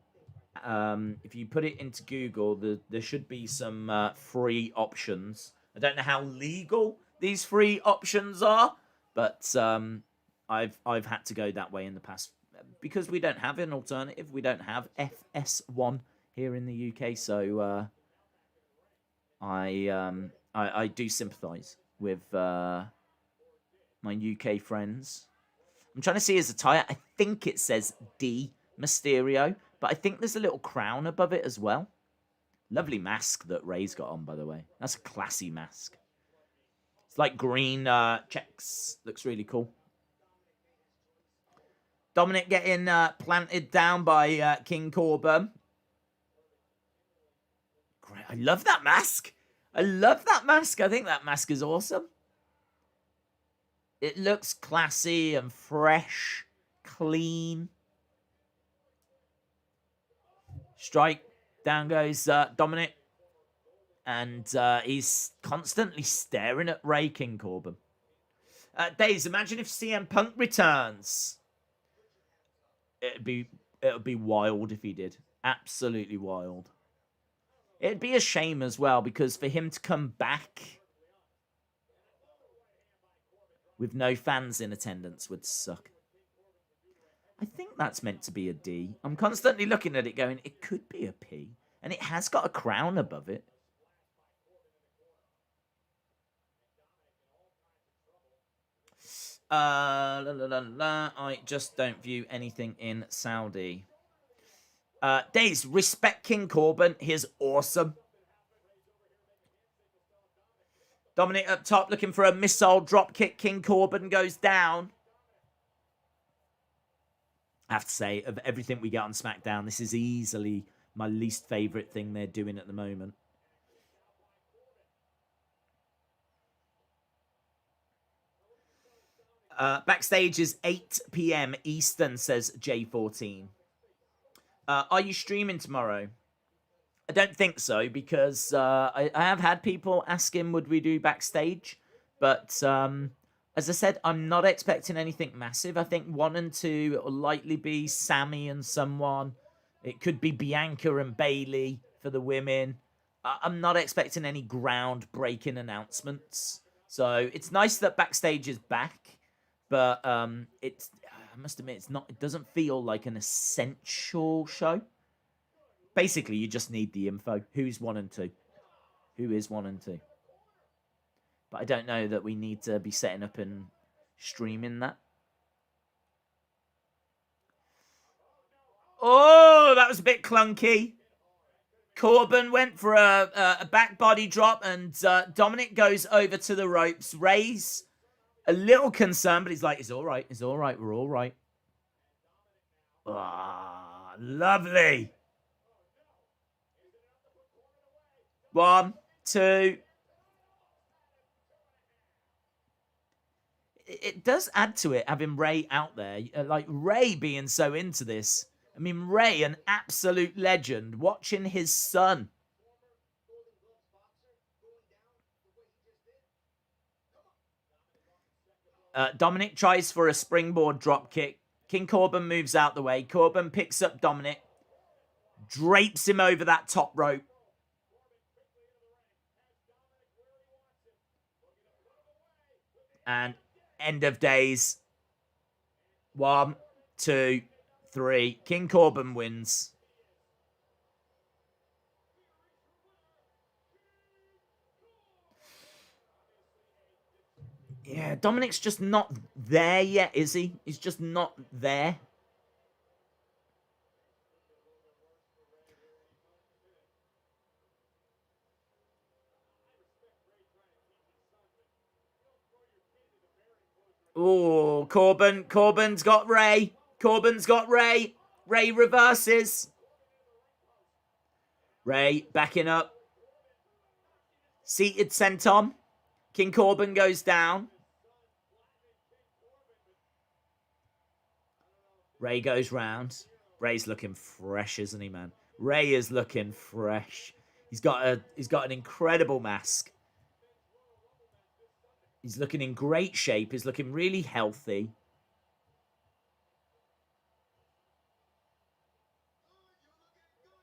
If you put it into Google, there should be some free options. I don't know how legal these free options are, but I've had to go that way in the past because we don't have an alternative. We don't have FS1 here in the UK, so I do sympathise with my UK friends. I'm trying to see as a tie. I think it says D Mysterio, but I think there's a little crown above it as well. Lovely mask that Ray's got on, by the way. That's a classy mask. It's like green checks. Looks really cool. Dominic getting planted down by King Corbin. Great. I love that mask. I love that mask. I think that mask is awesome. It looks classy and fresh, clean. Strike. Down goes Dominic. And he's constantly staring at Ray King Corbin. Days, imagine if CM Punk returns. It'd be wild if he did. Absolutely wild. It'd be a shame as well, because for him to come back with no fans in attendance would suck. I think that's meant to be a D. I'm constantly looking at it going, it could be a P. And it has got a crown above it. I just don't view anything in Saudi. Days, respect King Corbin. He's awesome. Dominic up top looking for a missile drop kick. King Corbin goes down. I have to say, of everything we get on SmackDown, this is easily my least favourite thing they're doing at the moment. Backstage is 8 p.m. Eastern, says J14. Are you streaming tomorrow? I don't think so, because I have had people asking, would we do Backstage? But as I said, I'm not expecting anything massive. I think 1 and 2, it will likely be Sammy and someone. It could be Bianca and Bayley for the women. I'm not expecting any groundbreaking announcements. So it's nice that Backstage is back, but it's I must admit it doesn't feel like an essential show. Basically, you just need the info. Who's 1 and 2? Who is 1 and 2? But I don't know that we need to be setting up and streaming that. Oh, that was a bit clunky. Corbin went for a back body drop, and Dominic goes over to the ropes. Ray's a little concerned, but he's like, it's all right, we're all right. Ah, lovely. 1, 2. It does add to it having Ray out there, like Ray being so into this. I mean, Ray, an absolute legend, watching his son. Dominic tries for a springboard drop kick. King Corbin moves out the way. Corbin picks up Dominic, drapes him over that top rope. And end of days. 1, 2, 3. King Corbin wins. Yeah, Dominic's just not there yet, is he? He's just not there. Oh, Corbin's got Ray. Ray reverses. Ray backing up. Seated senton. King Corbin goes down. Ray goes round. Ray's looking fresh, isn't he, man? Ray is looking fresh. He's got an incredible mask. He's looking in great shape. He's looking really healthy.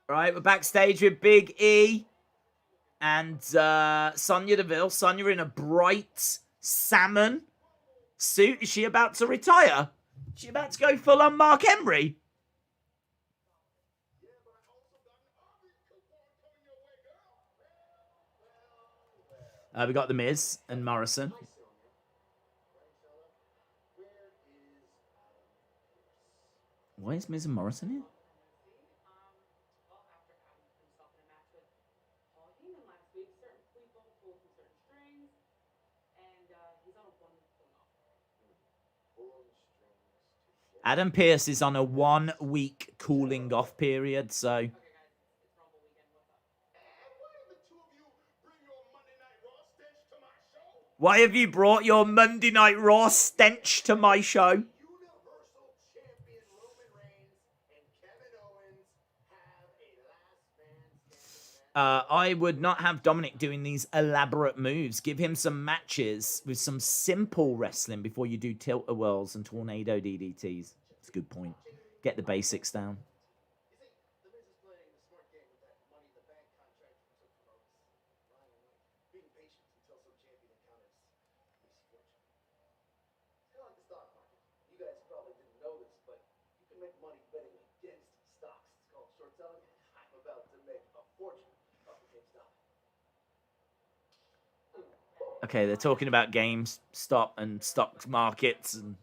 All right, we're backstage with Big E and Sonya Deville. Sonya in a bright salmon suit. Is she about to retire? Is she about to go full on Mark Henry? We got The Miz and Morrison. Why is Miz and Morrison here? Adam Pearce is on a 1-week cooling off period, so... Why have you brought your Monday Night Raw stench to my show? I would not have Dominic doing these elaborate moves. Give him some matches with some simple wrestling before you do tilt-a-whirls and tornado DDTs. That's a good point. Get the basics down. Okay, they're talking about GameStop and stock markets and...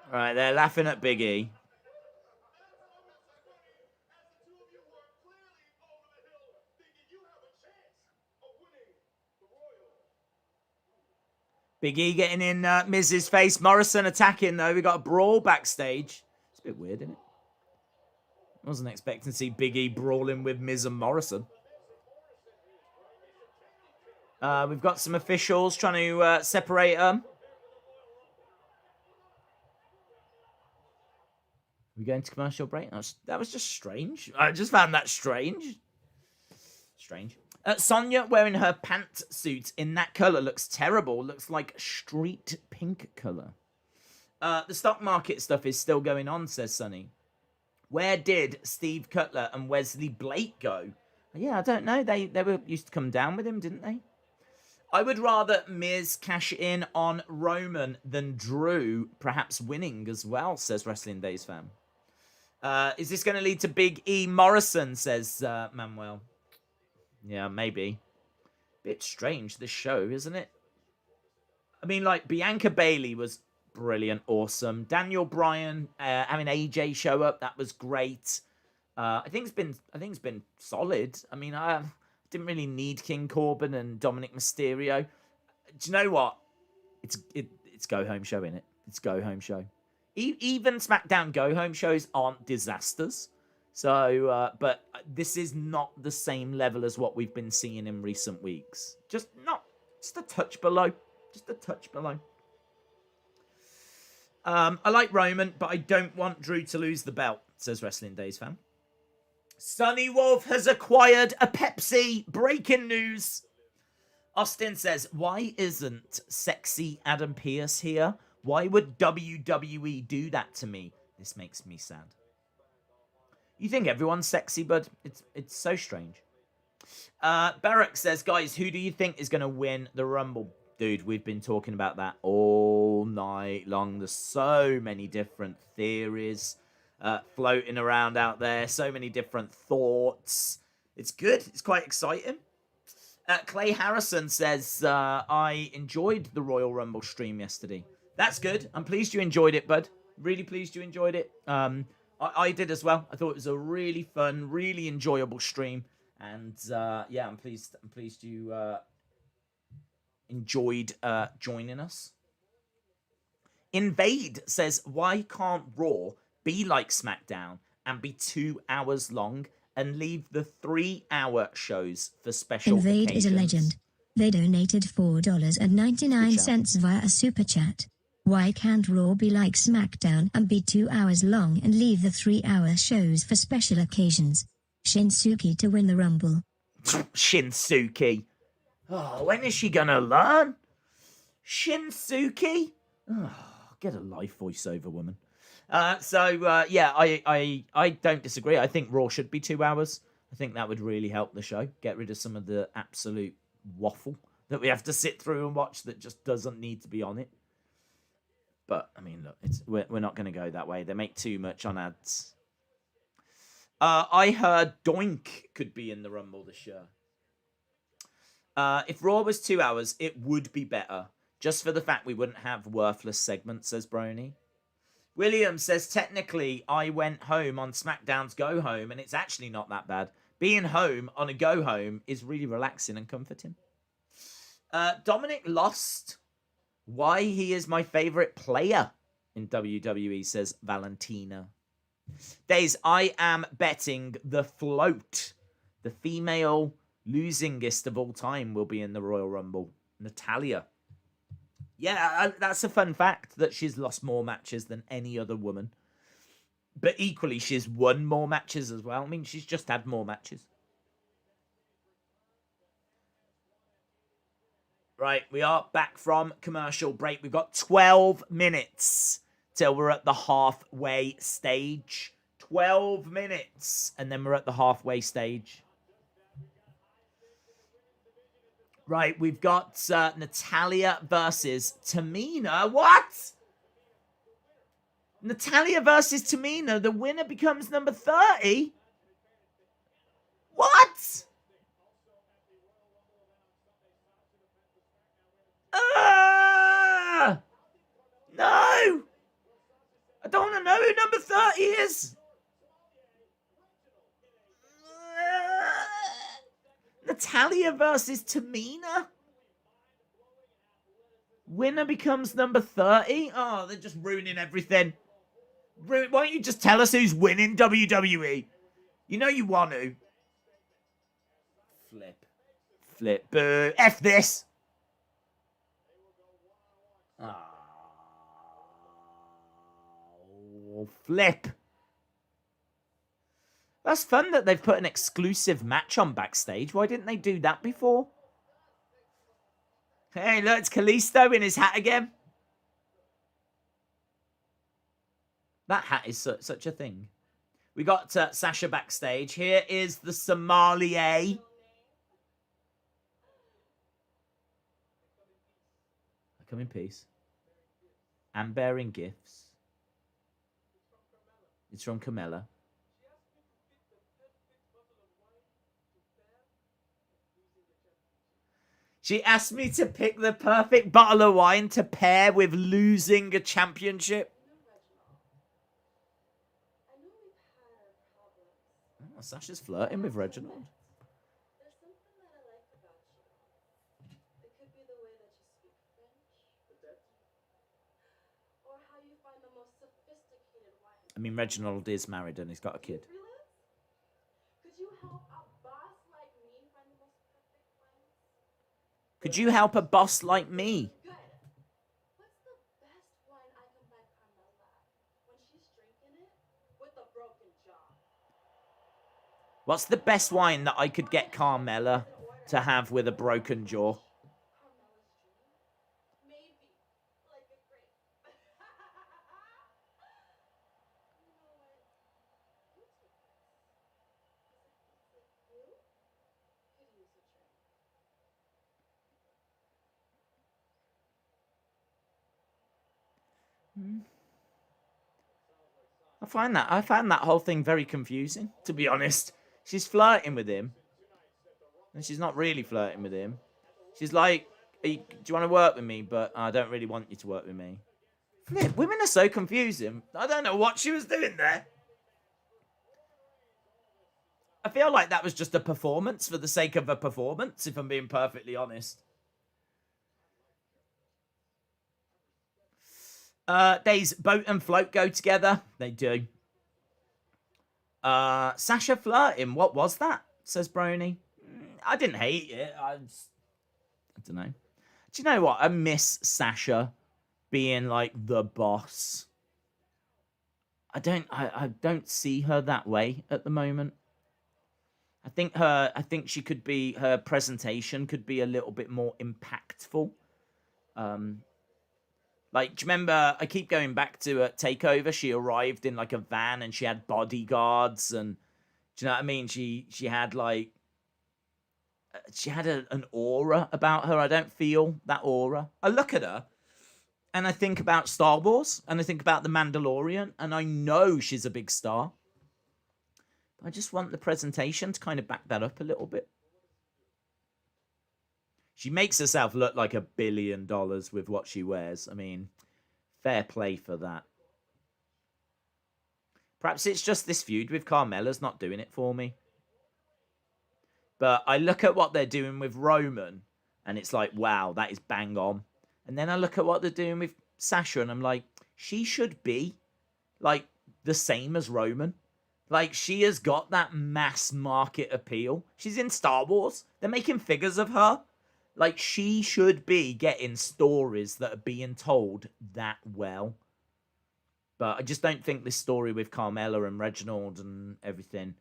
All right, they're laughing at Big E. Big E getting in Miz's face. Morrison attacking, though. We got a brawl backstage. It's a bit weird, isn't it? I wasn't expecting to see Big E brawling with Miz and Morrison. We've got some officials trying to separate them. We going to commercial break? That was just strange. I just found that strange. Strange. Sonya wearing her pantsuit in that colour looks terrible. Looks like street pink colour. The stock market stuff is still going on, says Sonny. Where did Steve Cutler and Wesley Blake go? Yeah, I don't know. They were used to come down with him, didn't they? I would rather Miz cash in on Roman than Drew perhaps winning as well, says Wrestling Days fan. Is this going to lead to Big E Morrison, says Manuel. Yeah, maybe. Bit strange, this show, isn't it? I mean, like, Bianca Bayley was brilliant, awesome. Daniel Bryan having AJ show up, that was great. I think it's been solid. I mean, I didn't really need King Corbin and Dominic Mysterio. Do you know what? It's go home show, innit? It's go home show. Even SmackDown go home shows aren't disasters. So, but this is not the same level as what we've been seeing in recent weeks. Just a touch below. Just a touch below. I like Roman, but I don't want Drew to lose the belt, says Wrestling Days fan. Sonny Wolf has acquired a Pepsi. Breaking news. Austin says, why isn't sexy Adam Pearce here? Why would WWE do that to me? This makes me sad. You think everyone's sexy, bud? It's so strange. Barak says, guys, who do you think is going to win the Rumble? Dude, we've been talking about that all night long. There's so many different theories floating around out there. So many different thoughts. It's good. It's quite exciting. Clay Harrison says, I enjoyed the Royal Rumble stream yesterday. That's good. I'm pleased you enjoyed it, bud. Really pleased you enjoyed it. I did as well. I thought it was a really fun, really enjoyable stream. And yeah, I'm pleased you enjoyed joining us. Invade says, why can't Raw be like SmackDown and be 2 hours long and leave the 3-hour shows for special Invade occasions? is a legend. They donated $4.99 via a super chat. Why can't Raw be like SmackDown and be 2 hours long and leave the 3-hour shows for special occasions? Shinsuke to win the Rumble. Shinsuke. Oh, when is she gonna learn? Shinsuke? Oh, get a life, voiceover woman. Yeah, I don't disagree. I think Raw should be 2 hours. I think that would really help the show. Get rid of some of the absolute waffle that we have to sit through and watch that just doesn't need to be on it. But, I mean, look, we're not going to go that way. They make too much on ads. I heard Doink could be in the Rumble this year. If Raw was 2 hours, it would be better. Just for the fact we wouldn't have worthless segments, says Brony. William says, technically, I went home on SmackDown's Go Home, and it's actually not that bad. Being home on a Go Home is really relaxing and comforting. Dominic lost. Why he is my favourite player in WWE, says Valentina. Days, I am betting the float. The female losingest of all time will be in the Royal Rumble. Natalia. Yeah, that's a fun fact that she's lost more matches than any other woman. But equally, she's won more matches as well. I mean, she's just had more matches. Right, we are back from commercial break. We've got 12 minutes till we're at the halfway stage. 12 minutes, and then we're at the halfway stage. Right, we've got Natalia versus Tamina. What? Natalia versus Tamina. The winner becomes number 30? What? No! I don't want to know who number 30 is. Natalia versus Tamina? Winner becomes number 30? Oh, they're just ruining everything. Why don't you just tell us who's winning WWE? You know you want to. Flip. Boo. F this. Oh, flip. That's fun that they've put an exclusive match on Backstage. Why didn't they do that before? Hey, look, it's Kalisto in his hat again. That hat is such a thing. We got Sasha backstage. Here is the sommelier. I come in peace. And bearing gifts. It's from Carmella. She asked me to pick the perfect bottle of wine to pair with losing a championship. Oh, Sasha's flirting with Reginald. There's something that I like about you. It could be the way that you speak French. Or how you find the most sophisticated wine. I mean, Reginald is married and he's got a kid. Could you help a boss like me find the most perfect wine? Could you help a boss like me? Good. What's the best wine I can buy Carmella when she's drinking it with a broken jaw? What's the best wine that I could get Carmella to have with a broken jaw? Carmella's dream? Maybe. Like a grape. You know what? You take this. Because I think that you could use a drink. I found that whole thing very confusing, to be honest. She's flirting with him. And she's not really flirting with him. She's like, do you want to work with me? But I don't really want you to work with me. Flip, women are so confusing. I don't know what she was doing there. I feel like that was just a performance for the sake of a performance, if I'm being perfectly honest. Days boat and float go together. They do. Sasha flirting. What was that? Says Brony. I didn't hate it. I don't know. Do you know what? I miss Sasha being like the boss. I don't see her that way at the moment. I think she could be, her presentation could be a little bit more impactful. Like, do you remember, I keep going back to TakeOver, she arrived in like a van and she had bodyguards and, do you know what I mean? She had like, she had an aura about her. I don't feel that aura. I look at her and I think about Star Wars and I think about The Mandalorian and I know she's a big star. I just want the presentation to kind of back that up a little bit. She makes herself look like $1 billion with what she wears. I mean, fair play for that. Perhaps it's just this feud with Carmella's not doing it for me. But I look at what they're doing with Roman, and it's like, wow, that is bang on. And then I look at what they're doing with Sasha, and I'm like, she should be, like, the same as Roman. Like, she has got that mass market appeal. She's in Star Wars. They're making figures of her. Like, she should be getting stories that are being told that well. But I just don't think this story with Carmella and Reginald and everything,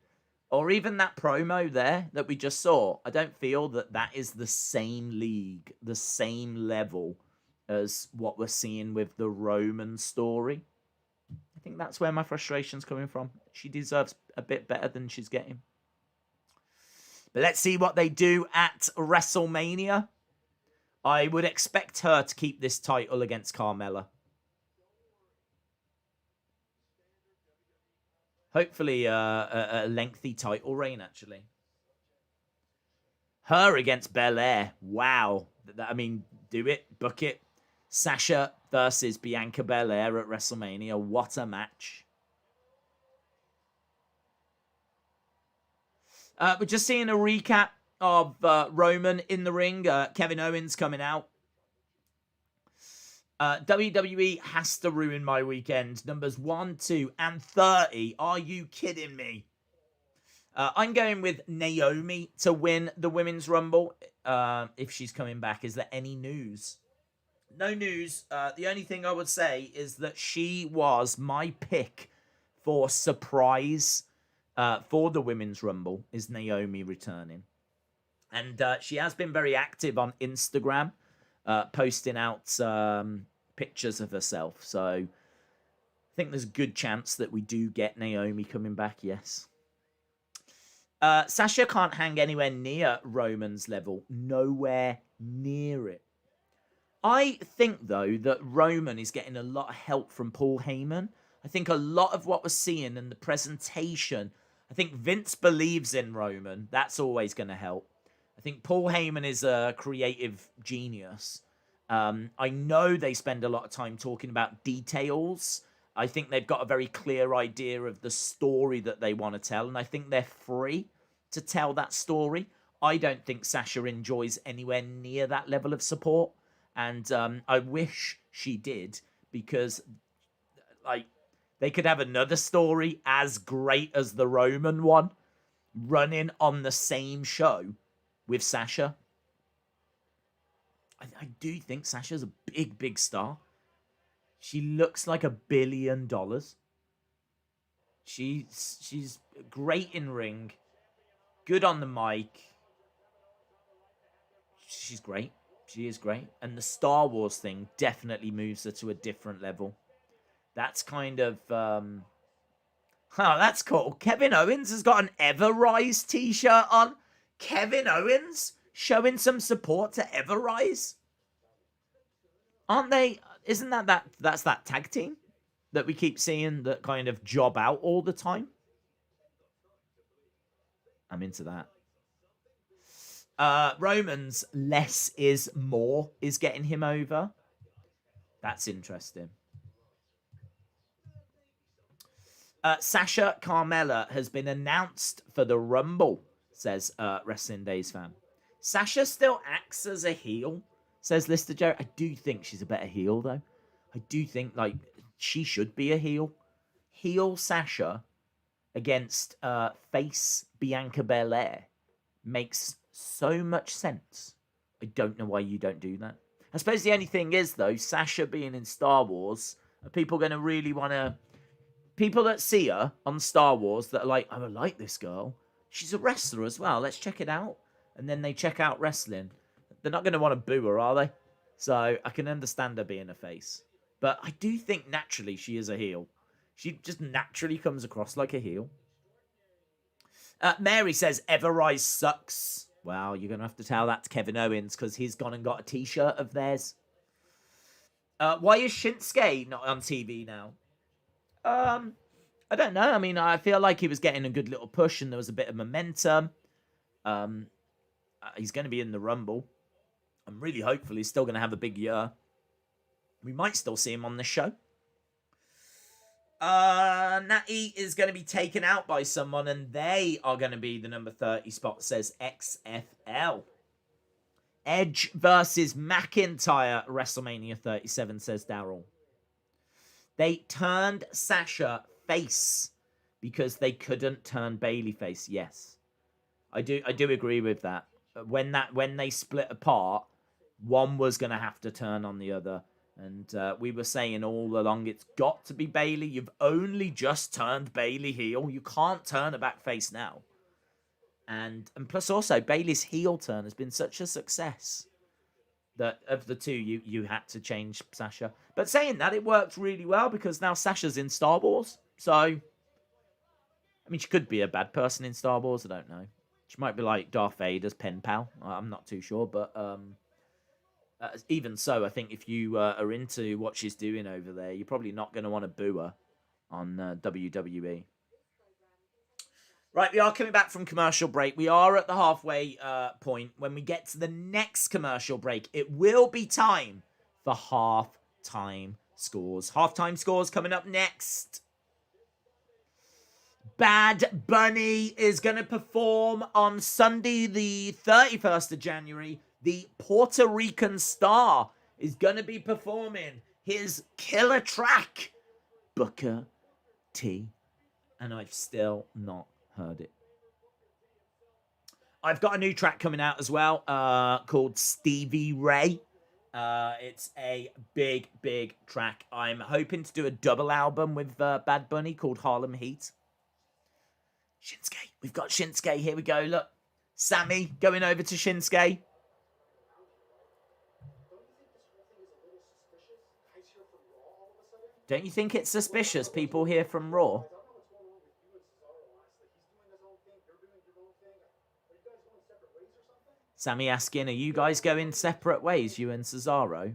or even that promo there that we just saw, I don't feel that that is the same league, the same level as what we're seeing with the Roman story. I think that's where my frustration's coming from. She deserves a bit better than she's getting. But let's see what they do at WrestleMania. I would expect her to keep this title against Carmella. Hopefully a lengthy title reign, actually. Her against Belair. Wow. I mean, do it. Book it. Sasha versus Bianca Belair at WrestleMania. What a match. We're just seeing a recap of Roman in the ring. Kevin Owens coming out. WWE has to ruin my weekend. Numbers 1, 2, and 30. Are you kidding me? I'm going with Naomi to win the Women's Rumble. If she's coming back. Is there any news? No news. The only thing I would say is that she was my pick for surprise for the Women's Rumble is Naomi returning. And she has been very active on Instagram, posting out pictures of herself. So I think there's a good chance that we do get Naomi coming back, yes. Sasha can't hang anywhere near Roman's level. Nowhere near it. I think, though, that Roman is getting a lot of help from Paul Heyman. I think a lot of what we're seeing in the presentation, I think Vince believes in Roman. That's always going to help. I think Paul Heyman is a creative genius. I know they spend a lot of time talking about details. I think they've got a very clear idea of the story that they want to tell, and I think they're free to tell that story. I don't think Sasha enjoys anywhere near that level of support, and I wish she did, because like they could have another story as great as the Roman one running on the same show with Sasha. I do think Sasha's a big, big star. She looks like $1 billion. She's great in ring, good on the mic. She's great. She is great. And the Star Wars thing definitely moves her to a different level. That's kind of... Oh, that's cool. Kevin Owens has got an Everrise t-shirt on. Kevin Owens showing some support to Everrise. Aren't they... Isn't that's that tag team that we keep seeing that kind of job out all the time? I'm into that. Roman's less is more is getting him over. That's interesting. Sasha Carmella has been announced for the Rumble, says Wrestling Days fan. Sasha still acts as a heel, says Lister Joe. I do think she's a better heel, though. I do think, like, she should be a heel. Heel Sasha against face Bianca Belair makes so much sense. I don't know why you don't do that. I suppose the only thing is, though, Sasha being in Star Wars, are people going to really want to... People that see her on Star Wars that are like, oh, I like this girl. She's a wrestler as well. Let's check it out. And then they check out wrestling. They're not going to want to boo her, are they? So I can understand her being a face. But I do think naturally she is a heel. She just naturally comes across like a heel. Mary says, Everrise sucks. Well, you're going to have to tell that to Kevin Owens because he's gone and got a t-shirt of theirs. Why is Shinsuke not on TV now? I don't know. I mean, I feel like he was getting a good little push and there was a bit of momentum. He's going to be in the Rumble. I'm really hopeful he's still going to have a big year. We might still see him on the show. Natty is going to be taken out by someone and they are going to be the number 30 spot, says XFL. Edge versus McIntyre, WrestleMania 37, says Daryl. They turned Sasha face because they couldn't turn Bayley face. Yes, I do agree with that. When they split apart, one was going to have to turn on the other. And we were saying all along, it's got to be Bayley. You've only just turned Bayley heel. You can't turn her back face now. And plus also, Bayley's heel turn has been such a success that of the two, you had to change Sasha. But saying that, it worked really well because now Sasha's in Star Wars. So, I mean, she could be a bad person in Star Wars. I don't know. She might be like Darth Vader's pen pal. I'm not too sure. But even so, I think if you are into what she's doing over there, you're probably not going to want to boo her on WWE. Right, we are coming back from commercial break. We are at the halfway point. When we get to the next commercial break, it will be time for half-time scores. Half-time scores coming up next. Bad Bunny is going to perform on Sunday, the 31st of January. The Puerto Rican star is going to be performing his killer track, Booker T. And I've still not heard it. I've got a new track coming out as well called Stevie Ray. It's a big, big track. I'm hoping to do a double album with Bad Bunny called Harlem Heat. Shinsuke. We've got Shinsuke. Here we go. Look. Sammy going over to Shinsuke. Don't you think it's suspicious people here from Raw? Sammy asking, are you guys going separate ways, you and Cesaro?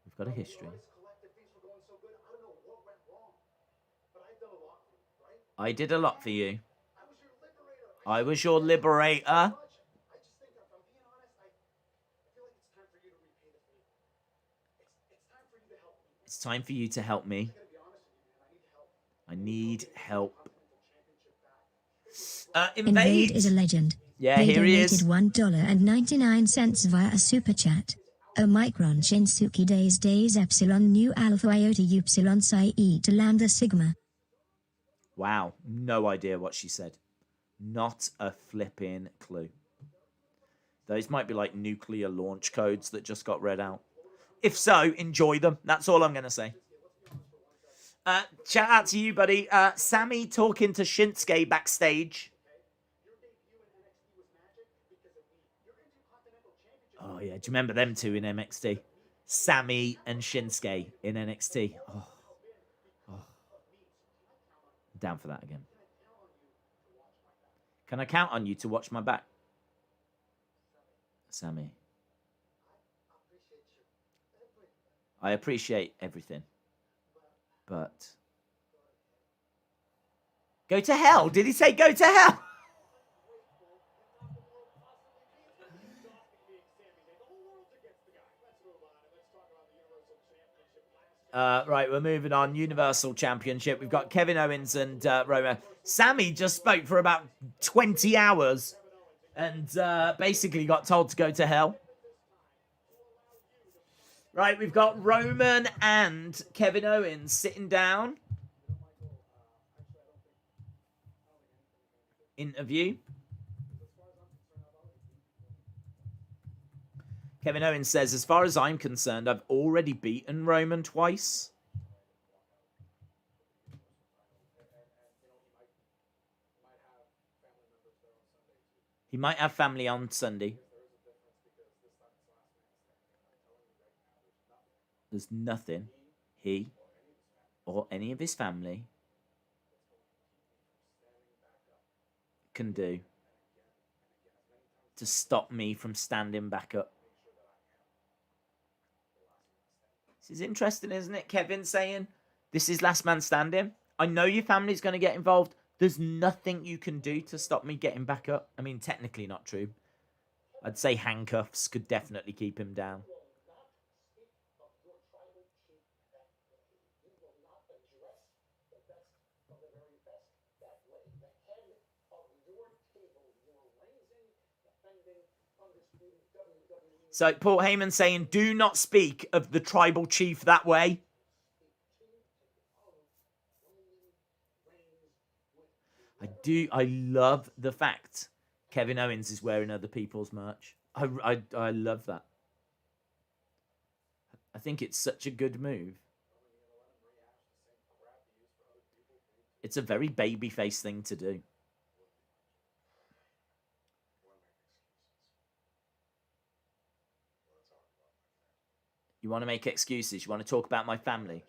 We've got a history. I did a lot for you. I was your liberator. It's time for you to help me. I need help. Invade is a legend. Yeah, They here he is. $1.99 via a super chat. Omicron Shinsuke days Epsilon Nu Alpha Iota Upsilon Psi Eta Lambda Sigma. Wow, no idea what she said. Not a flipping clue. Those might be like nuclear launch codes that just got read out. If so, enjoy them. That's all I'm going to say. Shout out to you, buddy. Sammy talking to Shinsuke backstage. Oh, yeah. Do you remember them two in NXT? Sammy and Shinsuke in NXT. Oh. I'm down for that again. Can I count on you to watch my back? Sammy. I appreciate everything. But go to hell. Did he say go to hell? Right, we're moving on. Universal Championship. We've got Kevin Owens and Roman. Sammy just spoke for about 20 hours and basically got told to go to hell. Right, we've got Roman and Kevin Owens sitting down. Interview. Kevin Owens says, as far as I'm concerned, I've already beaten Roman twice. He might have family on Sunday. There's nothing he or any of his family can do to stop me from standing back up. This is interesting, isn't it? Kevin saying, this is last man standing. I know your family's going to get involved. There's nothing you can do to stop me getting back up. I mean, technically not true. I'd say handcuffs could definitely keep him down. So Paul Heyman saying, do not speak of the tribal chief that way. I love the fact Kevin Owens is wearing other people's merch. I love that. I think it's such a good move. It's a very babyface thing to do. You want to make excuses. You want to talk about my family.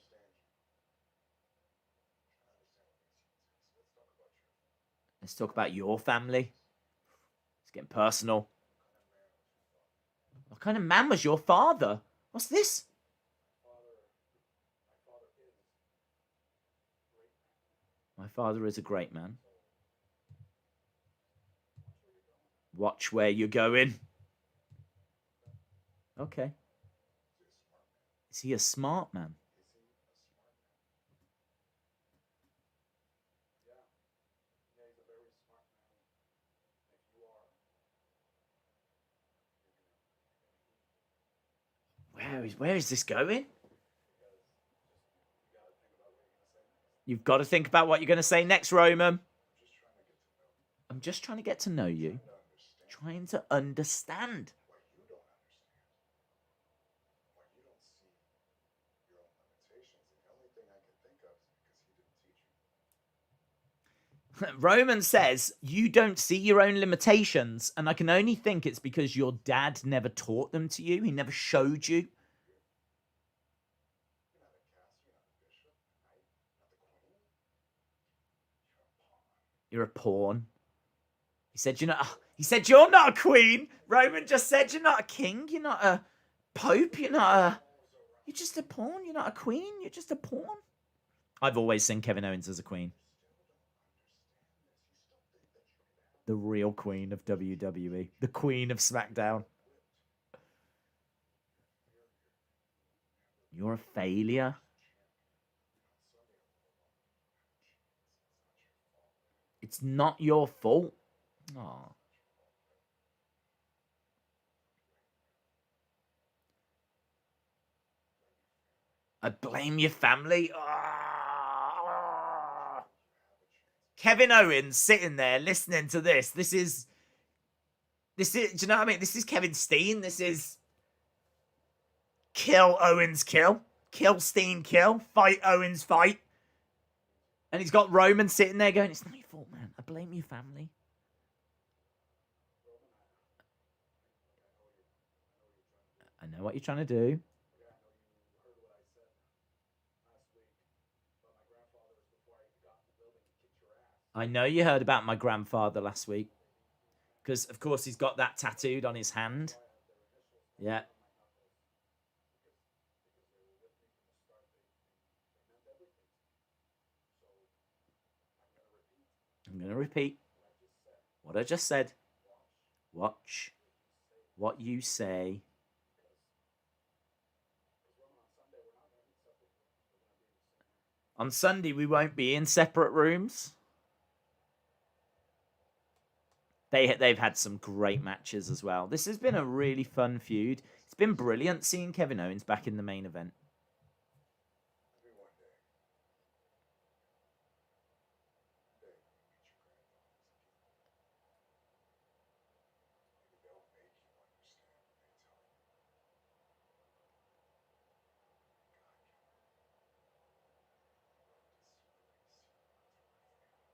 Let's talk about your family. It's getting personal. What kind of man was your father? What's this? My father is a great man. Watch where you're going. Okay. Is he a smart man? Where is this going? You've got to think about what you're going to say next, Roman. I'm just trying to get to know you. Trying to understand. Roman says, you don't see your own limitations, and I can only think it's because your dad never taught them to you. He never showed you. You're a pawn. He said, you're not a queen. Roman just said, you're not a king. You're not a pope. You're just a pawn. You're not a queen. You're just a pawn. I've always seen Kevin Owens as a queen. The real queen of WWE. The queen of SmackDown. You're a failure. It's not your fault. Aww. I blame your family. Aww. Kevin Owens sitting there listening to this. This is, do you know what I mean? This is Kevin Steen. This is kill Owens, kill Steen, kill, fight Owens, fight. And he's got Roman sitting there going, it's not your fault, man. I blame your family. I know what you're trying to do. I know you heard about my grandfather last week. Because, of course, he's got that tattooed on his hand. Yeah. I'm going to repeat what I just said. Watch what you say. On Sunday, we won't be in separate rooms. They've had some great matches as well. This has been a really fun feud. It's been brilliant seeing Kevin Owens back in the main event.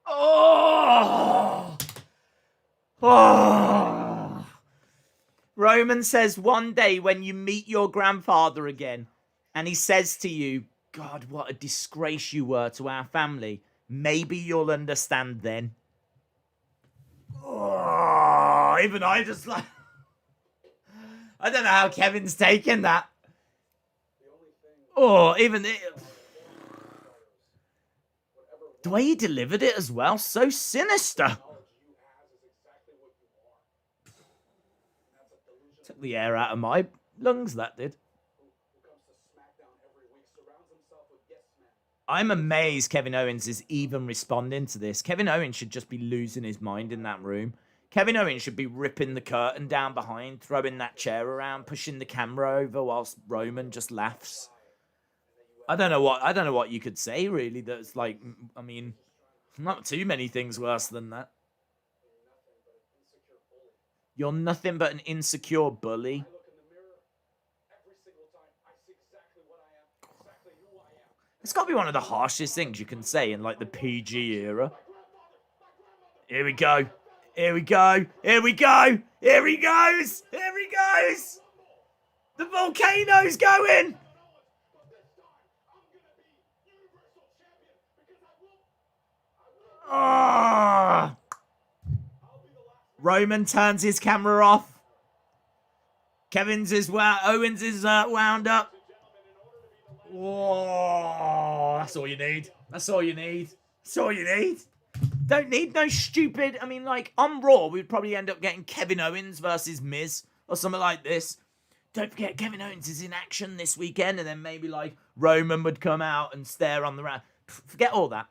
Oh! Oh! Roman says one day when you meet your grandfather again and he says to you, God, what a disgrace you were to our family. Maybe you'll understand then. Oh, even I just like... I don't know how Kevin's taking that. Oh, even... The way he delivered it as well, so sinister. Took the air out of my lungs, that did. I'm amazed Kevin Owens is even responding to this. Kevin Owens should just be losing his mind in that room. Kevin Owens should be ripping the curtain down behind, throwing that chair around, pushing the camera over whilst Roman just laughs. I don't know what you could say, really, that's like, I mean, not too many things worse than that. You're nothing but an insecure bully. It's got to be one of the harshest things you can say in, like, the PG era. Here we go. Here we go. Here we go. Here he goes. Here he goes. The volcano's going. Oh. Roman turns his camera off. Owens is wound up. Whoa, that's all you need. That's all you need. That's all you need. Don't need no stupid... I mean, like, on Raw, we'd probably end up getting Kevin Owens versus Miz or something like this. Don't forget, Kevin Owens is in action this weekend, and then maybe, like, Roman would come out and stare on the round. Forget all that.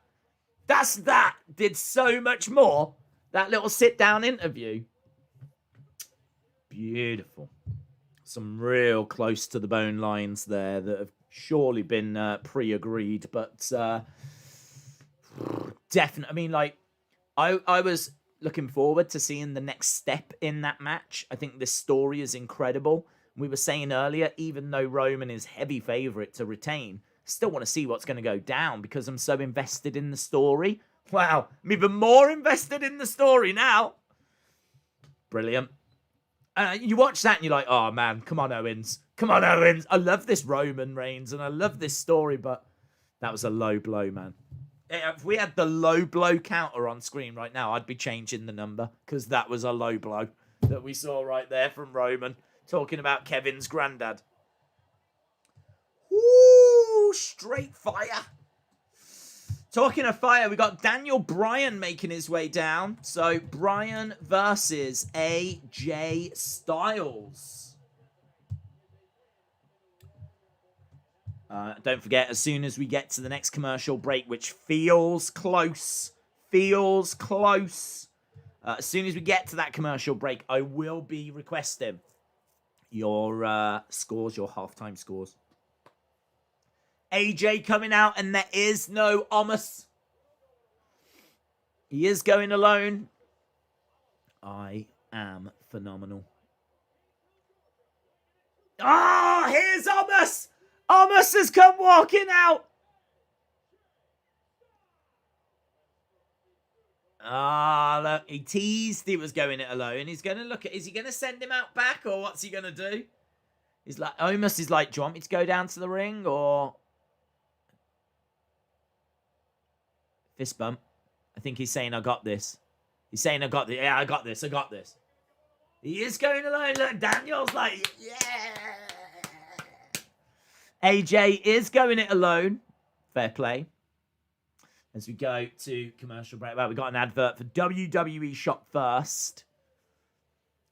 That did so much more. That little sit-down interview. Beautiful. Some real close-to-the-bone lines there that have surely been pre-agreed, but definitely, I mean, like, I was looking forward to seeing the next step in that match. I think this story is incredible. We were saying earlier, even though Roman is heavy favourite to retain, still want to see what's going to go down because I'm so invested in the story. Wow. I'm even more invested in the story now. Brilliant. You watch that and you're like, oh, man, come on, Owens. Come on, Owens. I love this Roman Reigns and I love this story, but that was a low blow, man. If we had the low blow counter on screen right now, I'd be changing the number because that was a low blow that we saw right there from Roman talking about Kevin's granddad. Woo! Straight fire. Talking of fire, we got Daniel Bryan making his way down. So, Bryan versus AJ Styles. Don't forget, as soon as we get to the next commercial break, which feels close, as soon as we get to that commercial break, I will be requesting your scores, your halftime scores. AJ coming out, and there is no Omos. He is going alone. I am phenomenal. Ah, here's Omos. Omos has come walking out. Ah, look, he teased he was going it alone. He's going to look at, is he going to send him out back or what's he going to do? He's like, Omos is like, do you want me to go down to the ring or... Fist bump. I think he's saying, I got this. He's saying, I got this. Yeah, I got this. I got this. He is going alone. Look, Daniel's like, yeah. AJ is going it alone. Fair play. As we go to commercial break. Well, we got an advert for WWE Shop first.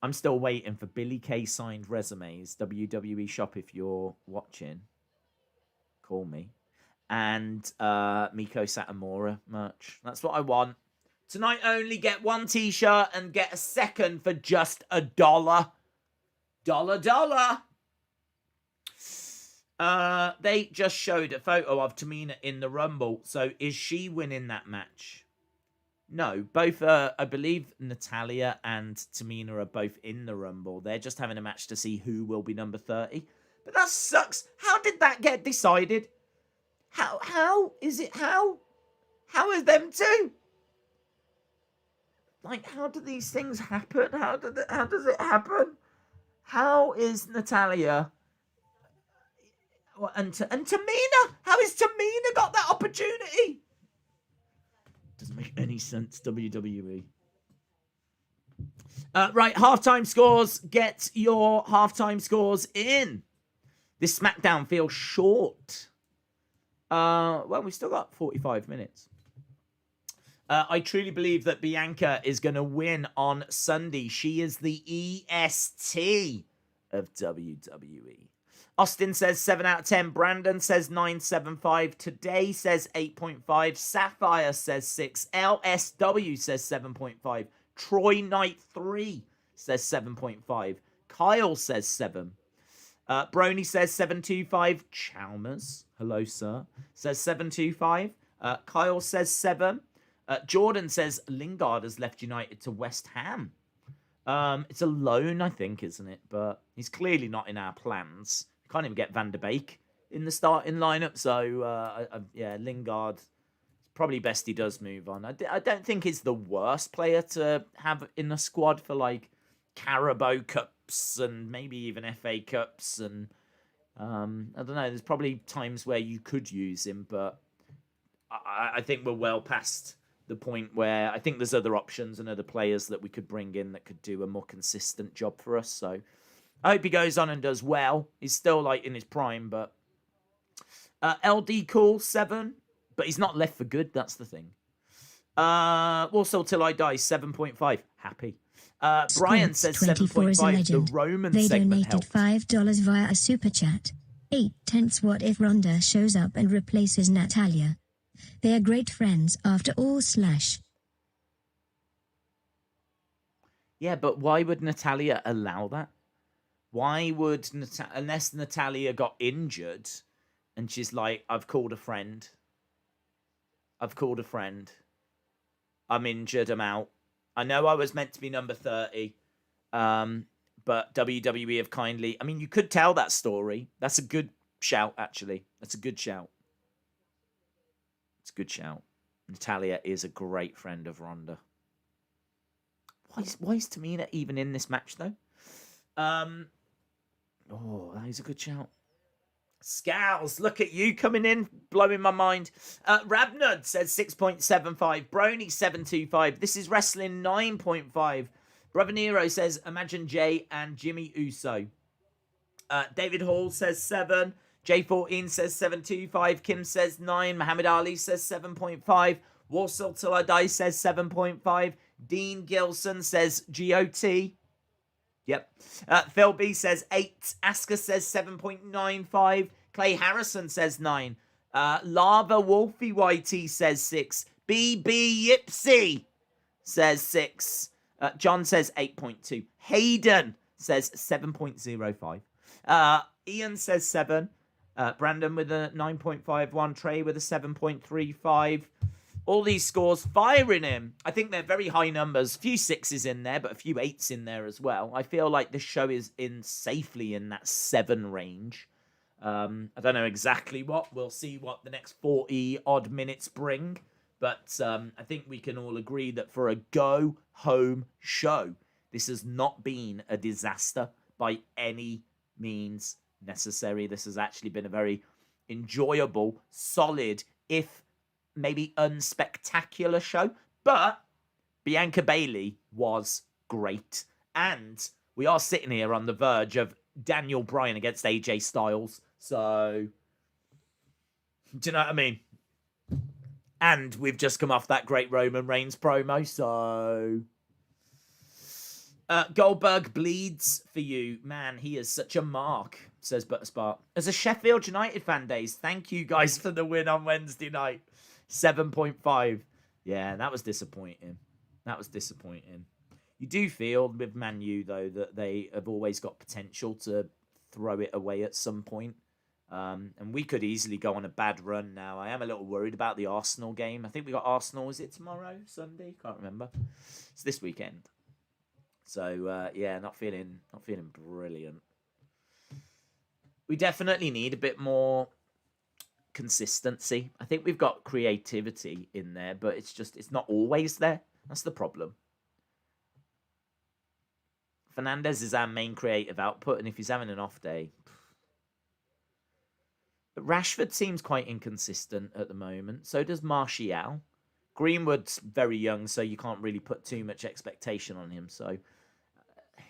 I'm still waiting for Billy Kay signed resumes. WWE Shop, if you're watching, call me. And Miko Satomura merch. That's what I want. Tonight only, get one t-shirt and get a second for just $1. $1. They just showed a photo of Tamina in the Rumble. So is she winning that match? No, both, I believe Natalya and Tamina are both in the Rumble. They're just having a match to see who will be number 30. But that sucks. How did that get decided? How is it? How is them two? Like, how do these things happen? How does it happen? How is Natalya and Tamina? How has Tamina got that opportunity? Doesn't make any sense, WWE. Right, halftime scores. Get your halftime scores in. This SmackDown feels short. Well, we've still got 45 minutes. I truly believe that Bianca is going to win on Sunday. She is the EST of WWE. Austin says 7 out of 10. Brandon says 9.75. Today says 8.5. Sapphire says 6. LSW says 7.5. Troy Knight 3 says 7.5. Kyle says 7. Brony says 725. Chalmers, hello sir, says 725. Kyle says 7. Jordan says Lingard has left United to West Ham. It's a loan, I think, isn't it? But he's clearly not in our plans. Can't even get Van der Beek in the starting lineup. So, yeah, Lingard, it's probably best he does move on. I don't think he's the worst player to have in the squad for, like, Carabao Cups and maybe even FA Cups. And, I don't know, there's probably times where you could use him, but I think we're well past the point where I think there's other options and other players that we could bring in that could do a more consistent job for us. So I hope he goes on and does well. He's still like in his prime, but LD Cool 7, but he's not left for good. That's the thing. Also Till I Die 7.5. Happy. Brian says 7.5. The Roman they segment donated helped. $5 via a super chat. 8/10. What if Ronda shows up and replaces Natalya? They are great friends after all. Yeah, but why would Natalya allow that? Why would unless Natalya got injured and she's like, I've called a friend. I'm injured, I'm out. I know I was meant to be number 30. But WWE have kindly... I mean, you could tell that story. That's a good shout, actually. That's a good shout. It's a good shout. Natalia is a great friend of Ronda. Why is Tamina even in this match, though? Oh, that is a good shout. Scowls, look at you coming in, blowing my mind. Rabnud says 6.75. Brony 725. This is wrestling 9.5. Brother Nero says, imagine Jay and Jimmy Uso. David Hall says 7. J14 says 725. Kim says 9. Muhammad Ali says 7.5. Warsaw Till I Die says 7.5. Dean Gilson says GOT. Yep. Phil B says 8. Asker says 7.95. Clay Harrison says 9. Lava Wolfie YT says 6. BB Yipsy says 6. John says 8.2. Hayden says 7.05. Ian says 7. Brandon with a 9.51. Trey with a 7.35. All these scores firing him. I think they're very high numbers. A few 6s in there, but a few 8s in there as well. I feel like this show is safely in that 7 range. I don't know exactly what. We'll see what the next 40-odd minutes bring. But I think we can all agree that for a go-home show, this has not been a disaster by any means necessary. This has actually been a very enjoyable, solid, if maybe unspectacular show, but Bianca Bayley was great. And we are sitting here on the verge of Daniel Bryan against AJ Styles. So, do you know what I mean? And we've just come off that great Roman Reigns promo, so... Goldberg bleeds for you. Man, he is such a mark, says Butterspark. As a Sheffield United fan days, thank you guys for the win on Wednesday night. 7.5. Yeah, that was disappointing. That was disappointing. You do feel with Man U, though, that they have always got potential to throw it away at some point. And we could easily go on a bad run now. I am a little worried about the Arsenal game. I think we got Arsenal, is it tomorrow? Sunday? Can't remember. It's this weekend. So, yeah, not feeling brilliant. We definitely need a bit more consistency. I think we've got creativity in there, but it's not always there. That's the problem. Fernandez is our main creative output, and if he's having an off day... But Rashford seems quite inconsistent at the moment. So does Martial. Greenwood's very young, so you can't really put too much expectation on him. So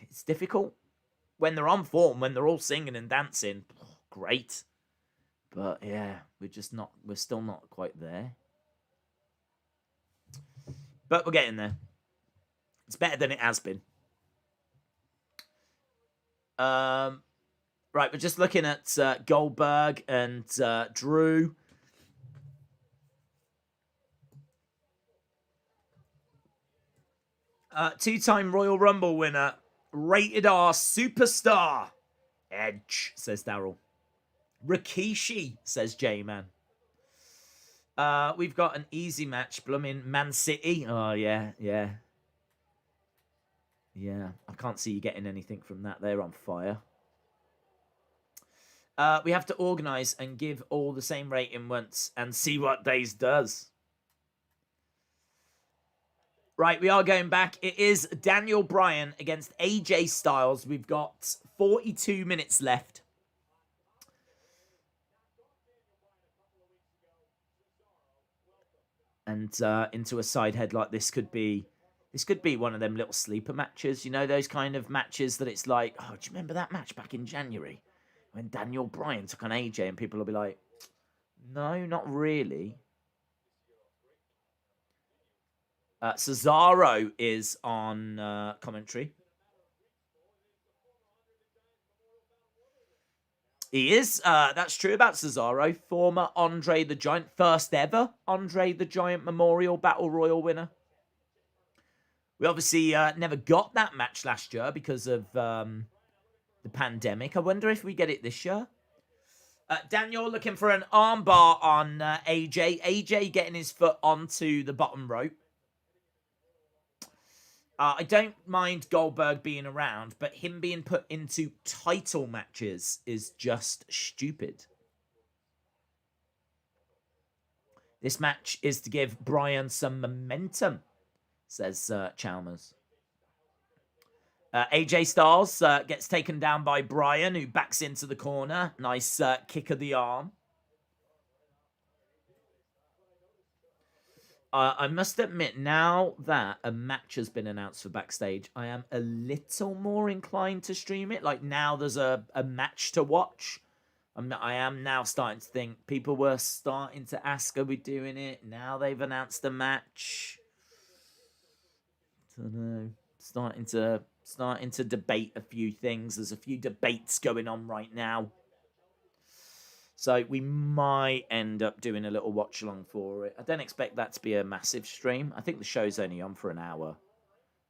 it's difficult. When they're on form, when they're all singing and dancing, great. But yeah, we're still not quite there. But we're getting there. It's better than it has been. Right, we're just looking at Goldberg and Drew. Two-time Royal Rumble winner, Rated R Superstar. Edge, says Daryl. Rikishi, says J-Man. We've got an easy match, blooming Man City. Oh, yeah. Yeah, I can't see you getting anything from that. They're on fire. We have to organise and give all the same rating once and see what Days does. Right, we are going back. It is Daniel Bryan against AJ Styles. We've got 42 minutes left. And into a side head like this could be one of them little sleeper matches. You know, those kind of matches that it's like, oh, do you remember that match back in January when Daniel Bryan took on AJ? And people will be like, no, not really. Cesaro is on commentary. He is. That's true about Cesaro. Former Andre the Giant. First ever Andre the Giant Memorial Battle Royal winner. We obviously never got that match last year because of the pandemic. I wonder if we get it this year. Daniel looking for an armbar on AJ. AJ getting his foot onto the bottom rope. I don't mind Goldberg being around, but him being put into title matches is just stupid. This match is to give Bryan some momentum, says Chalmers. AJ Styles gets taken down by Bryan, who backs into the corner. Nice kick of the arm. I must admit, now that a match has been announced for Backstage, I am a little more inclined to stream it. Like, now there's a match to watch. I am now starting to think, people were starting to ask, are we doing it? Now they've announced a match. I don't know. Starting to debate a few things. There's a few debates going on right now. So we might end up doing a little watch along for it. I don't expect that to be a massive stream. I think the show's only on for an hour.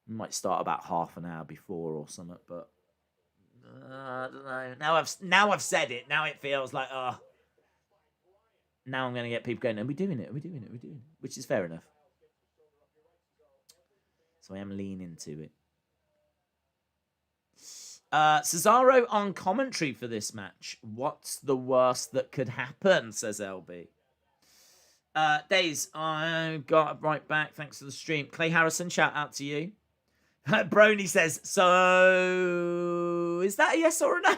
We might start about half an hour before or something, but I don't know. Now I've said it. Now it feels like, now I'm going to get people going, are we doing it? Are we doing it? Are we doing it? Which is fair enough. So I am leaning to it. Cesaro on commentary for this match. What's the worst that could happen, says LB. Days, I got right back. Thanks for the stream. Clay Harrison, shout out to you. Brony says, so is that a yes or a no?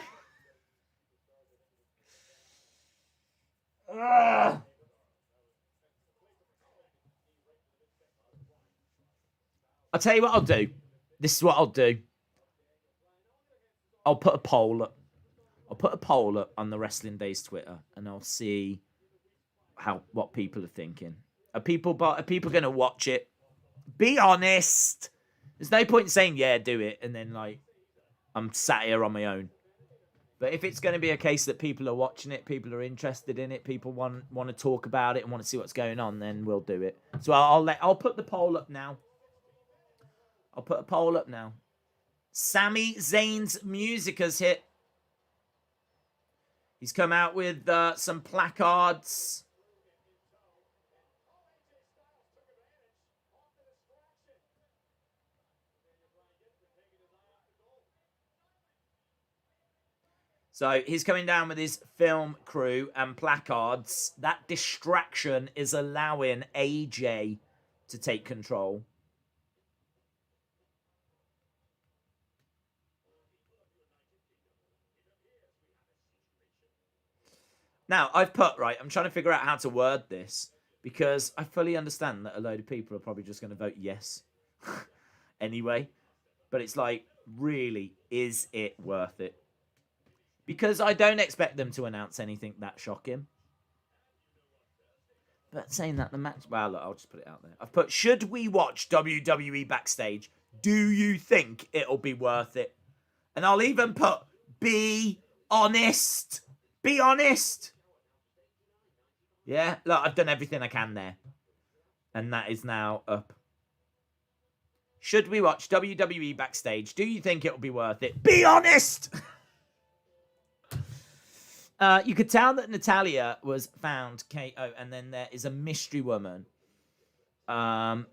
I'll tell you what I'll do. This is what I'll do. I'll put a poll up. I'll put a poll up on the Wrestling Days Twitter, and I'll see what people are thinking. Are people going to watch it? Be honest. There's no point in saying, yeah, do it, and then, like, I'm sat here on my own. But if it's going to be a case that people are watching it, people are interested in it, people want to talk about it and want to see what's going on, then we'll do it. So I'll put the poll up now. I'll put a poll up now. Sami Zayn's music has hit. He's come out with some placards. So he's coming down with his film crew and placards. That distraction is allowing AJ to take control. Now, I'm trying to figure out how to word this, because I fully understand that a load of people are probably just going to vote yes anyway. But it's like, really, is it worth it? Because I don't expect them to announce anything that shocking. But saying that, the match... Well, look, I'll just put it out there. I've put, should we watch WWE Backstage? Do you think it'll be worth it? And I'll even put, be honest. Be honest. Yeah, look, I've done everything I can there. And that is now up. Should we watch WWE Backstage? Do you think it'll be worth it? Be honest! You could tell that Natalya was found KO, and then there is a mystery woman. But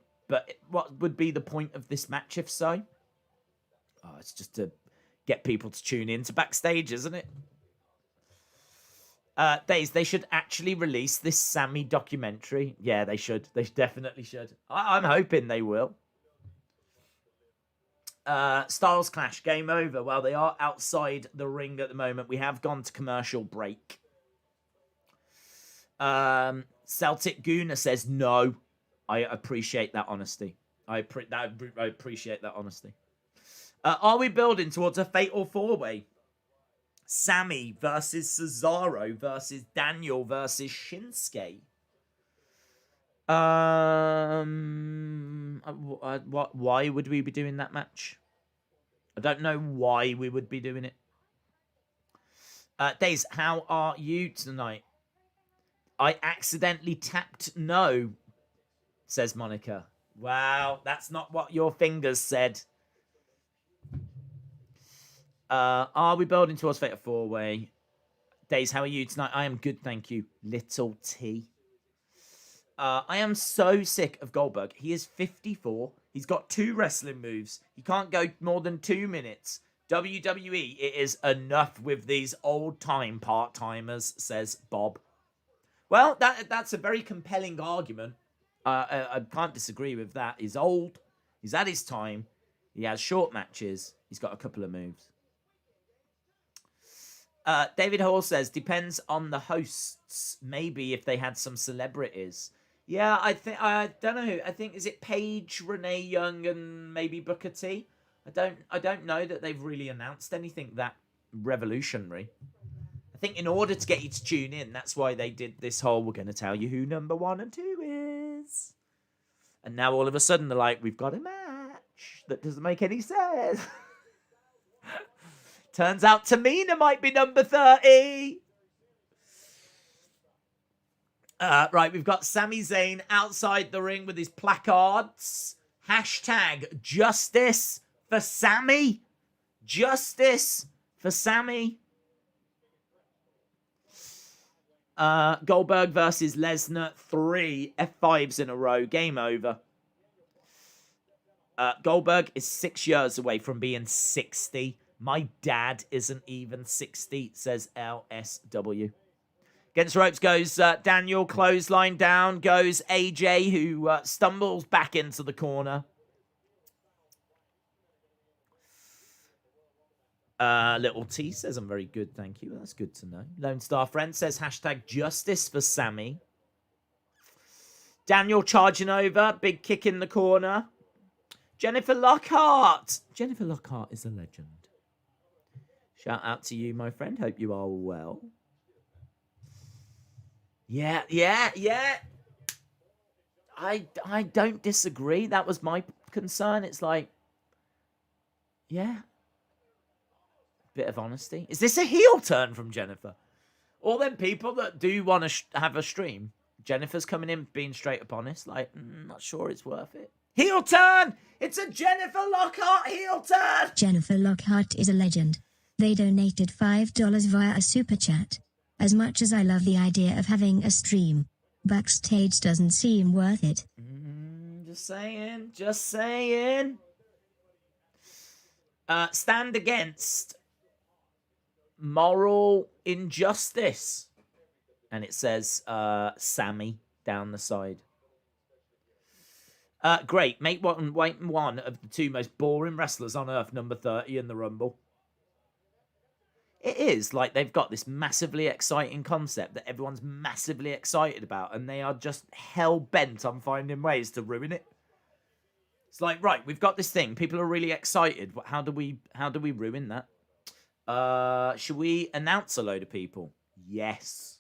what would be the point of this match, if so? Oh, it's just to get people to tune in to Backstage, isn't it? They should actually release this Sami documentary. Yeah, they should. They definitely should. I'm hoping they will. Styles Clash, game over. Well, they are outside the ring at the moment. We have gone to commercial break. Celtic Guna says no. I appreciate that honesty. I appreciate that honesty. Are we building towards a fatal four-way? Sami versus Cesaro versus Daniel versus Shinsuke. Why would we be doing that match? I don't know why we would be doing it. Days, how are you tonight? I accidentally tapped no, says Monica. Wow, that's not what your fingers said. Are we building towards Fatal 4-Way? Days, how are you tonight? I am good, thank you. Little T. I am so sick of Goldberg. He is 54. He's got 2 wrestling moves. He can't go more than 2 minutes. WWE, it is enough with these old-time part-timers, says Bob. Well, that's a very compelling argument. I can't disagree with that. He's old. He's had his time. He has short matches. He's got a couple of moves. David Hall says, depends on the hosts. Maybe if they had some celebrities. Yeah, I don't know. I think, is it Paige, Renee Young, and maybe Booker T? I don't know that they've really announced anything that revolutionary. I think in order to get you to tune in, that's why they did this whole, we're going to tell you who number 1 and 2 is. And now all of a sudden they're like, we've got a match that doesn't make any sense. Turns out Tamina might be number 30. Right, we've got Sami Zayn outside the ring with his placards. Hashtag justice for Sami. Justice for Sami. Goldberg versus Lesnar. 3 F5s in a row. Game over. Goldberg is 6 years away from being 60. My dad isn't even 60, says LSW. Against ropes goes Daniel, clothesline down. Goes AJ, who stumbles back into the corner. Little T says, I'm very good, thank you. That's good to know. Lone Star Friend says, hashtag justice for Sami. Daniel charging over. Big kick in the corner. Jennifer Lockhart. Jennifer Lockhart is a legend. Shout out to you, my friend. Hope you are well. Yeah. I don't disagree. That was my concern. It's like, yeah. Bit of honesty. Is this a heel turn from Jennifer? All them people that do want to have a stream, Jennifer's coming in being straight up honest. Like, not sure it's worth it. Heel turn! It's a Jennifer Lockhart heel turn! Jennifer Lockhart is a legend. They donated $5 via a super chat. As much as I love the idea of having a stream, Backstage doesn't seem worth it. Just saying. Stand against moral injustice. And it says Sami down the side. Great. Make one of the 2 most boring wrestlers on earth number 30 in the Rumble. It is like they've got this massively exciting concept that everyone's massively excited about, and they are just hell-bent on finding ways to ruin it. It's like, right, we've got this thing. People are really excited. How do we ruin that? Should we announce a load of people? Yes.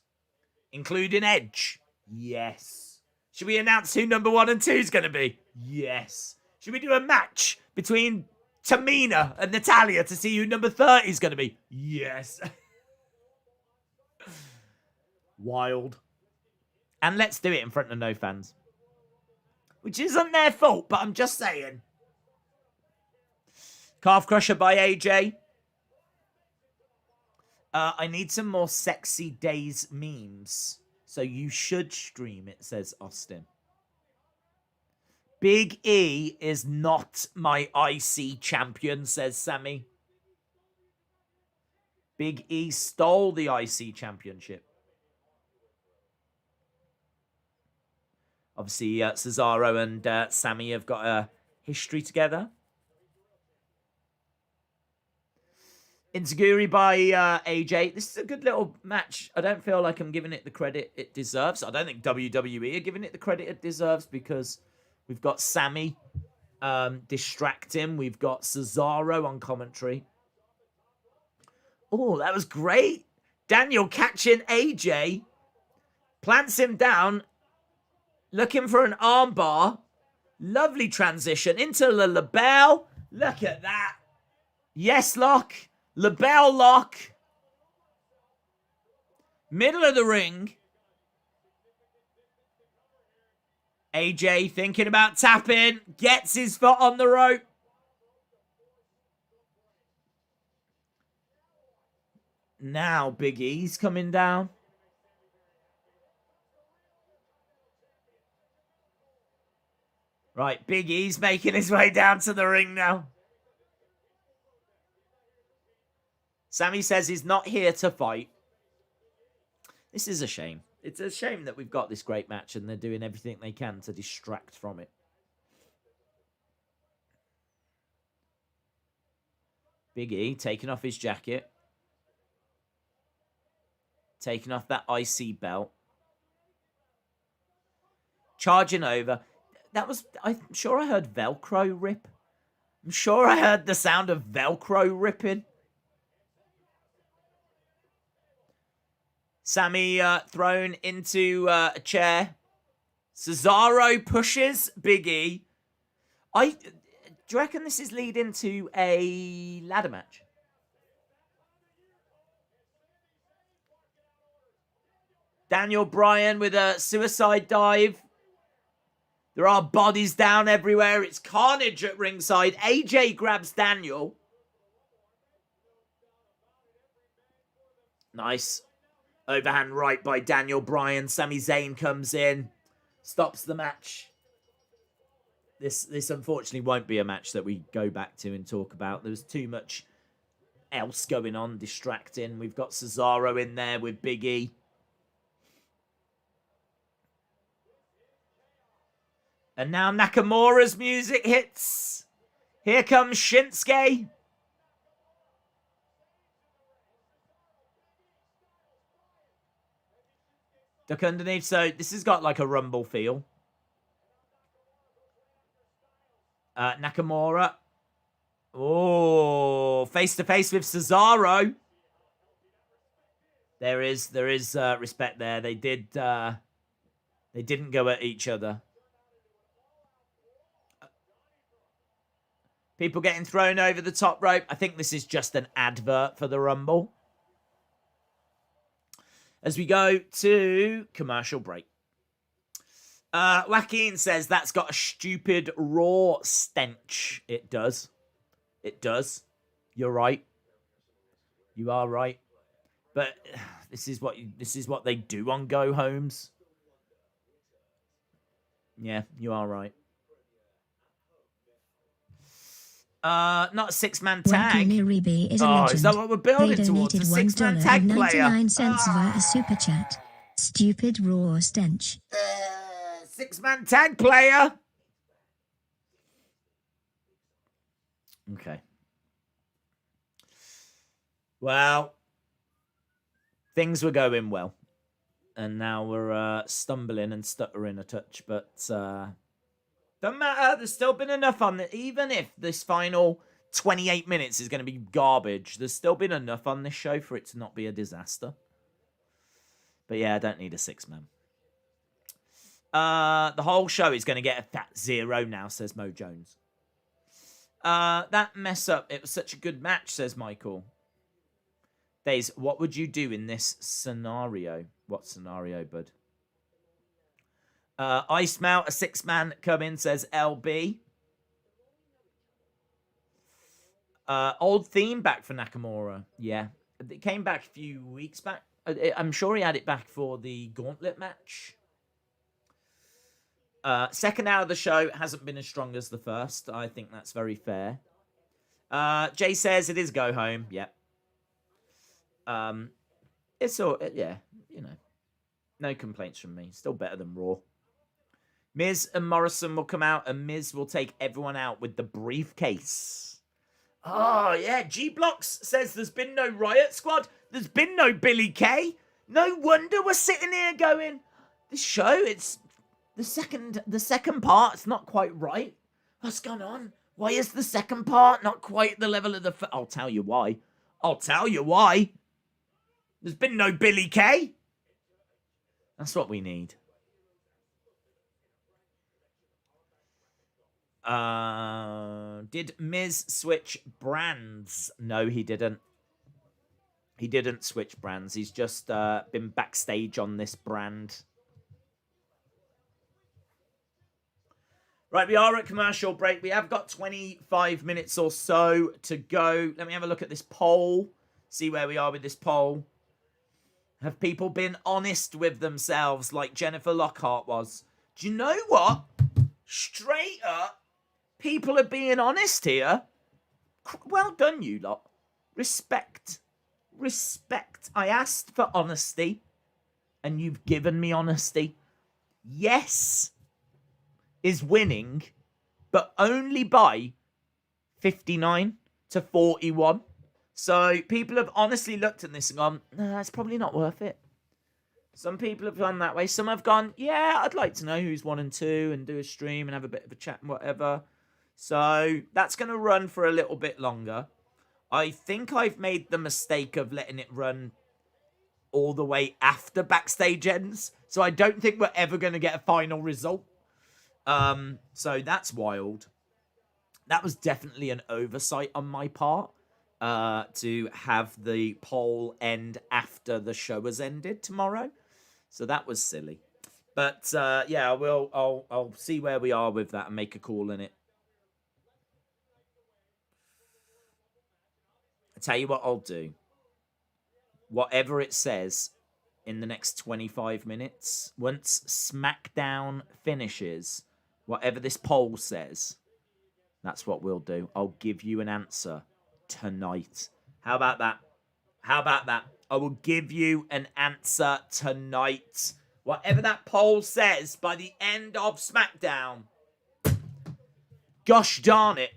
Including Edge? Yes. Should we announce who number 1 and 2 is going to be? Yes. Should we do a match between Tamina and Natalya to see who number 30 is going to be? Yes. Wild. And let's do it in front of no fans. Which isn't their fault, but I'm just saying. Calf Crusher by AJ. I need some more Sexy Days memes. So you should stream it, says Austin. Big E is not my IC champion, says Sammy. Big E stole the IC championship. Obviously, Cesaro and Sammy have got a history together. Inzaguri by AJ. This is a good little match. I don't feel like I'm giving it the credit it deserves. I don't think WWE are giving it the credit it deserves because we've got Sammy distracting. We've got Cesaro on commentary. Oh, that was great. Daniel catching AJ. Plants him down. Looking for an armbar. Lovely transition into the LeBell. Look at that. Yes, lock. LeBell lock. Middle of the ring. AJ thinking about tapping. Gets his foot on the rope. Now Big E's coming down. Right, Big E's making his way down to the ring now. Sammy says he's not here to fight. This is a shame. It's a shame that we've got this great match and they're doing everything they can to distract from it. Big E taking off his jacket. Taking off that IC belt. Charging over. That was, I'm sure I heard Velcro rip. I'm sure I heard the sound of Velcro ripping. Sammy thrown into a chair. Cesaro pushes Big E. Do you reckon this is leading to a ladder match? Daniel Bryan with a suicide dive. There are bodies down everywhere. It's carnage at ringside. AJ grabs Daniel. Nice. Overhand right by Daniel Bryan. Sami Zayn comes in. Stops the match. This unfortunately won't be a match that we go back to and talk about. There's too much else going on, distracting. We've got Cesaro in there with Big E. And now Nakamura's music hits. Here comes Shinsuke. Duck underneath. So this has got like a Rumble feel. Nakamura. Oh, face to face with Cesaro. There is respect there. They didn't go at each other. People getting thrown over the top rope. I think this is just an advert for the Rumble. As we go to commercial break. Joaquin says that's got a stupid raw stench. It does. It does. You're right. You are right. But this is what they do on Go Homes. Yeah, you are right. Not a six-man tag. Is a legend. Is that what we're building they towards? A donated six-man tag player. $1.99 via a super chat. Stupid raw stench. Six-man tag player. Okay. Well, things were going well. And now we're stumbling and stuttering a touch. But don't matter. There's still been enough on it. Even if this final 28 minutes is going to be garbage, there's still been enough on this show for it to not be a disaster. But yeah, I don't need a six-man. The whole show is going to get a fat 0 now, says Mo Jones. That mess up. It was such a good match, says Michael. Days, what would you do in this scenario? What scenario, bud? I smell a six-man come in, says LB. Old theme back for Nakamura. Yeah. It came back a few weeks back. I'm sure he had it back for the Gauntlet match. Second hour of the show hasn't been as strong as the first. I think that's very fair. Jay says it is go home. Yep. It's all, yeah, you know. No complaints from me. Still better than Raw. Miz and Morrison will come out, and Miz will take everyone out with the briefcase. Oh, yeah. G-Blocks says there's been no Riot Squad. There's been no Billy Kay. No wonder we're sitting here going, this show, it's the second part's not quite right. What's going on? Why is the second part not quite the level of the I'll tell you why. I'll tell you why. There's been no Billy Kay. That's what we need. Did Miz switch brands? No, he didn't. He didn't switch brands. He's just been backstage on this brand. Right, we are at commercial break. We have got 25 minutes or so to go. Let me have a look at this poll. See where we are with this poll. Have people been honest with themselves like Jennifer Lockhart was? Do you know what? Straight up, people are being honest here. Well done, you lot. Respect. Respect. I asked for honesty. and you've given me honesty. Yes is winning, but only by 59 to 41. So people have honestly looked at this and gone, nah, it's probably not worth it. Some people have gone that way. Some have gone, yeah, I'd like to know who's 1 and 2 and do a stream and have a bit of a chat and whatever. So that's going to run for a little bit longer. I think I've made the mistake of letting it run all the way after Backstage ends. So I don't think we're ever going to get a final result. So that's wild. That was definitely an oversight on my part. To have the poll end after the show has ended tomorrow. So that was silly. But yeah, I'll see where we are with that and make a call in it. I'll tell you what I'll do. Whatever it says in the next 25 minutes, once SmackDown finishes, whatever this poll says, that's what we'll do. I'll give you an answer tonight. How about that? How about that? I will give you an answer tonight. Whatever that poll says by the end of SmackDown. Gosh darn it.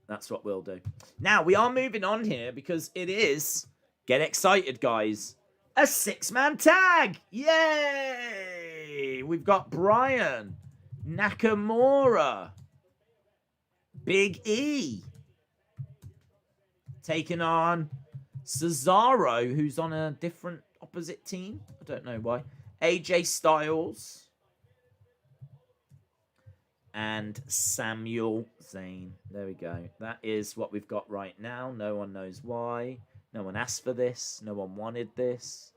That's what we'll do. Now, we are moving on here because it is, get excited, guys, a 6-man tag. Yay! We've got Bryan, Nakamura, Big E, taking on Cesaro, who's on a different opposite team. I don't know why. AJ Styles. And Samuel Zayn. There we go. That is what we've got right now. No one knows why. No one asked for this. No one wanted this.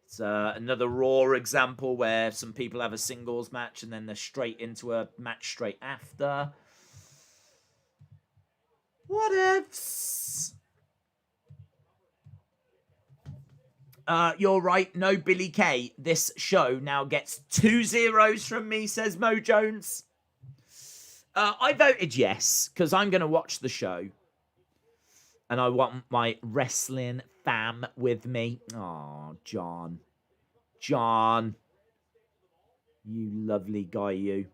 It's another Raw example where some people have a singles match and then they're straight into a match straight after. What ifs? You're right. No Billy Kay. This show now gets 2 zeros from me, says Mo Jones. I voted yes, because I'm going to watch the show. And I want my wrestling fam with me. Oh, John. John. You lovely guy, you.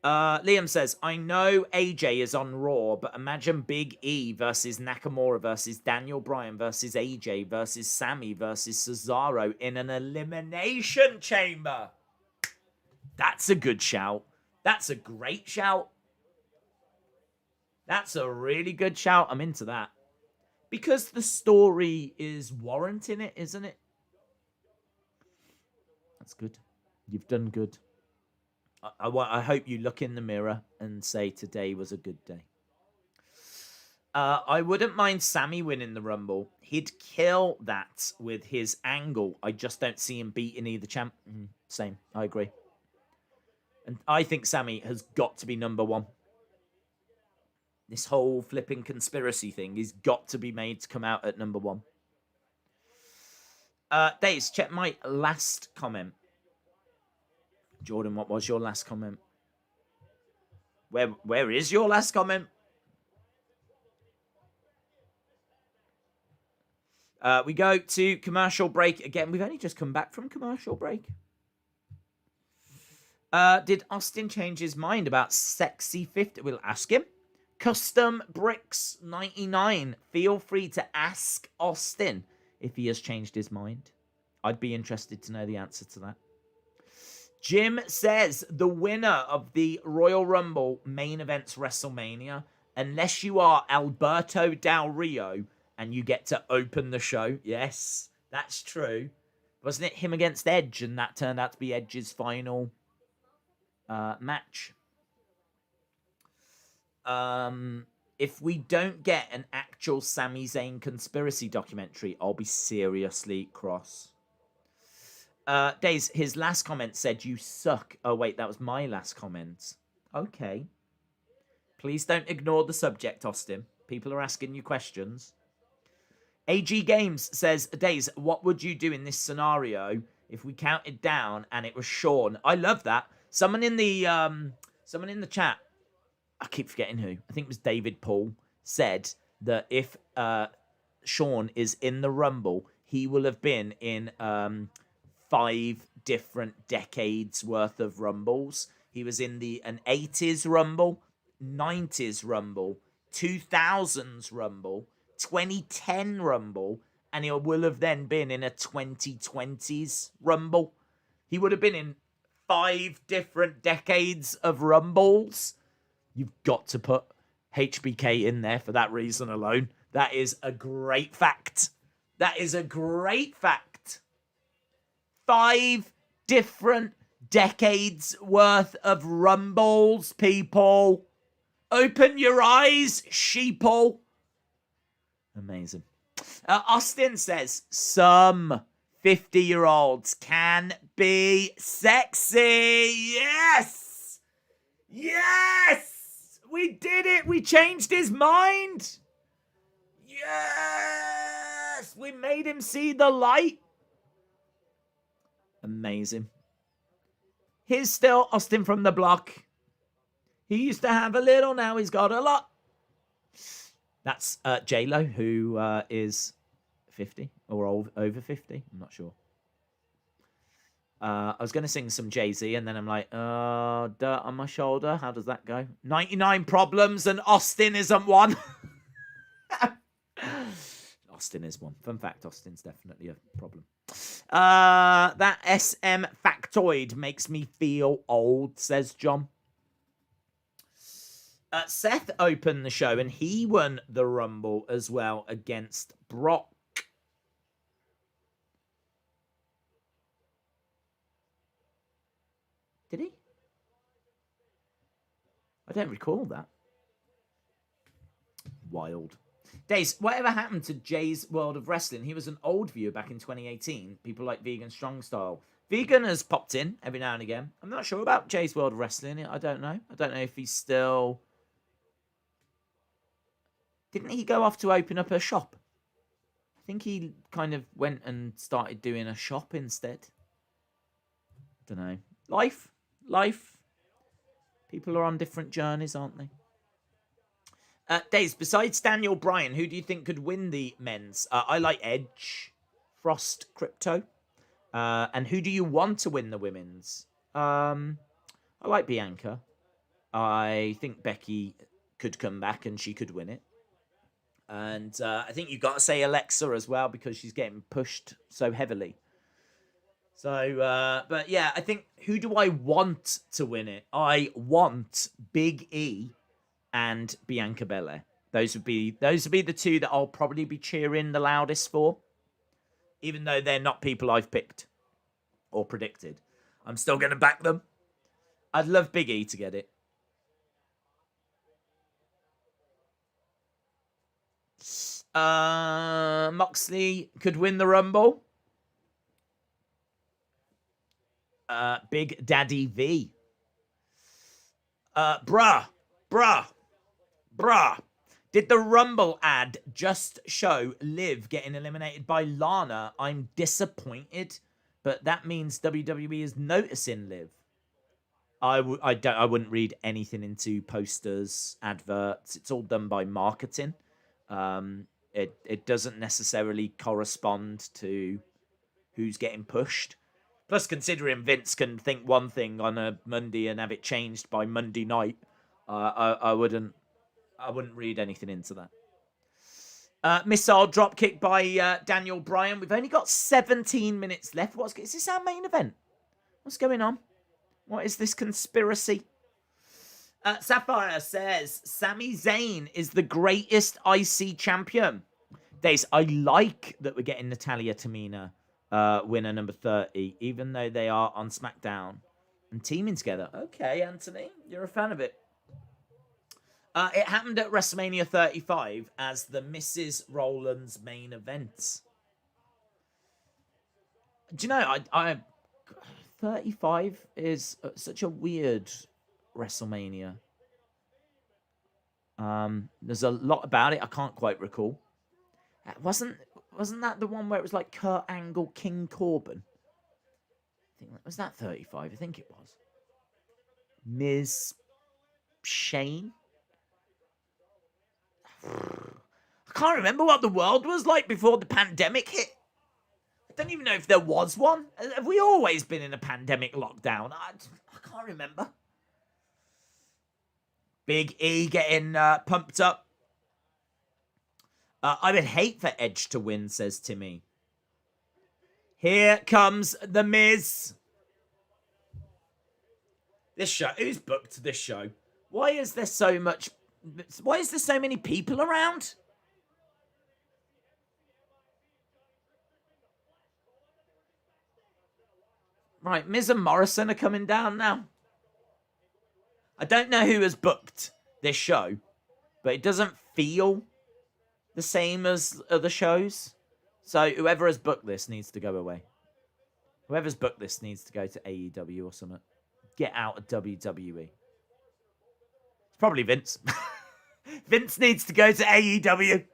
Liam says, I know AJ is on Raw, but imagine Big E versus Nakamura versus Daniel Bryan versus AJ versus Sammy versus Cesaro in an elimination chamber. That's a good shout. That's a great shout. That's a really good shout. I'm into that. Because the story is warranting it, isn't it? That's good. You've done good. I hope you look in the mirror and say today was a good day. I wouldn't mind Sammy winning the Rumble. He'd kill that with his angle. I just don't see him beating either champ. Same. I agree. And I think Sammy has got to be number 1. This whole flipping conspiracy thing has got to be made to come out at number 1. Days, check my last comment. Jordan, what was your last comment? Where is your last comment? We go to commercial break again. We've only just come back from commercial break. Did Austin change his mind about Sexy 50? We'll ask him. Custom Bricks 99. Feel free to ask Austin if he has changed his mind. I'd be interested to know the answer to that. Jim says the winner of the Royal Rumble main events WrestleMania, unless you are Alberto Del Rio and you get to open the show. Yes, that's true. Wasn't it him against Edge and that turned out to be Edge's final match? If we don't get an actual Sami Zayn conspiracy documentary, I'll be seriously cross. Days, his last comment said, you suck. Oh, wait, that was my last comment. Okay. Please don't ignore the subject, Austin. People are asking you questions. AG Games says, Days, what would you do in this scenario if we counted down and it was Sean? I love that. Someone in the chat, I keep forgetting who, I think it was David Paul, said that if Sean is in the Rumble, he will have been in 5 different decades worth of Rumbles. He was in an 80s Rumble, 90s Rumble, 2000s Rumble, 2010 Rumble, and he will have then been in a 2020s Rumble. He would have been in 5 different decades of Rumbles. You've got to put HBK in there for that reason alone. That is a great fact. That is a great fact. 5 different decades worth of Rumbles, people. Open your eyes, sheeple. Amazing. Austin says, some 50-year-olds can be sexy. Yes! Yes! We did it. We changed his mind. Yes! We made him see the light. Amazing. Here's still Austin from the block. He used to have a little, now he's got a lot. That's J-Lo, who is 50 or over 50. I'm not sure. I was going to sing some Jay-Z, and then I'm like, dirt on my shoulder. How does that go? 99 problems, and Austin isn't one. Austin is one. Fun fact, Austin's definitely a problem. That SM factoid makes me feel old, says John. Seth opened the show, and he won the Rumble as well against Brock. Did he? I don't recall that. Wild. Days, whatever happened to Jay's World of Wrestling? He was an old viewer back in 2018. People like Vegan Strong Style. Vegan has popped in every now and again. I'm not sure about Jay's World of Wrestling. I don't know. I don't know if he's still... Didn't he go off to open up a shop? I think he kind of went and started doing a shop instead. Don't know. Life. People are on different journeys, aren't they? Days, besides Daniel Bryan, who do you think could win the men's? I like Edge, Frost, Crypto. And who do you want to win the women's? I like Bianca. I think Becky could come back and she could win it. And I think you've got to say Alexa as well, because she's getting pushed so heavily. So, but yeah, I think, who do I want to win it? I want Big E and Bianca Belair. Those would be the two that I'll probably be cheering the loudest for. Even though they're not people I've picked or predicted. I'm still going to back them. I'd love Big E to get it. Moxley could win the Rumble. Big Daddy V. Bruh. Did the Rumble ad just show Liv getting eliminated by Lana? I'm disappointed, but that means WWE is noticing Liv. I wouldn't read anything into posters, adverts. It's all done by marketing. It doesn't necessarily correspond to who's getting pushed. Plus, considering Vince can think one thing on a Monday and have it changed by Monday night, I wouldn't read anything into that. Missile dropkick by Daniel Bryan. We've only got 17 minutes left. Is this our main event? What's going on? What is this conspiracy? Sapphire says, Sami Zayn is the greatest IC champion. Days, I like that we're getting Natalia Tamina, winner number 30, even though they are on SmackDown and teaming together. Okay, Anthony, you're a fan of it. It happened at WrestleMania 35 as the Mrs. Rollins main event. Do you know, I 35 is such a weird WrestleMania. There's a lot about it I can't quite recall. Wasn't that the one where it was like Kurt Angle, King Corbin? Was that 35? I think it was. Ms. Shane? I can't remember what the world was like before the pandemic hit. I don't even know if there was one. Have we always been in a pandemic lockdown? I can't remember. Big E getting pumped up. I would hate for Edge to win, says Timmy. Here comes The Miz. This show, who's booked this show? Why is there so many people around? Right, Miz and Morrison are coming down now. I don't know who has booked this show, but it doesn't feel the same as other shows. So whoever has booked this needs to go away. Whoever's booked this needs to go to AEW or something. Get out of WWE. It's probably Vince. Vince needs to go to AEW.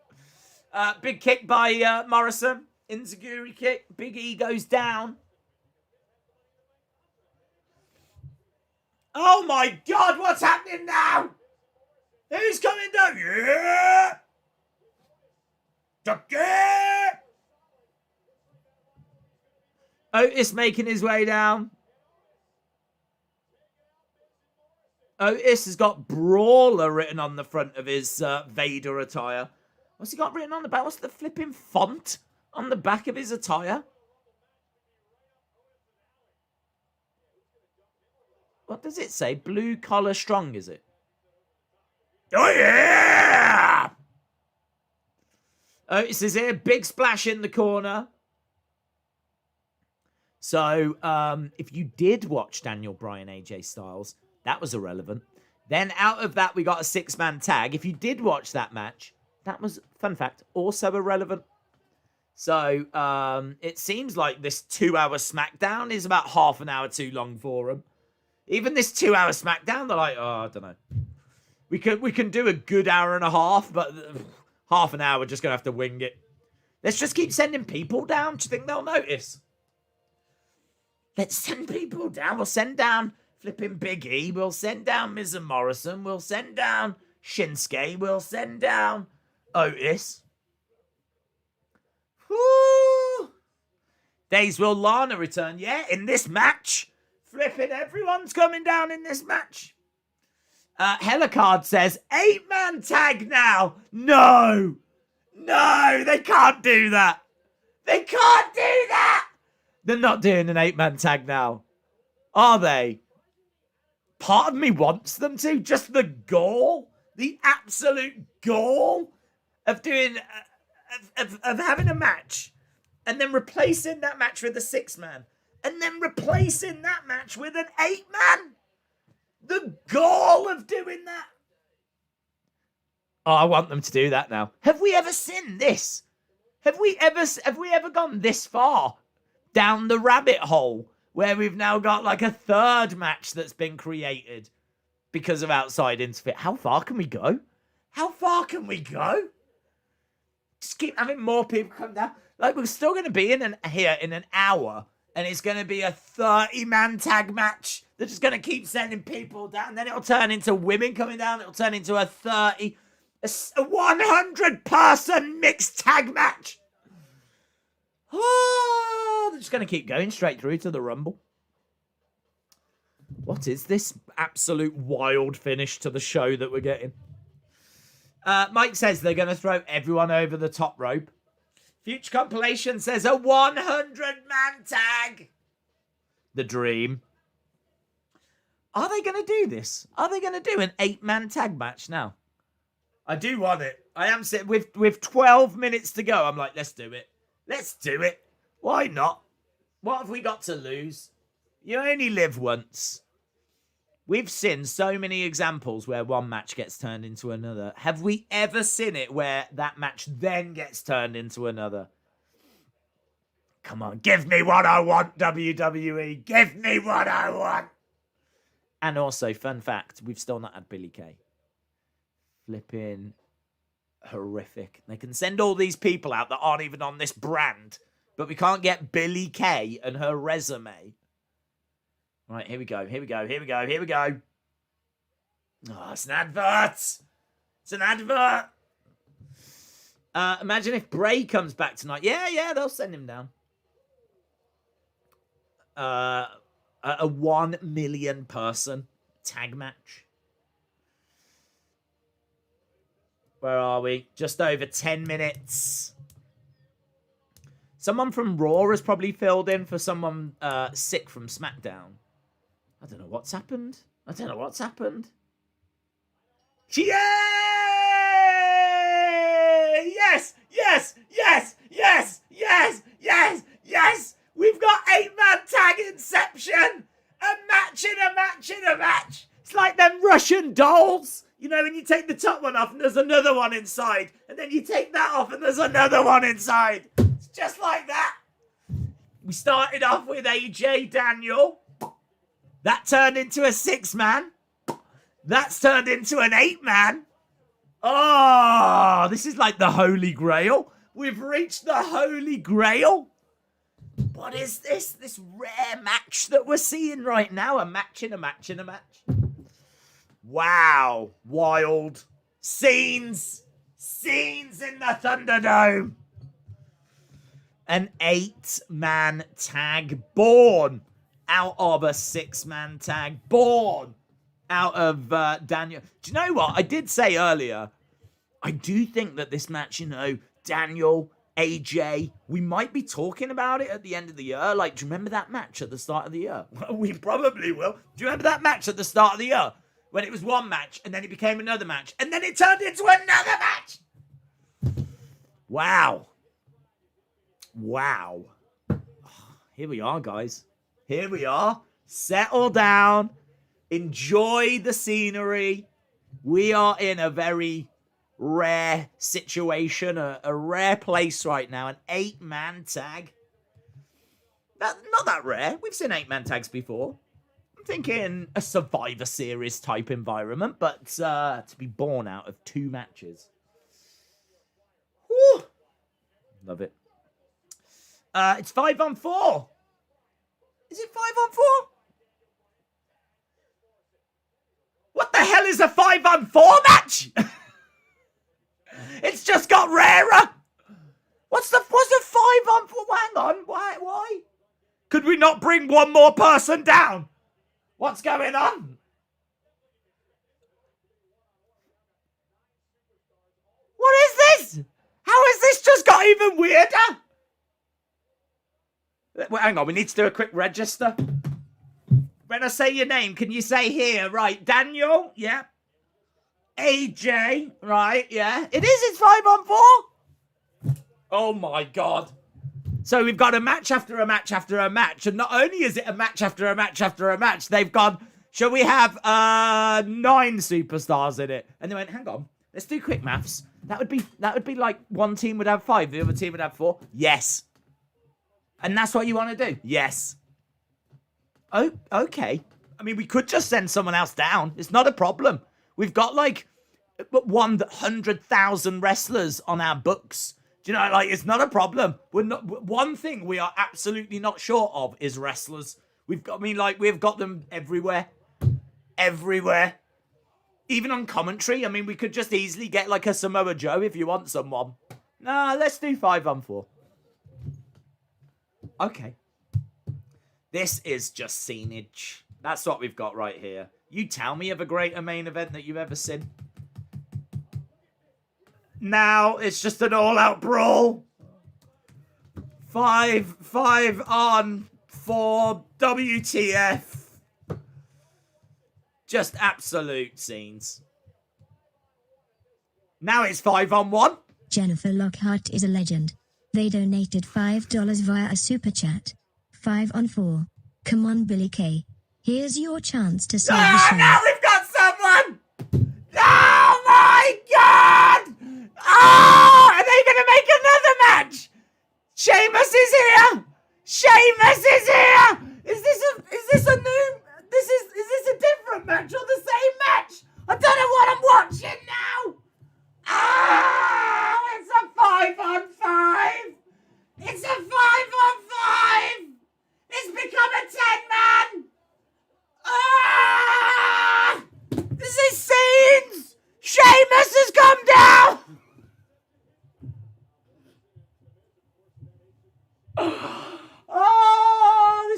Big kick by Morrison. Enziguri kick. Big E goes down. Oh my God, what's happening now? Who's coming down? Yeah! Ducky! Otis making his way down. Otis has got Brawler written on the front of his Vader attire. What's he got written on the back? What's the flipping font on the back of his attire? What does it say? Blue collar strong, is it? Oh, yeah! Otis is here. Big splash in the corner. So, if you did watch Daniel Bryan, AJ Styles, that was irrelevant. Then out of that, we got a 6-man tag. If you did watch that match, that was, fun fact, also irrelevant. So, it seems like this 2-hour SmackDown is about half an hour too long for them. Even this 2-hour SmackDown, they're like, oh, I don't know. We can do a good hour and a half, but half an hour, we're just going to have to wing it. Let's just keep sending people down. Do you think they'll notice? Let's send people down. We'll send down flipping Big E. We'll send down Miz and Morrison. We'll send down Shinsuke. We'll send down Otis. Woo! Days will Lana return. Yeah, in this match. Flipping everyone's coming down in this match. Helicard says, 8-man tag now. No, they can't do that. They can't do that. They're not doing an 8-man tag now, are they? Part of me wants them to. Just the gall, the absolute gall of doing, of having a match and then replacing that match with a 6-man. And then replacing that match with an 8-man. The gall of doing that. Oh, I want them to do that now. Have we ever seen this? Have we ever gone this far down the rabbit hole where we've now got like a third match that's been created because of outside interference? How far can we go? How far can we go? Just keep having more people come down. Like, we're still going to be here in an hour. And it's going to be a 30-man tag match. They're just going to keep sending people down. Then it'll turn into women coming down. It'll turn into a 100-person mixed tag match. Oh, they're just going to keep going straight through to the Rumble. What is this absolute wild finish to the show that we're getting? Mike says they're going to throw everyone over the top rope. Future Compilation says a 100-man tag. The dream. Are they going to do this? Are they going to do an 8-man tag match now? I do want it. I am sitting with 12 minutes to go. I'm like, let's do it. Let's do it. Why not? What have we got to lose? You only live once. We've seen so many examples where one match gets turned into another. Have we ever seen it where that match then gets turned into another? Come on, give me what I want, WWE. Give me what I want. And also, fun fact, we've still not had Billy Kay. Flipping horrific. They can send all these people out that aren't even on this brand, but we can't get Billy Kay and her resume. Right, here we go. Oh, it's an advert. It's an advert. Imagine if Bray comes back tonight. Yeah, they'll send him down. a 1 million person tag match. Where are we? Just over 10 minutes. Someone from Raw has probably filled in for someone sick from SmackDown. I don't know what's happened. Yay! Yes! Yes! Yes! Yes! Yes! Yes! Yes! We've got 8-man tag inception! A match in a match in a match! It's like them Russian dolls! You know, when you take the top one off and there's another one inside. And then you take that off and there's another one inside. It's just like that. We started off with AJ Daniel. That turned into a 6-man. That's turned into an 8-man. Oh, this is like the Holy Grail. We've reached the Holy Grail. What is this? This rare match that we're seeing right now. A match in a match in a match. Wow. Wild. Scenes in the Thunderdome. An 8-man tag born out of a 6-man tag. Born out of Daniel. Do you know what? I did say earlier, I do think that this match, you know, Daniel, AJ, we might be talking about it at the end of the year. Like, do you remember that match at the start of the year? Well, we probably will. Do you remember that match at the start of the year? When it was one match, and then it became another match, and then it turned into another match. Wow. Wow. Here we are, guys. Here we are. Settle down. Enjoy the scenery. We are in a very rare situation, a rare place right now. An 8-man tag. Not that rare. We've seen 8-man tags before. I'm thinking a Survivor Series type environment, but to be born out of 2 matches. Whew. Love it. It's 5-on-4. Is it 5-on-4? What the hell is a 5-on-4 match? It's just got rarer. What's the 5-on-4? Hang on. Why? Could we not bring one more person down? What's going on? What is this? How has this just got even weirder? Well, hang on, we need to do a quick register. When I say your name, can you say here? Right, Daniel, yeah. AJ, right, yeah. It's 5-on-4. Oh my God. So we've got a match after a match after a match. And not only is it a match after a match after a match, they've gone, shall we have 9 superstars in it? And they went, hang on, let's do quick maths. That would be like one team would have 5, the other team would have 4. Yes. And that's what you want to do? Yes. Oh, okay. I mean, we could just send someone else down. It's not a problem. We've got like 100,000 wrestlers on our books. Do you know, like, it's not a problem. One thing we are absolutely not short of is wrestlers. We've got them everywhere. Everywhere. Even on commentary. I mean, we could just easily get like a Samoa Joe if you want someone. Nah, let's do 5-on-4. Okay. This is just scenage. That's what we've got right here. You tell me of a greater main event that you've ever seen. Now it's just an all-out brawl. 5-on-4 WTF. Just absolute scenes. Now it's 5-on-1. Jennifer Lockhart is a legend. They donated $5 via a super chat. 5-on-4. Come on, Billy Kay. Here's your chance to save the show. Now we've got someone! Oh my God! Oh, are they going to make another match? Sheamus is here! Sheamus is here! Is this a different match or the same match? I don't know what I'm watching now! Oh, it's a 5-on-5! It's a 5-on-5! It's become a 10-man! Ah! This is scenes! Sheamus has come down! Oh,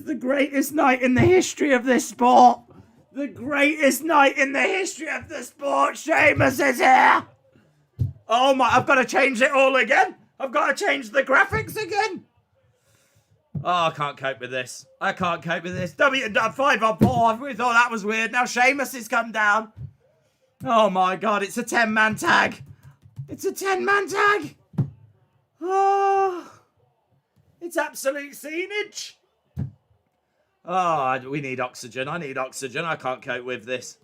the greatest night in the history of this sport. The greatest night in the history of the sport. Sheamus is here. Oh my, I've got to change it all again. I've got to change the graphics again. Oh, I can't cope with this. I can't cope with this. 5 on 4. We thought that was weird. Now Sheamus has come down. Oh my God, it's a 10-man tag. It's a 10-man tag. Oh, it's absolute scenage. Oh, we need oxygen. I need oxygen. I can't cope with this.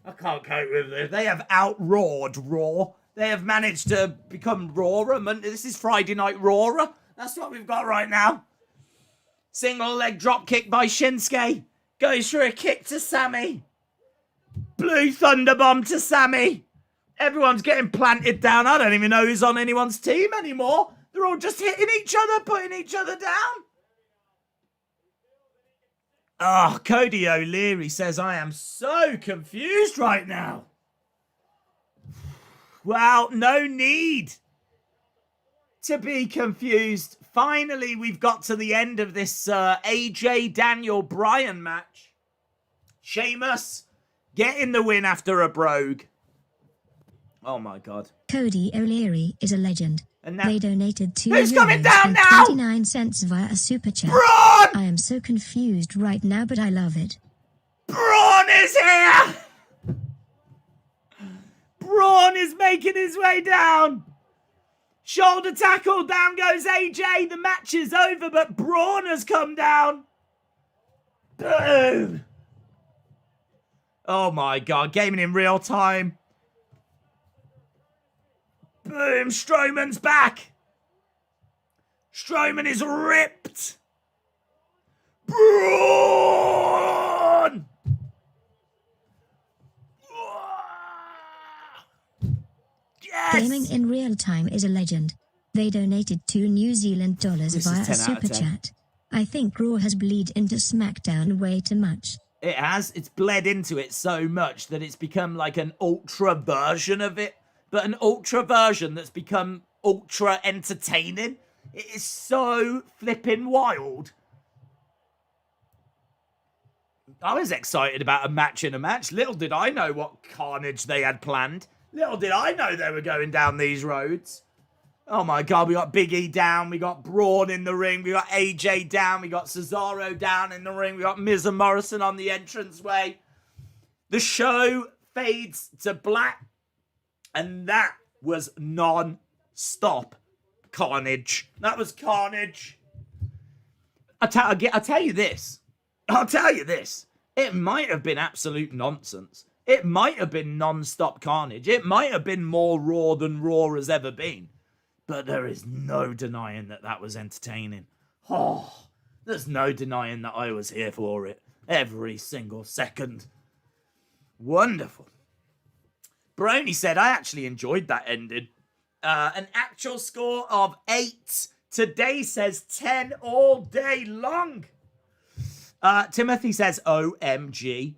I can't cope with this. They have outroared Raw. They have managed to become Rawer. This is Friday Night Rawer. That's what we've got right now. Single leg drop kick by Shinsuke. Goes for a kick to Sammy. Blue Thunderbomb to Sammy. Everyone's getting planted down. I don't even know who's on anyone's team anymore. They're all just hitting each other, putting each other down. Oh, Cody O'Leary says, I am so confused right now. Well, no need to be confused. Finally, we've got to the end of this AJ Daniel Bryan match. Sheamus getting the win after a brogue. Oh my God. Cody O'Leary is a legend. And now, they donated who's coming down now? 29 cents via a super chat. Braun! I am so confused right now, but I love it. Braun is here! Braun is making his way down. Shoulder tackle, down goes AJ. The match is over, but Braun has come down. Boom! Oh my God, gaming in real time. Boom, Strowman's back. Strowman is ripped. Braun! Yes! Gaming in real time is a legend. They donated $2 New Zealand dollars via a super chat. I think Raw has bleed into SmackDown way too much. It has. It's bled into it so much that it's become like an ultra version of it. But an ultra version that's become ultra entertaining. It is so flipping wild. I was excited about a match in a match. Little did I know what carnage they had planned. Little did I know they were going down these roads. Oh my God, we got Big E down. We got Braun in the ring. We got AJ down. We got Cesaro down in the ring. We got Miz and Morrison on the entranceway. The show fades to black. And that was non-stop carnage. That was carnage. I'll tell you this. It might have been absolute nonsense. It might have been non-stop carnage. It might have been more Raw than Raw has ever been. But there is no denying that that was entertaining. Oh, there's no denying that I was here for it. Every single second. Wonderful. Brodie said, I actually enjoyed that ending. An actual score of 8. Today says 10 all day long. Timothy says, OMG.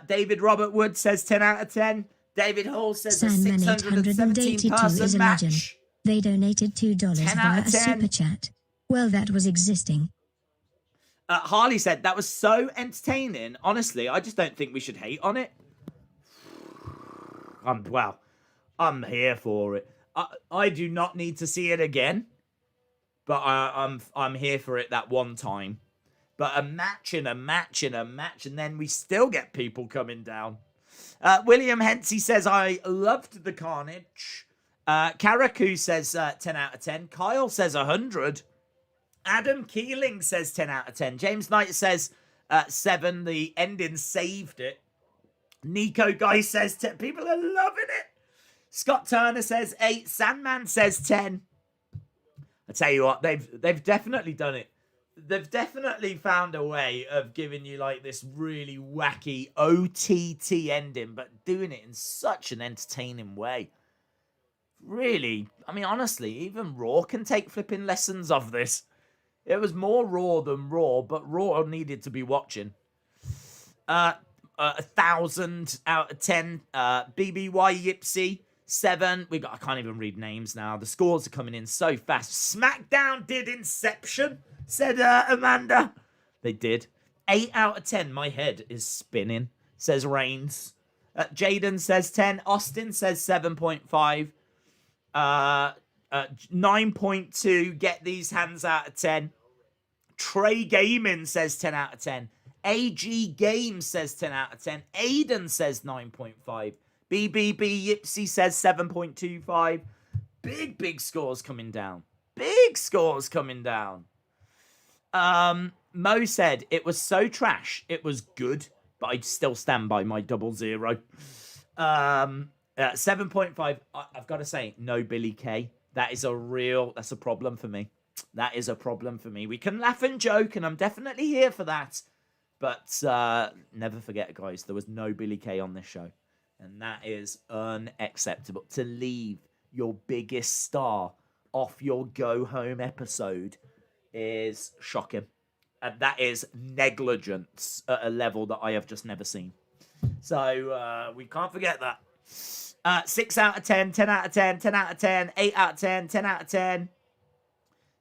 David Robert Wood says 10 out of 10. David Hall says a 617 person match. Legend. They donated $2 via a super chat. Well, that was existing. Harley said, that was so entertaining. Honestly, I just don't think we should hate on it. I'm here for it. I do not need to see it again, but I'm here for it that one time. But a match and a match and a match, and then we still get people coming down. William Hensey says, I loved the carnage. Karaku says 10 out of 10. Kyle says 100. Adam Keeling says 10 out of 10. James Knight says 7. The ending saved it. Nico Guy says 10. People are loving it. Scott Turner says 8. Sandman says 10. I tell you what, they've definitely done it. They've definitely found a way of giving you like this really wacky OTT ending, but doing it in such an entertaining way. Really, I mean, honestly, even Raw can take flipping lessons of this. It was more Raw than Raw, but Raw needed to be watching. 1,000 out of 10. BBY Yipsy 7. I can't even read names now. The scores are coming in so fast. SmackDown did Inception, said Amanda. They did. 8 out of 10. My head is spinning, says Reigns. Jaden says 10. Austin says 7.5. 9.2. Get these hands out of 10. Trey Gaming says 10 out of 10. AG Games says 10 out of 10. Aiden says 9.5. BBB Yipsy says 7.25. Big scores coming down. Big scores coming down. Mo said it was so trash. It was good, but I'd still stand by my 00. 7.5. I've got to say, no Billy Kay. That's a problem for me. That is a problem for me. We can laugh and joke, and I'm definitely here for that. But never forget, guys, there was no Billy Kay on this show. And that is unacceptable. To leave your biggest star off your go-home episode is shocking. And that is negligence at a level that I have just never seen. So we can't forget that. 6 out of 10, 10 out of 10, 10 out of 10, 8 out of 10, 10 out of 10.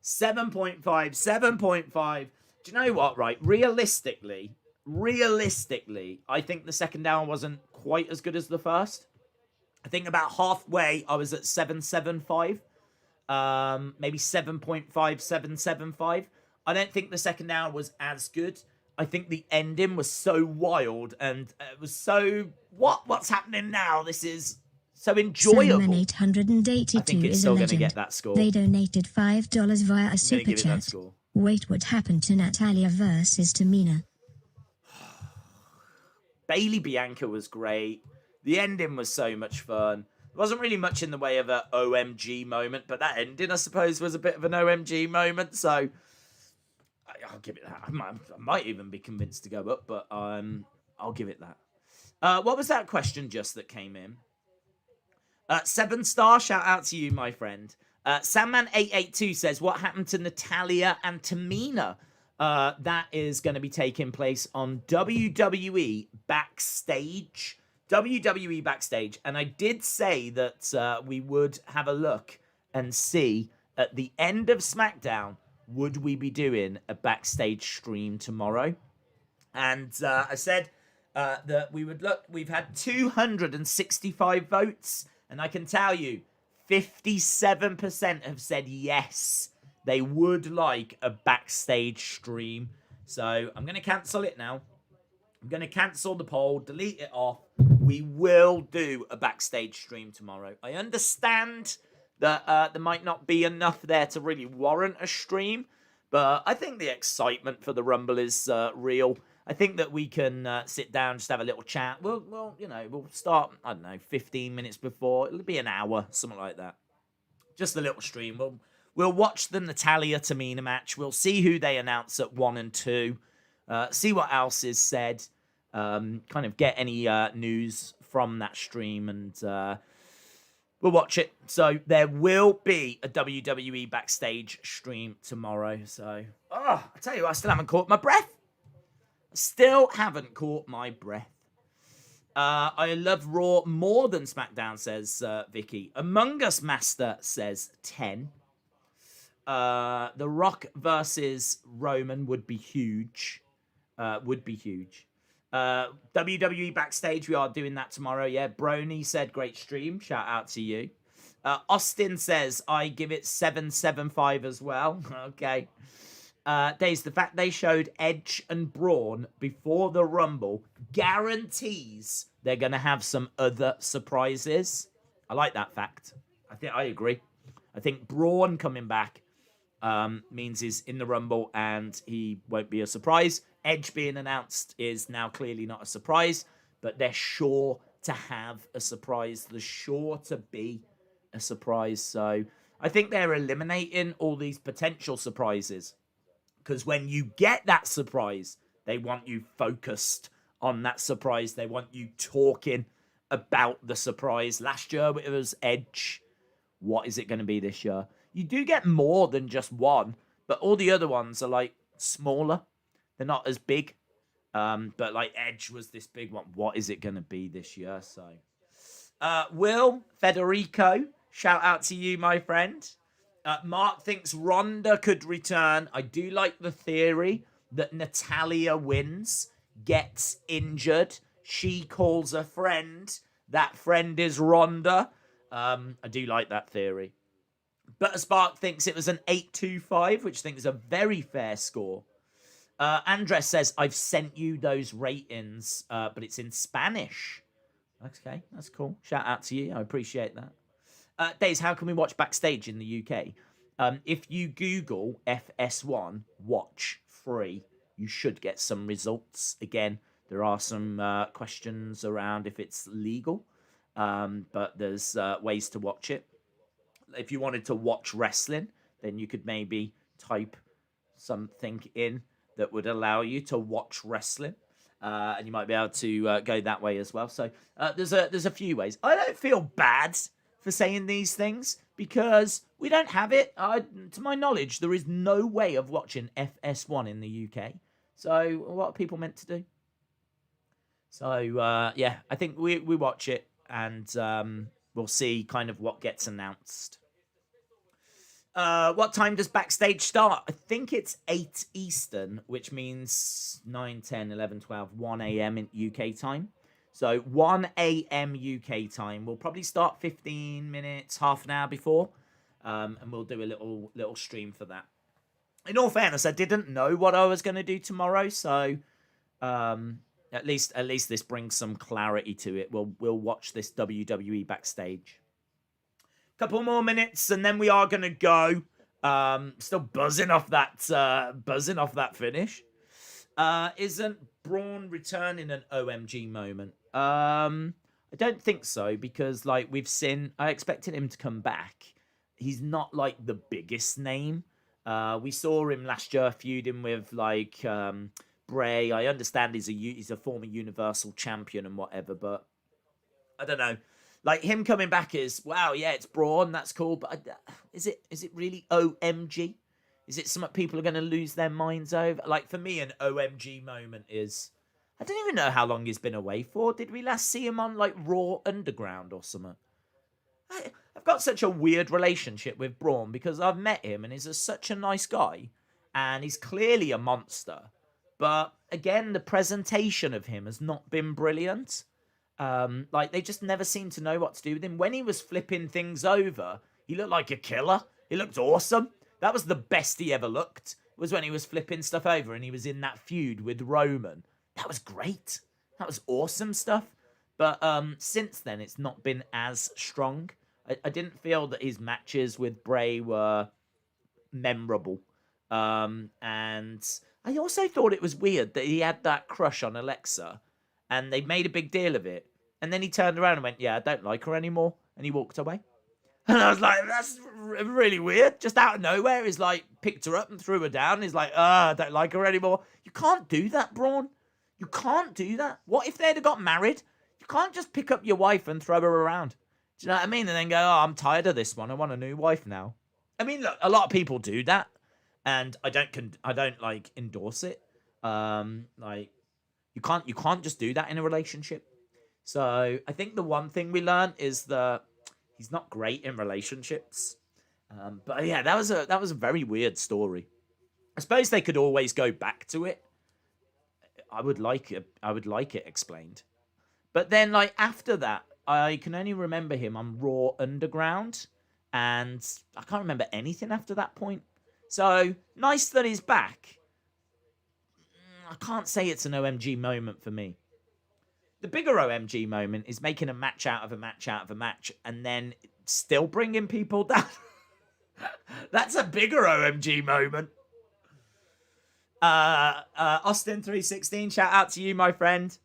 7.5, 7.5. Do you know what, right? Realistically, I think the second hour wasn't quite as good as the first. I think about halfway, I was at 7.75. Maybe 7.5, 7.75. I don't think the second hour was as good. I think the ending was so wild and it was so... What's happening now? This is so enjoyable. Simon 882 I think it's is still a going to legend. get that score. They donated $5 via a super give it that chat. score. Wait, what happened to Natalia versus Tamina? Bayley Bianca was great. The ending was so much fun. There wasn't really much in the way of an OMG moment, but that ending, I suppose, was a bit of an OMG moment. So I'll give it that. I might even be convinced to go up, but I'll give it that. What was that question just that came in? 7-star, shout out to you, my friend. Sandman882 says, what happened to Natalia and Tamina? That is going to be taking place on WWE Backstage. WWE Backstage. And I did say that we would have a look and see at the end of SmackDown, would we be doing a backstage stream tomorrow? And I said that we would look. We've had 265 votes. And I can tell you, 57% have said yes. They would like a backstage stream. So I'm going to cancel it now. I'm going to cancel the poll, delete it off. We will do a backstage stream tomorrow. I understand that there might not be enough there to really warrant a stream. But I think the excitement for the Rumble is real. I think that we can sit down, just have a little chat. We'll start, 15 minutes before. It'll be an hour, something like that. Just a little stream. We'll watch the Natalia Tamina match. We'll see who they announce at 1 and 2. See what else is said. Kind of get any news from that stream, and we'll watch it. So there will be a WWE Backstage stream tomorrow. So, I tell you, I still haven't caught my breath. Still haven't caught my breath. I love Raw more than SmackDown, says Vicky. Among Us Master says 10. The Rock versus Roman would be huge. WWE Backstage, we are doing that tomorrow. Yeah, Brony said great stream. Shout out to you. Austin says I give it 7.75 as well. Okay. Days, the fact they showed Edge and Braun before the Rumble guarantees they're going to have some other surprises. I like that fact. I agree. I think Braun coming back means he's in the Rumble and he won't be a surprise. Edge being announced is now clearly not a surprise, but they're sure to have a surprise. There's sure to be a surprise. So I think they're eliminating all these potential surprises. Because when you get that surprise, they want you focused on that surprise. They want you talking about the surprise. Last year, it was Edge. What is it going to be this year? You do get more than just one, but all the other ones are like smaller. They're not as big. But like Edge was this big one. What is it going to be this year? So Will Federico, shout out to you, my friend. Mark thinks Ronda could return. I do like the theory that Natalia wins, gets injured. She calls a friend. That friend is Ronda. I do like that theory. But Spark thinks it was an 8-2-5, which I think is a very fair score. Andres says, I've sent you those ratings, but it's in Spanish. Okay, that's cool. Shout out to you. I appreciate that. Days, how can we watch Backstage in the UK? If you Google FS1 watch free, you should get some results. Again, there are some questions around if it's legal, but there's ways to watch it. If you wanted to watch wrestling, then you could maybe type something in that would allow you to watch wrestling. And you might be able to go that way as well. So there's a few ways. I don't feel bad for saying these things because we don't have it. To my knowledge, there is no way of watching FS1 in the UK. So what are people meant to do? So yeah, I think we watch it and we'll see kind of what gets announced. What time does Backstage start? I think it's 8 Eastern, which means 9, 10, 11, 12, 1 a.m. in UK time. So 1 a.m. UK time. We'll probably start 15 minutes, half an hour before. And we'll do a little stream for that. In all fairness, I didn't know what I was going to do tomorrow. So at least this brings some clarity to it. We'll watch this WWE Backstage. Couple more minutes and then we are gonna go. Still buzzing off that finish. Isn't Braun returning an OMG moment? I don't think so because like we've seen, I expected him to come back. He's not like the biggest name. We saw him last year feuding with like Bray. I understand he's a former Universal Champion and whatever, but I don't know. Like him coming back is wow, yeah, it's Braun, that's cool, but is it really OMG? Is it something people are going to lose their minds over? Like for me, an OMG moment is I don't even know how long he's been away for. Did we last see him on like Raw Underground or something? I've got such a weird relationship with Braun because I've met him and he's such a nice guy and he's clearly a monster. But again, the presentation of him has not been brilliant. Like they just never seem to know what to do with him. When he was flipping things over, he looked like a killer. He looked awesome. That was the best he ever looked. Was when he was flipping stuff over and he was in that feud with Roman. That was great. That was awesome stuff. But since then, it's not been as strong. I didn't feel that his matches with Bray were memorable. And I also thought it was weird that he had that crush on Alexa. And they made a big deal of it. And then he turned around and went, yeah, I don't like her anymore. And he walked away. And I was like, that's really weird. Just out of nowhere, he's like, picked her up and threw her down. He's like, I don't like her anymore. You can't do that, Braun. You can't do that. What if they'd have got married? You can't just pick up your wife and throw her around. Do you know what I mean? And then go, oh, I'm tired of this one. I want a new wife now. I mean, look, a lot of people do that. And I don't like endorse it. Like, you can't just do that in a relationship. So I think the one thing we learned is that he's not great in relationships. But yeah, that was a very weird story. I suppose they could always go back to it. I would like it explained. But then like after that, I can only remember him on Raw Underground, and I can't remember anything after that point. So nice that he's back. I can't say it's an OMG moment for me. The bigger OMG moment is making a match out of a match out of a match and then still bringing people down. That's a bigger OMG moment. Austin 316, shout out to you, my friend.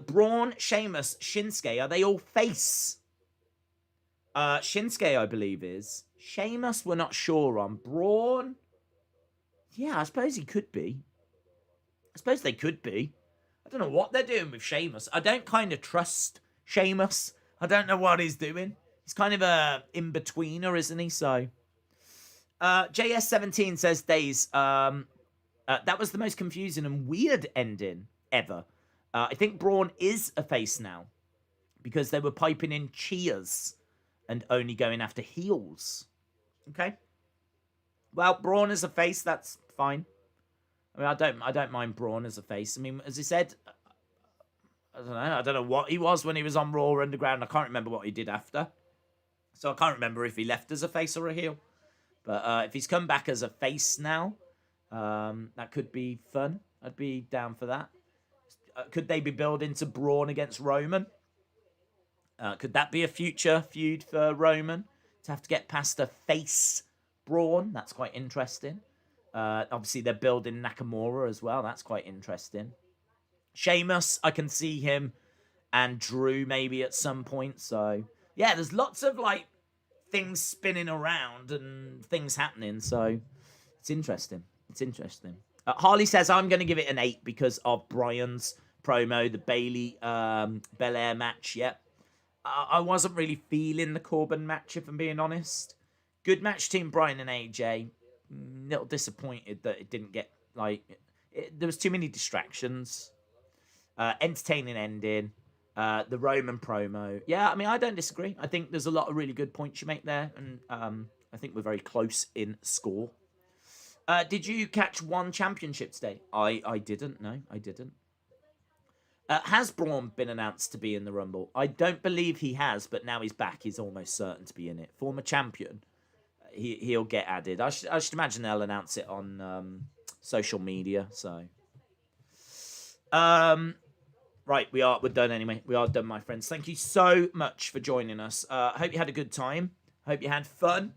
Braun, Sheamus, Shinsuke, are they all face? Shinsuke, I believe, is. Sheamus, we're not sure on. Braun, yeah, I suppose he could be. I suppose they could be. I don't know what they're doing with Sheamus. I don't kind of trust Sheamus. I don't know what he's doing. He's kind of a in-betweener, isn't he? So, JS17 says, Days, that was the most confusing and weird ending ever. I think Braun is a face now. because they were piping in cheers and only going after heels. Okay. Well, Braun as a face, that's fine. I mean, I don't mind Braun as a face. I mean, as he said, I don't know what he was when he was on Raw Underground. I can't remember what he did after. So I can't remember if he left as a face or a heel. But if he's come back as a face now, that could be fun. I'd be down for that. Could they be building to Braun against Roman? Could that be a future feud for Roman? To have to get past a face Braun? That's quite interesting. Obviously, they're building Nakamura as well. That's quite interesting. Sheamus, I can see him and Drew maybe at some point. So, yeah, there's lots of, like, things spinning around and things happening. So, it's interesting. It's interesting. Harley says, I'm going to give it an 8 because of Bryan's promo, the Bayley Belair match. Yep. I wasn't really feeling the Corbin match, if I'm being honest. Good match team, Bryan and AJ. Little disappointed that it didn't get, like... there was too many distractions. Entertaining ending. The Roman promo. Yeah, I mean, I don't disagree. I think there's a lot of really good points you make there. And I think we're very close in score. Did you catch one championship today? I didn't. No, I didn't. Has Braun been announced to be in the Rumble? I don't believe he has, but now he's back. He's almost certain to be in it. Former champion. He'll get added. I should imagine they'll announce it on social media. So, right, we're done anyway. We are done, my friends. Thank you so much for joining us. I hope you had a good time. Hope you had fun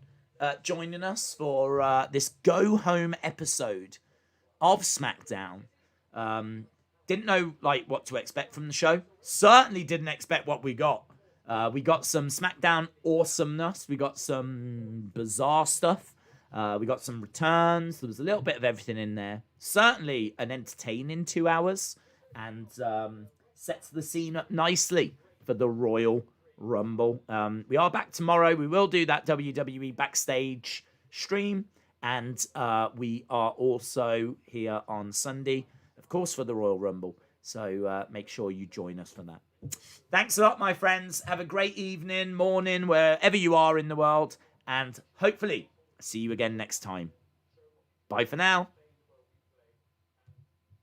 joining us for this go home episode of SmackDown. Didn't know like what to expect from the show. Certainly didn't expect what we got. We got some SmackDown awesomeness. We got some bizarre stuff. We got some returns. There was a little bit of everything in there. Certainly an entertaining 2 hours. And sets the scene up nicely for the Royal Rumble. We are back tomorrow. We will do that WWE Backstage stream. And we are also here on Sunday, of course, for the Royal Rumble. So make sure you join us for that. Thanks a lot, my friends. Have a great evening, morning, wherever you are in the world. And hopefully, see you again next time. Bye for now.